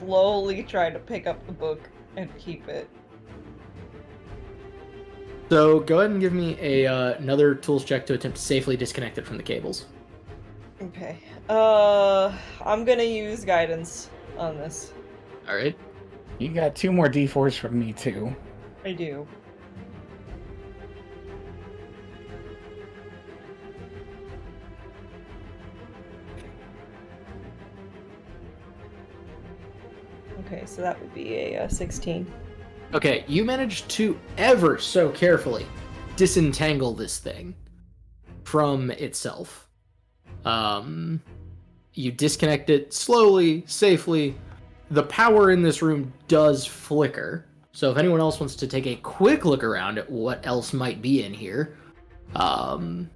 slowly try to pick up the book and keep it. So go ahead and give me another tools check to attempt to safely disconnect it from the cables. Okay. I'm gonna use guidance on this. Alright. You got 2 more D4s from me, too. I do. Okay, so that would be a 16. Okay, you managed to ever so carefully disentangle this thing from itself. You disconnect it slowly, safely. The power in this room does flicker. So if anyone else wants to take a quick look around at what else might be in here, does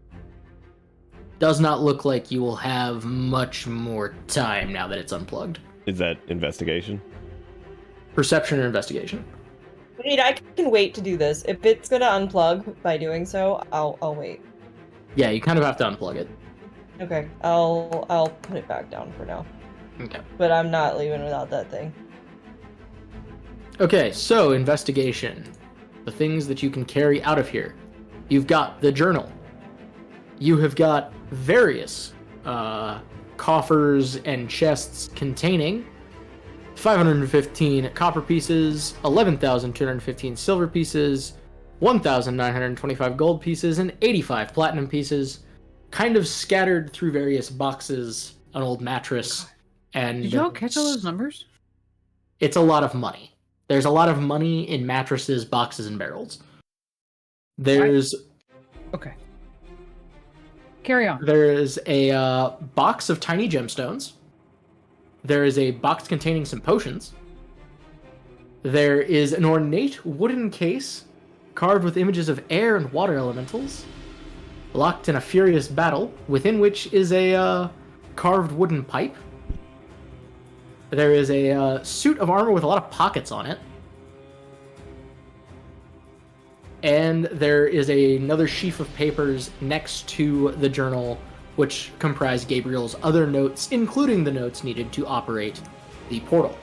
not look like you will have much more time now that it's unplugged. Is that investigation? Perception or investigation? Wait, I can wait to do this. If it's gonna unplug by doing so, I'll wait. Yeah, you kind of have to unplug it. Okay, I'll put it back down for now. Okay. But I'm not leaving without that thing. Okay, so investigation. The things that you can carry out of here. You've got the journal. You have got various coffers and chests containing 515 copper pieces, 11,215 silver pieces, 1,925 gold pieces, and 85 platinum pieces, kind of scattered through various boxes, an old mattress, and... Did y'all catch all those numbers? It's a lot of money. There's a lot of money in mattresses, boxes, and barrels. There's... Okay. Carry on. There is a box of tiny gemstones. There is a box containing some potions. There is an ornate wooden case carved with images of air and water elementals, locked in a furious battle, within which is a carved wooden pipe. There is a suit of armor with a lot of pockets on it. And there is another sheaf of papers next to the journal, which comprise Gabriel's other notes, including the notes needed to operate the portal.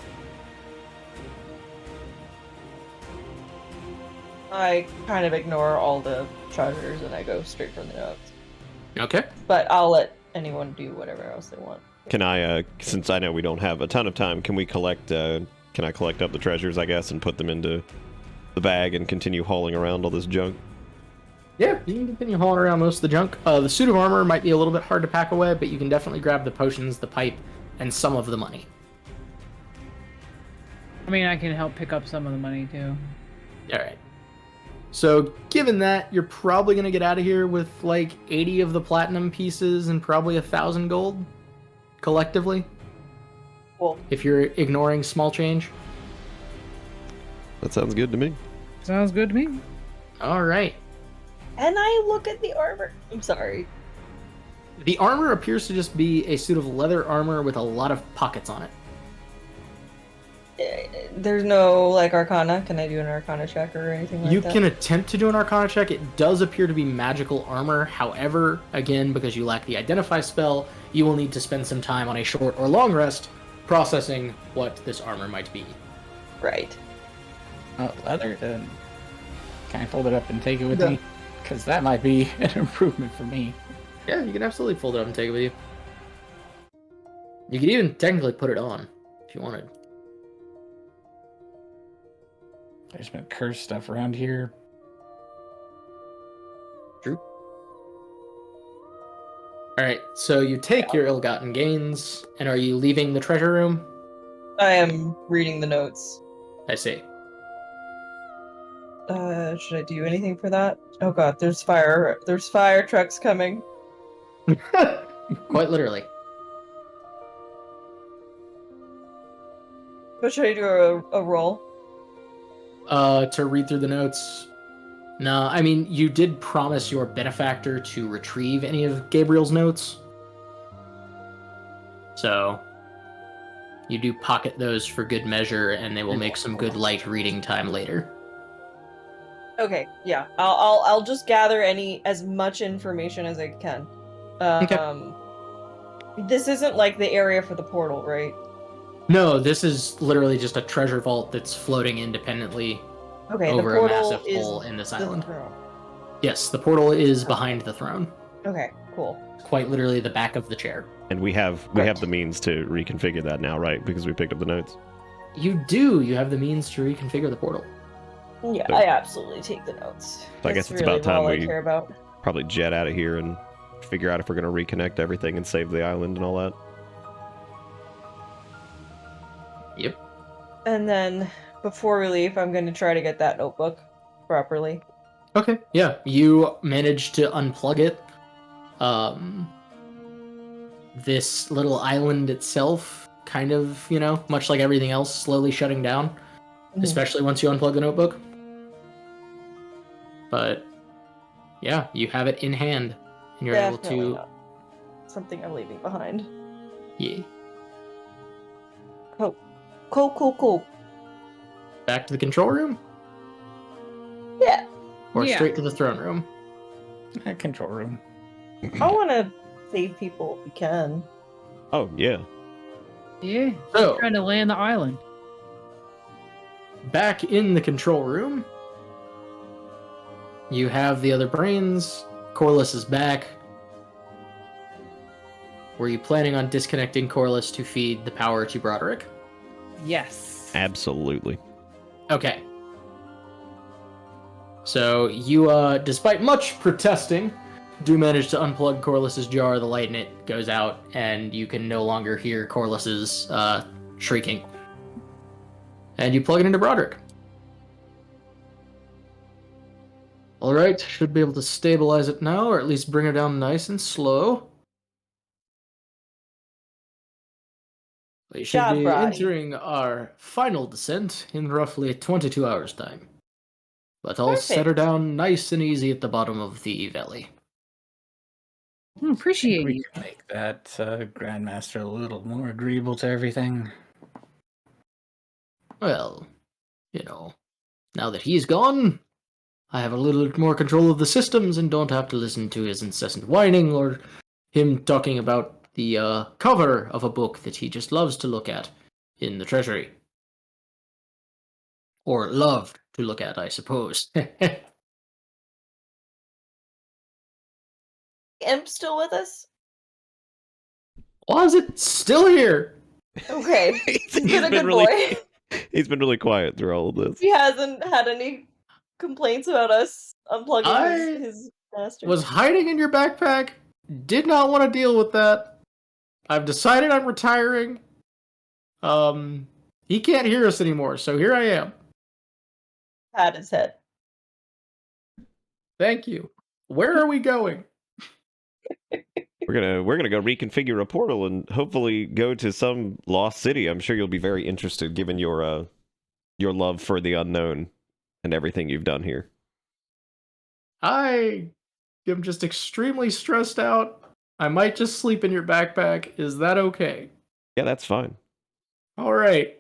I kind of ignore all the treasures and I go straight for the notes. Okay. But I'll let anyone do whatever else they want. Can I, since I know we don't have a ton of time, can we collect, can I collect up the treasures, I guess, and put them into the bag and continue hauling around all this junk? Yeah, you can continue hauling around most of the junk. The suit of armor might be a little bit hard to pack away, but you can definitely grab the potions, the pipe, and some of the money. I mean, I can help pick up some of the money, too. Alright. So, given that, you're probably going to get out of here with, like, 80 of the platinum pieces and probably 1,000 gold, collectively. Cool. If you're ignoring small change. That sounds good to me. Sounds good to me. Alright. And I look at the armor. I'm sorry. The armor appears to just be a suit of leather armor with a lot of pockets on it. There's no, like, arcana. Can I do an arcana check or anything like You that? can attempt to do an arcana check. It does appear to be magical armor. However, again, because you lack the identify spell, you will need to spend some time on a short or long rest processing what this armor might be. Right. Oh, leather, then. Can I fold it up and take it with Yeah. me? Because that might be an improvement for me. Yeah, you can absolutely fold it up and take it with you. You could even technically put it on if you wanted. There's been cursed stuff around here. True. Alright, so you take your ill-gotten gains, and are you leaving the treasure room? I am reading the notes. I see. Should I do anything for that? Oh god, there's fire trucks coming. Quite literally. But should I do a roll? To read through the notes. No, I mean, you did promise your benefactor to retrieve any of Gabriel's notes. So, you do pocket those for good measure, and they will make some good light reading time later. Okay, yeah. I'll just gather as much information as I can. Okay. This isn't like the area for the portal, right? No, this is literally just a treasure vault that's floating independently Okay, over the a portal massive is hole in this the island. throne. Yes, the portal is behind the throne. Okay, cool. Quite literally the back of the chair. And we have the means to reconfigure that now, right? Because we picked up the notes. You do. You have the means to reconfigure the portal. Yeah, So- I absolutely take the notes. So I guess That's it's about really all time I we- care about. Probably jet out of here and figure out if we're going to reconnect everything and save the island and all that. Yep. And then before we leave, I'm going to try to get that notebook properly. Okay, yeah. You managed to unplug it. This little island itself, kind of, much like everything else, slowly shutting down, especially once you unplug the notebook. But, yeah, you have it in hand, and you're able Definitely to... not something I'm leaving behind. Yeah. Cool. Back to the control room? Yeah. Or Yeah. straight to the throne room? Control room. I want to save people if we can. Oh, yeah. Yeah. So- Trying to land the island. Back in the control room, you have the other brains. Corliss is back. Were you planning on disconnecting Corliss to feed the power to Broderick? Yes. Absolutely. Okay. So you, despite much protesting, do manage to unplug Corliss's jar. The light in it goes out, and you can no longer hear Corliss's shrieking. And you plug it into Broderick. Alright, should be able to stabilize it now, or at least bring her down nice and slow. We should Job, be Brody. entering our final descent in roughly 22 hours' time. But I'll set her Perfect. down nice and easy at the bottom of the valley. Appreciate We you. can make that Grandmaster a little more agreeable to everything. Well, you know, now that he's gone, I have a little bit more control of the systems and don't have to listen to his incessant whining or him talking about the cover of a book that he just loves to look at in the treasury. Or loved to look at, I suppose. Imp still with us? Was it still here? Okay. He's been a been good really, boy. He's been really quiet through all of this. He hasn't had any complaints about us unplugging I his master. Was hiding in your backpack. Did not want to deal with that. I've decided I'm retiring. He can't hear us anymore, so here I am. Pat his head. Thank you. Where are we going? We're gonna go reconfigure a portal and hopefully go to some lost city. I'm sure you'll be very interested, given your love for the unknown and everything you've done here. I am just extremely stressed out. I might just sleep in your backpack. Is that okay? Yeah, that's fine. All right.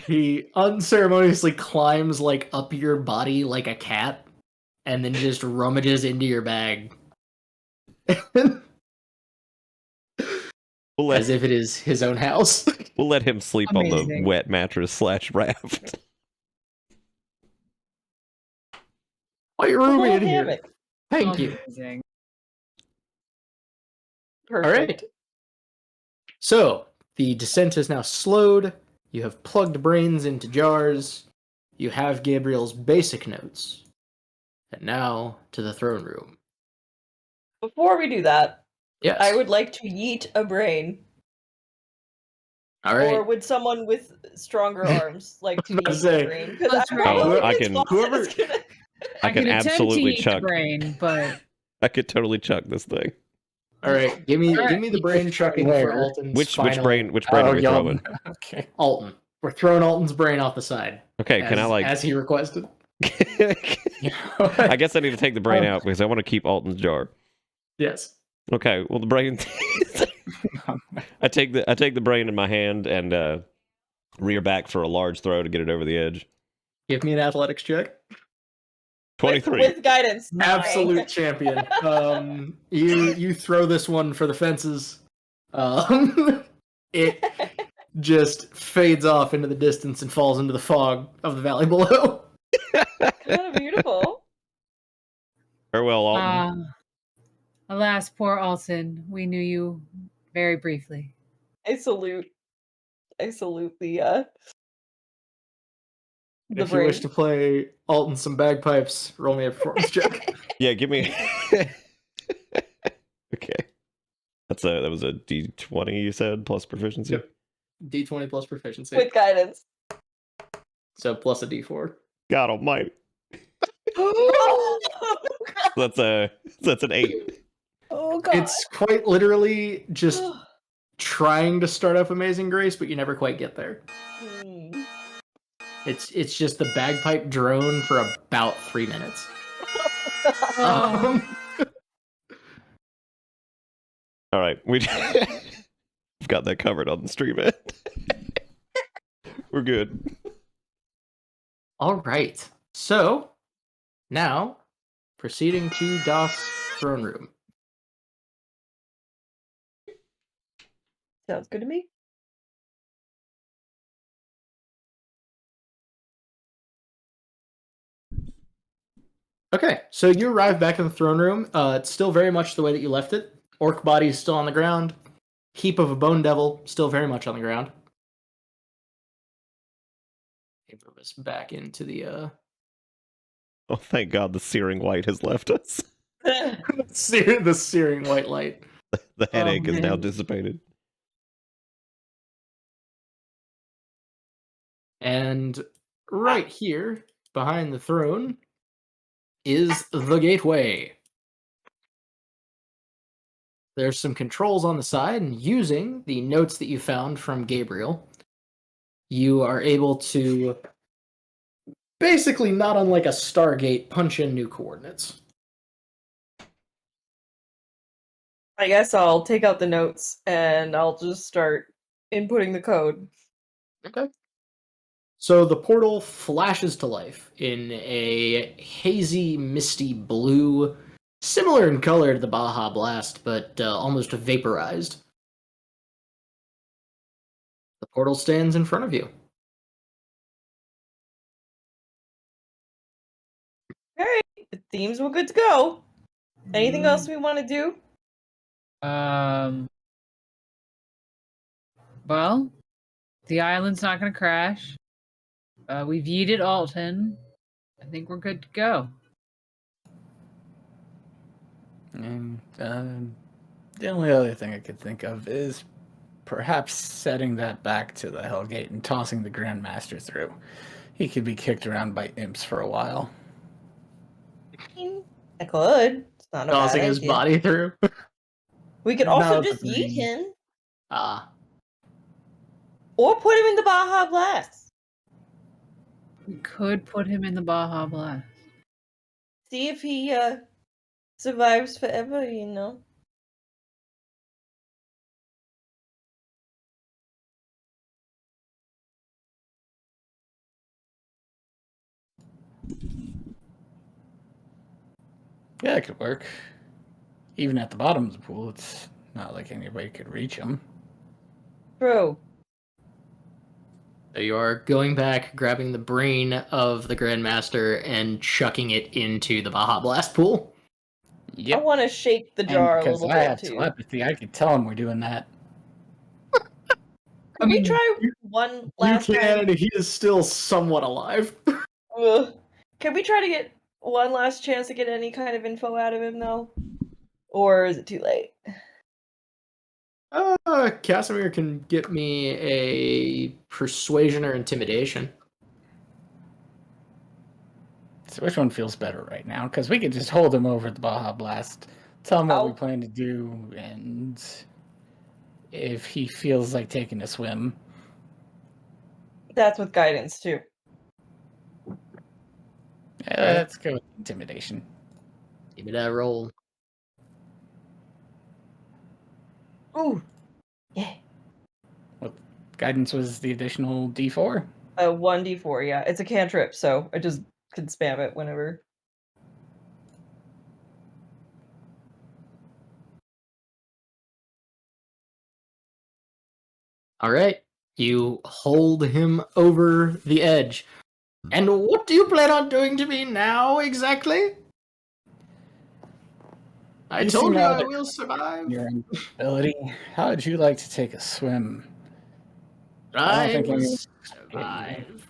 He unceremoniously climbs like up your body like a cat, and then just rummages into your bag. We'll As if it is his own house. we'll let him sleep on the Amazing. wet mattress / raft. Quite roomy Whole in here. hammock. Thank you. Amazing. All right. So, the descent is now slowed. You have plugged brains into jars. You have Gabriel's basic notes. And now to the throne room. Before we do that, Yes. I would like to yeet a brain. All right. Or would someone with stronger arms like to I was yeet about to say, a brain? Because Let's I roll. probably I think can- Lawson whoever- is gonna- I can attempt to absolutely eat the chuck. brain, but I could totally chuck this thing. All right. Give me All right. the brain chucking Where? for Alton's Which final... brain are we throwing? Okay. Alton. We're throwing Alton's brain off the side. Okay, can I as he requested. I guess I need to take the brain out because I want to keep Alton's jar. Yes. Okay, well the brain. I take the brain in my hand and rear back for a large throw to get it over the edge. Give me an athletics check. 23. With guidance. Absolute champion. You throw this one for the fences. It just fades off into the distance and falls into the fog of the valley below. Oh, beautiful. Farewell, Alton. alas, poor Alton. We knew you very briefly. I salute the If you brain. wish to play Alton some bagpipes, roll me a performance check. Yeah, give me. Okay, that was a D20 you said plus proficiency. Yep. D20 plus proficiency. With guidance. So plus a D4. God Almighty. That's an 8. Oh god. It's quite literally just trying to start up Amazing Grace, but you never quite get there. Hmm. It's just the bagpipe drone for about 3 minutes. All right, we've got that covered on the stream end. We're good. All right. So now proceeding to Das throne room. Sounds good to me. Okay, so you arrive back in the throne room. It's still very much the way that you left it. Orc body is still on the ground. Heap of a bone devil still very much on the ground. Move us back into the Oh, thank God the searing white has left us. the searing white light. The headache is now man. dissipated. And right here, behind the throne, is the gateway. There's some controls on the side, and using the notes that you found from Gabriel, you are able to basically, not unlike a Stargate, punch in new coordinates. I guess I'll take out the notes and I'll just start inputting the code. Okay. So the portal flashes to life in a hazy, misty blue, similar in color to the Baja Blast, but almost vaporized. The portal stands in front of you. Alright, it seems we're good to go. Anything else we want to do? Well, the island's not going to crash. We've yeeted Alton. I think we're good to go. And the only other thing I could think of is perhaps setting that back to the Hellgate and tossing the Grandmaster through. He could be kicked around by imps for a while. I could. It's not a Tossing bad his idea. body through. We could also Without just the yeet brain. him. Or put him in the Baja Blast. We could put him in the Baja Blast. See if he survives forever, you know. Yeah, it could work. Even at the bottom of the pool, it's not like anybody could reach him. True. So you are going back, grabbing the brain of the Grandmaster, and chucking it into the Baja Blast pool. I want to shake the jar a Because little I bit have too. telepathy, I could tell him we're doing that. Can we try one last You can, time? and he is still somewhat alive. Ugh. Can we try to get one last chance to get any kind of info out of him, though? Or is it too late? Casimir can get me a persuasion or intimidation. So which one feels better right now? Because we could just hold him over at the Baja Blast, tell him what we plan to do, and if he feels like taking a swim. That's with guidance, too. Let's go with intimidation. Give me that roll. Ooh. Yeah. What guidance was the additional D4? 1d4, yeah. It's a cantrip, so I just can spam it whenever. All right. You hold him over the edge. And what do you plan on doing to me now, exactly? I told you I will survive. Your ability. How would you like to take a swim? I don't think will anyone- survive.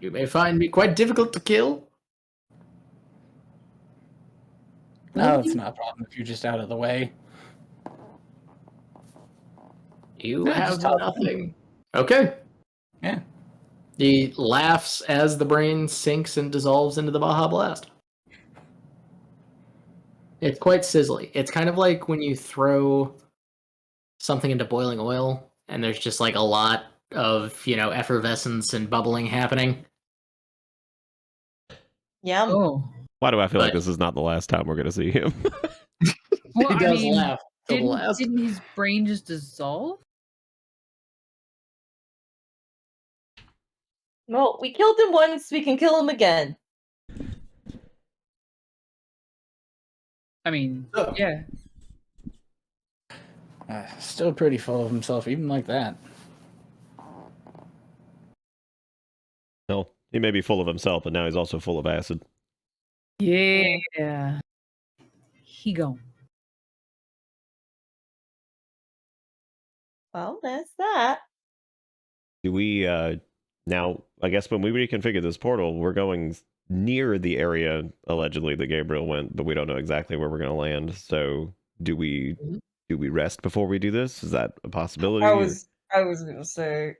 You may find me quite difficult to kill. No, it's not a problem if you're just out of the way. You Yeah, have just talk. nothing. Okay. Yeah. He laughs as the brain sinks and dissolves into the Baja Blast. It's quite sizzly. It's kind of like when you throw something into boiling oil and there's just like a lot of, effervescence and bubbling happening. Yum. Oh. Why do I feel like But- this is not the last time we're going to see him? Well, He does laugh till the Didn't, last. didn't his brain just dissolve? Well, we killed him once, we can kill him again. I mean, So- yeah. Still pretty full of himself, even like that. No, he may be full of himself, but now he's also full of acid. Yeah. He gone. Well, that's that. Do we now? I guess when we reconfigure this portal, we're going near the area allegedly that Gabriel went, but we don't know exactly where we're going to land. So, do we rest before we do this? Is that a possibility? I was gonna say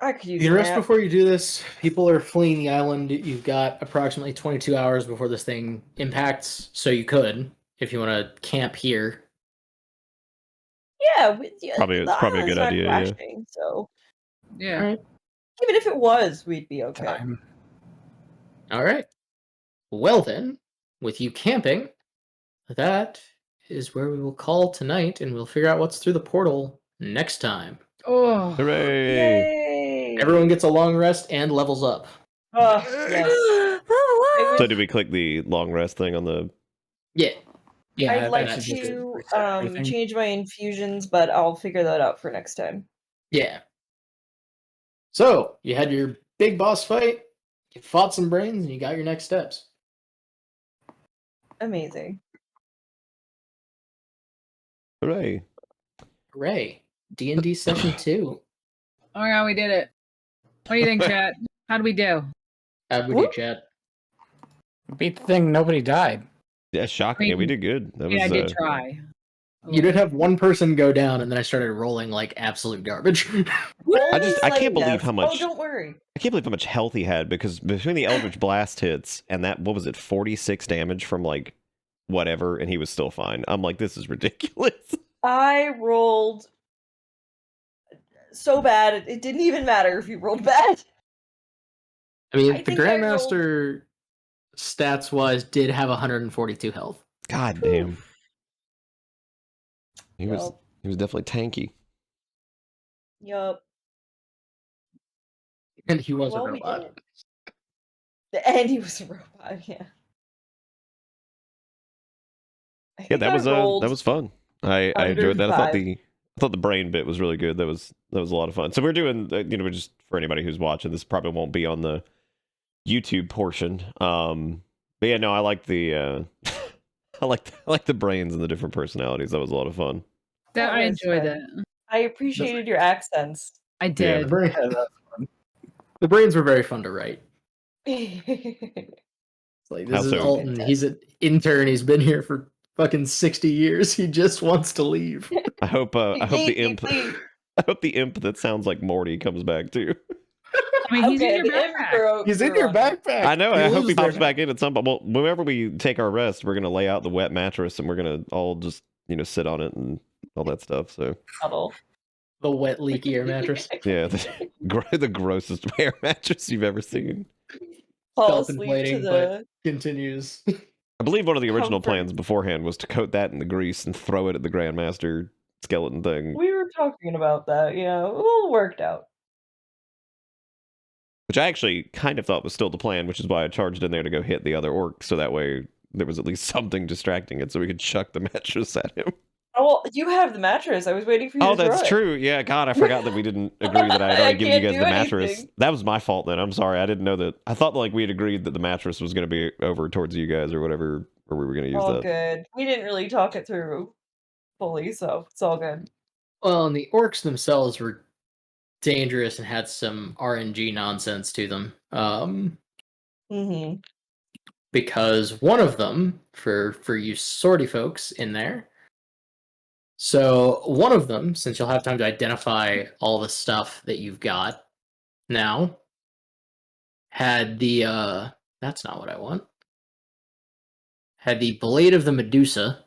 I could use You can a rest nap. before you do this. People are fleeing the island. You've got approximately 22 hours before this thing impacts, so you could, if you want to camp here. Yeah, It's the probably a island's good not idea. crashing, so Yeah. All right. even if it was, we'd be okay. Time. All right. Well then, with you camping, that is where we will call tonight, and we'll figure out what's through the portal next time. Oh. Hooray! Yay! Everyone gets a long rest and levels up. Oh, yes. I So, would, do we click the long rest thing on the? Yeah. Yeah, I'd like that's just to reset everything. change my infusions, but I'll figure that out for next time. Yeah. So, you had your big boss fight, you fought some brains, and you got your next steps. Amazing. Hooray! Hooray. D&D Session 2. Oh yeah, we did it. What do you think, chat? How'd we do? How'd we do, chat? Beat the thing, nobody died. Yeah, shocking. Yeah, we did good. That Yeah, I was did try. You did have one person go down, and then I started rolling like absolute garbage. I can't believe how much. Oh, don't worry. I can't believe how much health he had, because between the Eldritch Blast hits and that, what was it, 46 damage from like whatever, and he was still fine. I'm like, this is ridiculous. I rolled so bad, it didn't even matter if you rolled bad. I mean, I the think I Grandmaster, stats-wise, did have 142 health. God damn. He was Yup. definitely tanky. Yup. And he was Well, a we robot. did it. And he was a robot, yeah. I Yeah, think that I was rolled fun. I under enjoyed that. I 5. thought the brain bit was really good. That was a lot of fun. So we're doing, we're just, for anybody who's watching, this probably won't be on the YouTube portion. But yeah, no, I like the I like the brains and the different personalities. That was a lot of fun. That, That I was enjoyed fun. that. I appreciated your accents. I The, did. brain, the brains were very fun to write. It's like, this How is so? Alton. He's an intern. He's been here for fucking 60 years. He just wants to leave. I hope the imp Please. I hope the imp that sounds like Morty comes back too. I mean, he's Okay, in your the imp backpack. grew- He's in grew your on me. backpack. I know. I hope he lives there pops now. back in at some point. Well, whenever we take our rest, we're gonna lay out the wet mattress and we're gonna all just sit on it and all that stuff. So Cuddle. The wet, leaky air mattress. yeah, the grossest air mattress you've ever seen. Fall asleep to Self-inflating, the but continues. I believe one of the original Comfort. plans beforehand was to coat that in the grease and throw it at the Grandmaster skeleton thing, We were talking about that, yeah. It all worked out. which I actually kind of thought was still the plan, which is why I charged in there to go hit the other orc, so that way there was at least something distracting it, so we could chuck the mattress at him. Oh, well, you have the mattress. I was waiting for you Oh, to throw that's it. true. Yeah, God, I forgot that we didn't agree that I had I already given you can't guys do the mattress. anything. That was my fault then. I'm sorry. I didn't know that. I thought like we had agreed that the mattress was going to be over towards you guys or whatever, or we were going to use All that. good. We didn't really talk it through fully, so it's all good. Well, and the orcs themselves were dangerous and had some RNG nonsense to them. Mm-hmm. Because one of them, for you sorty folks in there, so one of them, since you'll have time to identify all the stuff that you've got now, had the that's not what I want. Had the blade of the Medusa.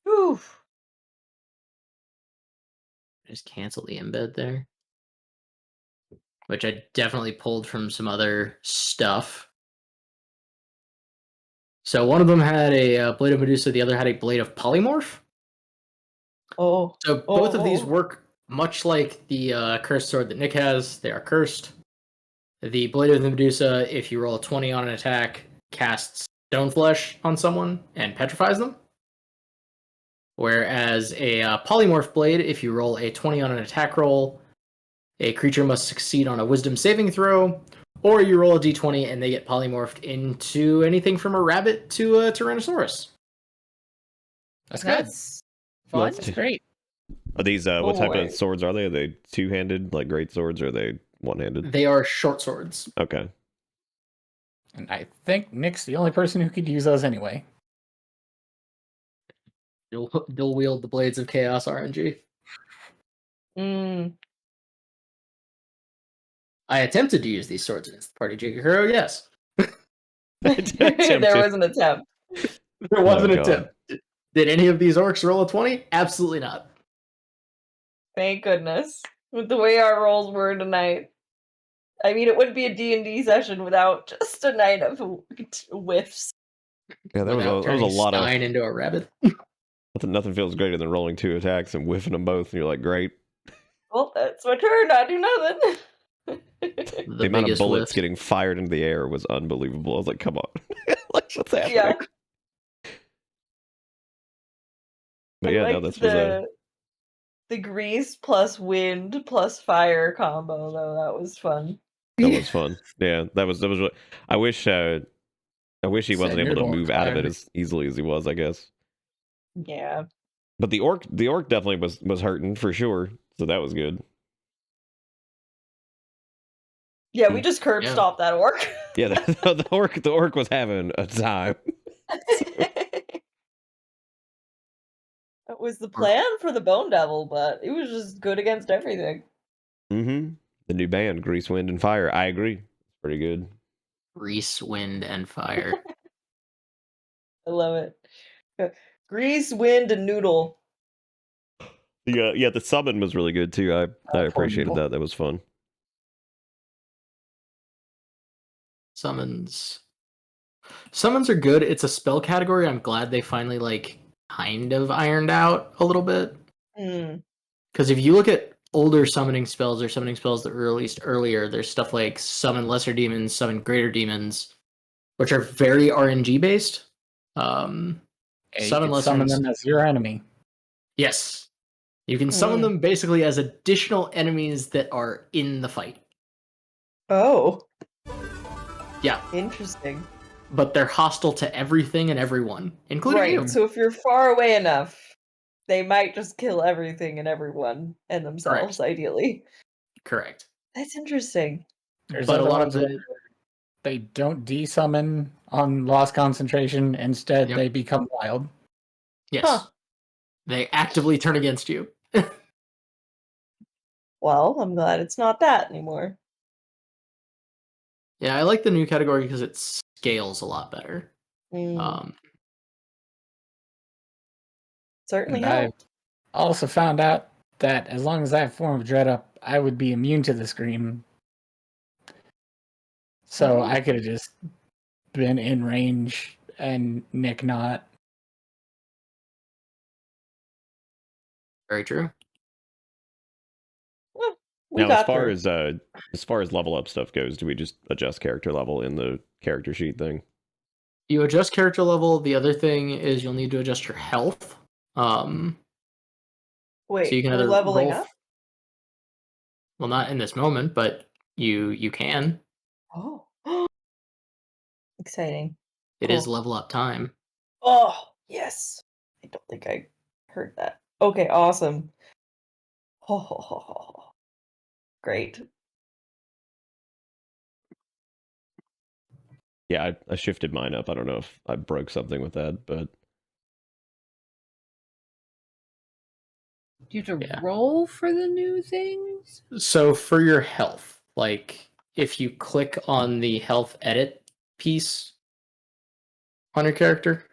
Whew. Just cancel the embed there. Which I definitely pulled from some other stuff. So one of them had a blade of Medusa, the other had a blade of polymorph. Oh. So both of these Oh. work much like the cursed sword that Nick has, they are cursed. The Blade of the Medusa, if you roll a 20 on an attack, casts Stone Flesh on someone and petrifies them. Whereas a Polymorph Blade, if you roll a 20 on an attack roll, a creature must succeed on a Wisdom saving throw, or you roll a d20 and they get polymorphed into anything from a rabbit to a Tyrannosaurus. That's good. That's fun. That's great. Are these what type Boy. of swords are they? Are they two-handed, like great swords, or are they one-handed? They are short swords. Okay. And I think Nick's the only person who could use those anyway. You'll wield the Blades of Chaos RNG. Mm. I attempted to use these swords against the party Jigahiro, yes. There was an attempt. There was an God. attempt. Did any of these orcs roll a 20? Absolutely not. Thank goodness. With the way our rolls were tonight. I mean, it wouldn't be a D&D session without just a night of whiffs. Yeah, that was Without a turning lot of. Stein into a rabbit. Nothing feels greater than rolling 2 attacks and whiffing them both, and you're like, great. Well, that's my turn. I do nothing. The amount of bullets getting fired into the air was unbelievable. I was like, come on. Like, what's happening? Yeah. But yeah, no, this was the grease plus wind plus fire combo, though. That was fun. that was fun. Yeah, that was what I wish he wasn't able to move out of it as easily as he was, I guess. Yeah. But the orc definitely was hurting for sure. So that was good. Yeah, we just curb stomped that orc. Yeah, the orc was having a time. That was the plan for the Bone Devil, but it was just good against everything. Mm-hmm. The new band, Grease, Wind, and Fire. I agree. It's pretty good. Grease, Wind, and Fire. I love it. Grease, Wind, and Noodle. Yeah, the summon was really good too. I appreciated that. That was fun. Summons are good. It's a spell category I'm glad they finally kind of ironed out a little bit. Because if you look at older summoning spells or summoning spells that were released earlier, there's stuff like summon lesser demons, summon greater demons, which are very RNG based. Summon them as your enemy. Yes. You can summon them basically as additional enemies that are in the fight. Oh. Yeah. Interesting. But they're hostile to everything and everyone, including you. So if you're far away enough, they might just kill everything and everyone and themselves, ideally. Correct. That's interesting. But a lot of they don't desummon on lost concentration. Instead, they become wild. Yes. Huh. They actively turn against you. Well, I'm glad it's not that anymore. Yeah, I like the new category because it scales a lot better. Certainly I also found out that as long as I have Form of Dread up, I would be immune to the scream. So I could have just been in range and Nick not. Very true. Well, now, as far as level up stuff goes, do we just adjust character level in the character sheet thing? You adjust character level. The other thing is you'll need to adjust your health. Wait, so you can we're leveling up? Well, not in this moment, but you can. Oh. Exciting. It is level up time. Oh, yes. I don't think I heard that. Okay, awesome. Oh, great. Yeah, I shifted mine up. I don't know if I broke something with that, but... Do you have to roll for the new things? So for your health, if you click on the health edit piece on your character,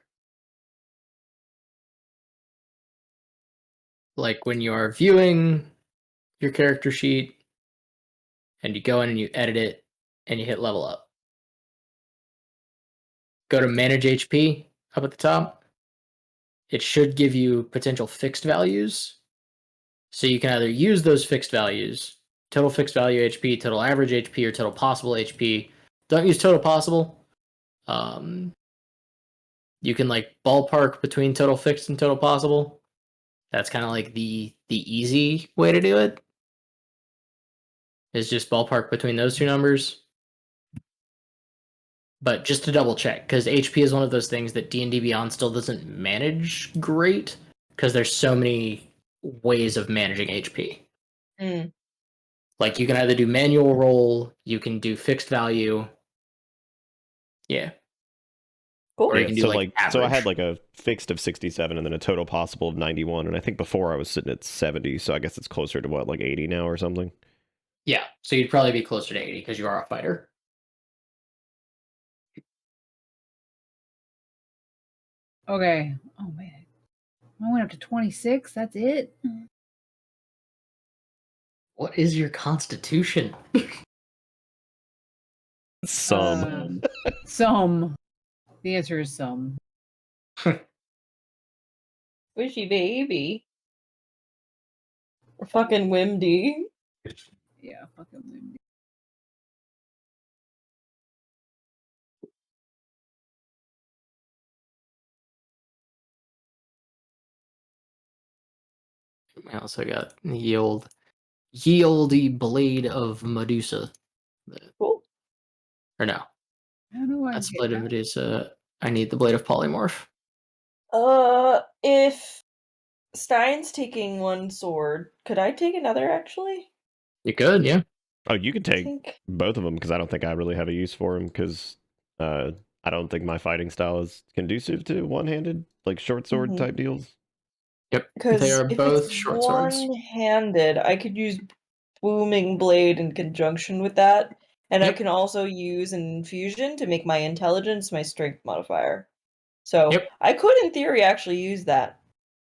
when you are viewing your character sheet and you go in and you edit it and you hit level up, go to manage HP up at the top. It should give you potential fixed values. So you can either use those fixed values, total fixed value HP, total average HP, or total possible HP. Don't use total possible. You can like ballpark between total fixed and total possible. That's kind of like the easy way to do it. Is just ballpark between those two numbers. But just to double check, because HP is one of those things that D&D Beyond still doesn't manage great, because there's so many ways of managing HP. Like you can either do manual roll, you can do fixed value. Yeah. Cool. Or you can do so like so I average. had like a fixed of 67 and then a total possible of 91, and I think before I was sitting at 70, so I guess it's closer to what, like 80 now or something. Yeah, so you'd probably be closer to 80 because you are a fighter. Okay. Oh man, I went up to 26. That's it. What is your constitution? Some. Some. The answer is some. Squishy baby. Fucking Wimdy. Yeah, fucking windy. I also got the old Yieldy Blade of Medusa. Cool. Or no, How do I that's get Blade of out? Medusa. I need the Blade of Polymorph. If Stein's taking one sword, could I take another actually? You could, yeah. Oh, you could I take think. both of them because I don't think I really have a use for them because I don't think my fighting style is conducive to one-handed, like short sword type deals. Yep. They Because are if both it's short swords. one-handed, I could use Booming Blade in conjunction with that, and I Yep. can also use an infusion to make my intelligence my strength modifier. So Yep. I could, in theory, actually use that.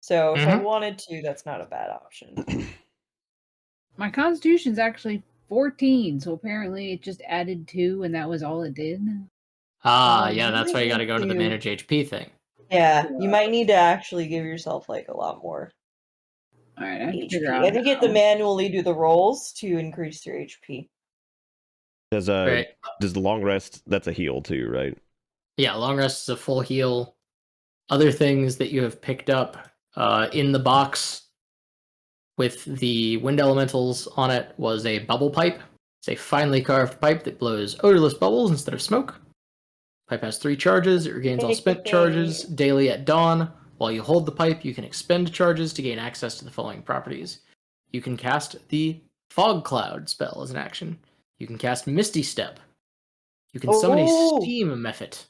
So if I Mhm. wanted to, that's not a bad option. My constitution's actually 14, so apparently it just added 2 and that was all it did. Yeah, that's why you gotta go to the manage HP thing. Yeah, you might need to actually give yourself like a lot more Alright, I have to figure HP. out I think you have to how. manually do the rolls to increase your HP. Does Right. does the long rest, that's a heal too, right? Yeah, long rest is a full heal. Other things that you have picked up in the box with the wind elementals on it was a bubble pipe. It's a finely carved pipe that blows odorless bubbles instead of smoke. Pipe has 3 charges. It regains all spent charges daily at dawn. While you hold the pipe, you can expend charges to gain access to the following properties. You can cast the Fog Cloud spell as an action. You can cast Misty Step. You can summon a Steam Mephit.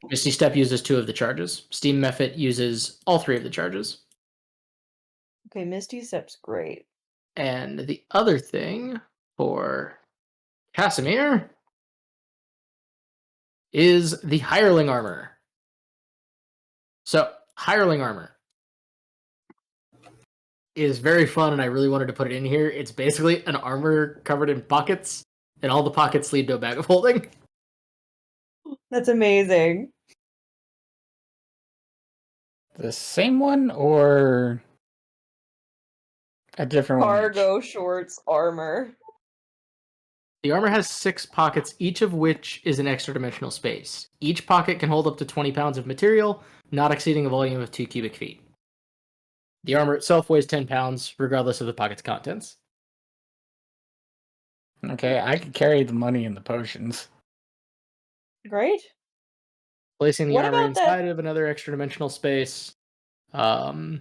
Misty Step uses 2 of the charges. Steam Mephit uses all 3 of the charges. Okay, Misty Step's great. And the other thing for Casimir is the Hireling Armor. So, Hireling Armor is very fun, and I really wanted to put it in here. It's basically an armor covered in pockets, and all the pockets lead to a bag of holding. That's amazing. The same one or a different one? Cargo shorts armor. The armor has 6 pockets, each of which is an extra dimensional space. Each pocket can hold up to 20 pounds of material, not exceeding a volume of 2 cubic feet. The armor itself weighs 10 pounds, regardless of the pocket's contents. Okay, I could carry the money and the potions. Great. Placing the What armor about that? inside of another extra dimensional space,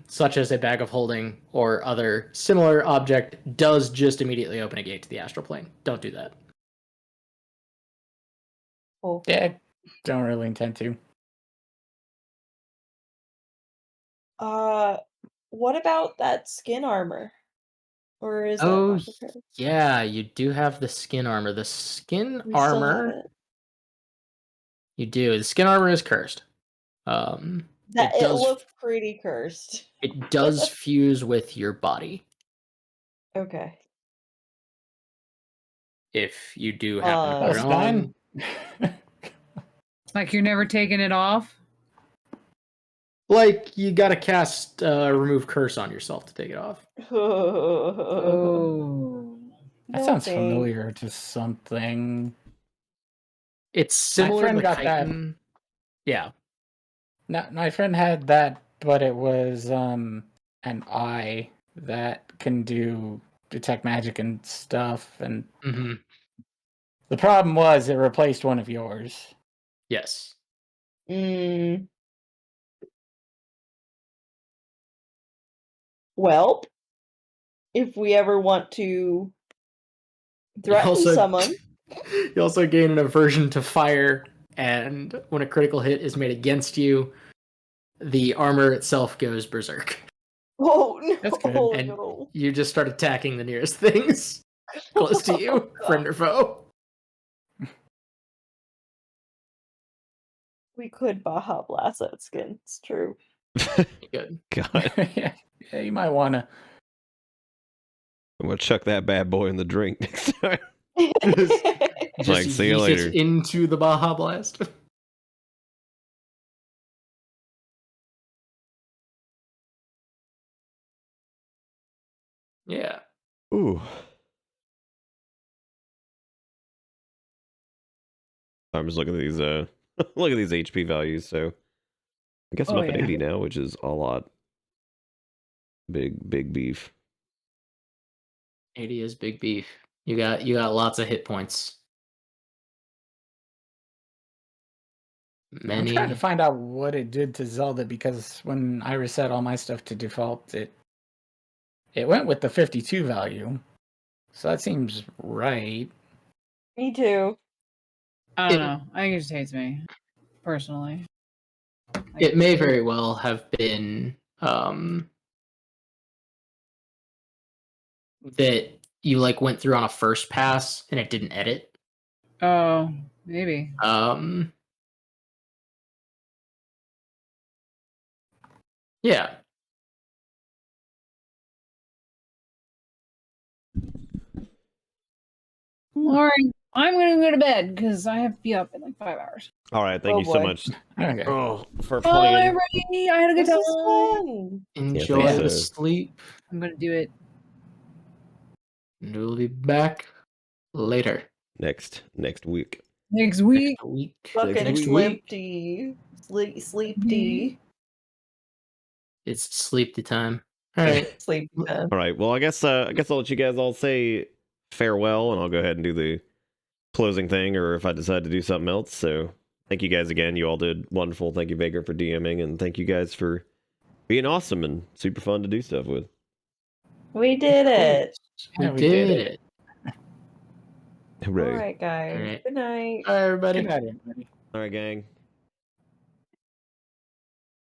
such as a bag of holding or other similar object, does just immediately open a gate to the astral plane. Don't do that. Cool. Yeah, I don't really intend to. What about that skin armor? Or is that Oh, not prepared? yeah, you do have the skin armor. The skin We still have armor, it. you do. The skin armor is cursed. It looked pretty cursed. It does fuse with your body Okay. if you do happen to put Oh, it Stein? on. Like you're never taking it off? Like, you gotta cast remove curse on yourself to take it off. Oh. That sounds familiar to something. It's similar friend to got that. chitin. Yeah. No, my friend had that, but it was an eye that can detect magic and stuff. And Mm-hmm. the problem was it replaced one of yours. Yes. Well, if we ever want to threaten someone, You also gain an aversion to fire, and when a critical hit is made against you, the armor itself goes berserk. oh no, That's good. oh, And no. you just start attacking the nearest things close to you, friend or foe. We could Baja Blast that skin. It's true. Good. God. Yeah, you might want to. I'm gonna chuck that bad boy in the drink next time. Just Like, see you yeet later. it into the Baja Blast. Yeah. Ooh. I'm just looking at these look at these HP values, so I guess I'm Oh, up at yeah. 80 now, which is a lot. Big beef. 80 is big beef. You got lots of hit points. I'm trying to find out what it did to Zelda, because when I reset all my stuff to default, it went with the 52 value. So that seems right. Me too. I don't know. I think it just hates me, personally. It may very well have been that you like went through on a first pass and it didn't edit. Oh, maybe. Yeah. All right, I'm gonna go to bed because I have to be up in like 5 hours. All right, thank you so boy. much Okay. for Bye, playing. everybody. I had a good This is time. fun. Enjoy thanks, the so. sleep. I'm gonna do it. And we'll be back later. Next week. Next week. Next week. Fucking Next sleepy. Sleepy. It's sleepy time. All right. Sleepy time. All right. Well, I guess I'll let you guys all say farewell, and I'll go ahead and do the closing thing, or if I decide to do something else. So, thank you guys again. You all did wonderful. Thank you, Vagrant, for DMing, and thank you guys for being awesome and super fun to do stuff with. We did it. We did it. Hooray. All right, guys. All right. Good night. Bye, everybody. Good night, everybody. All right, gang.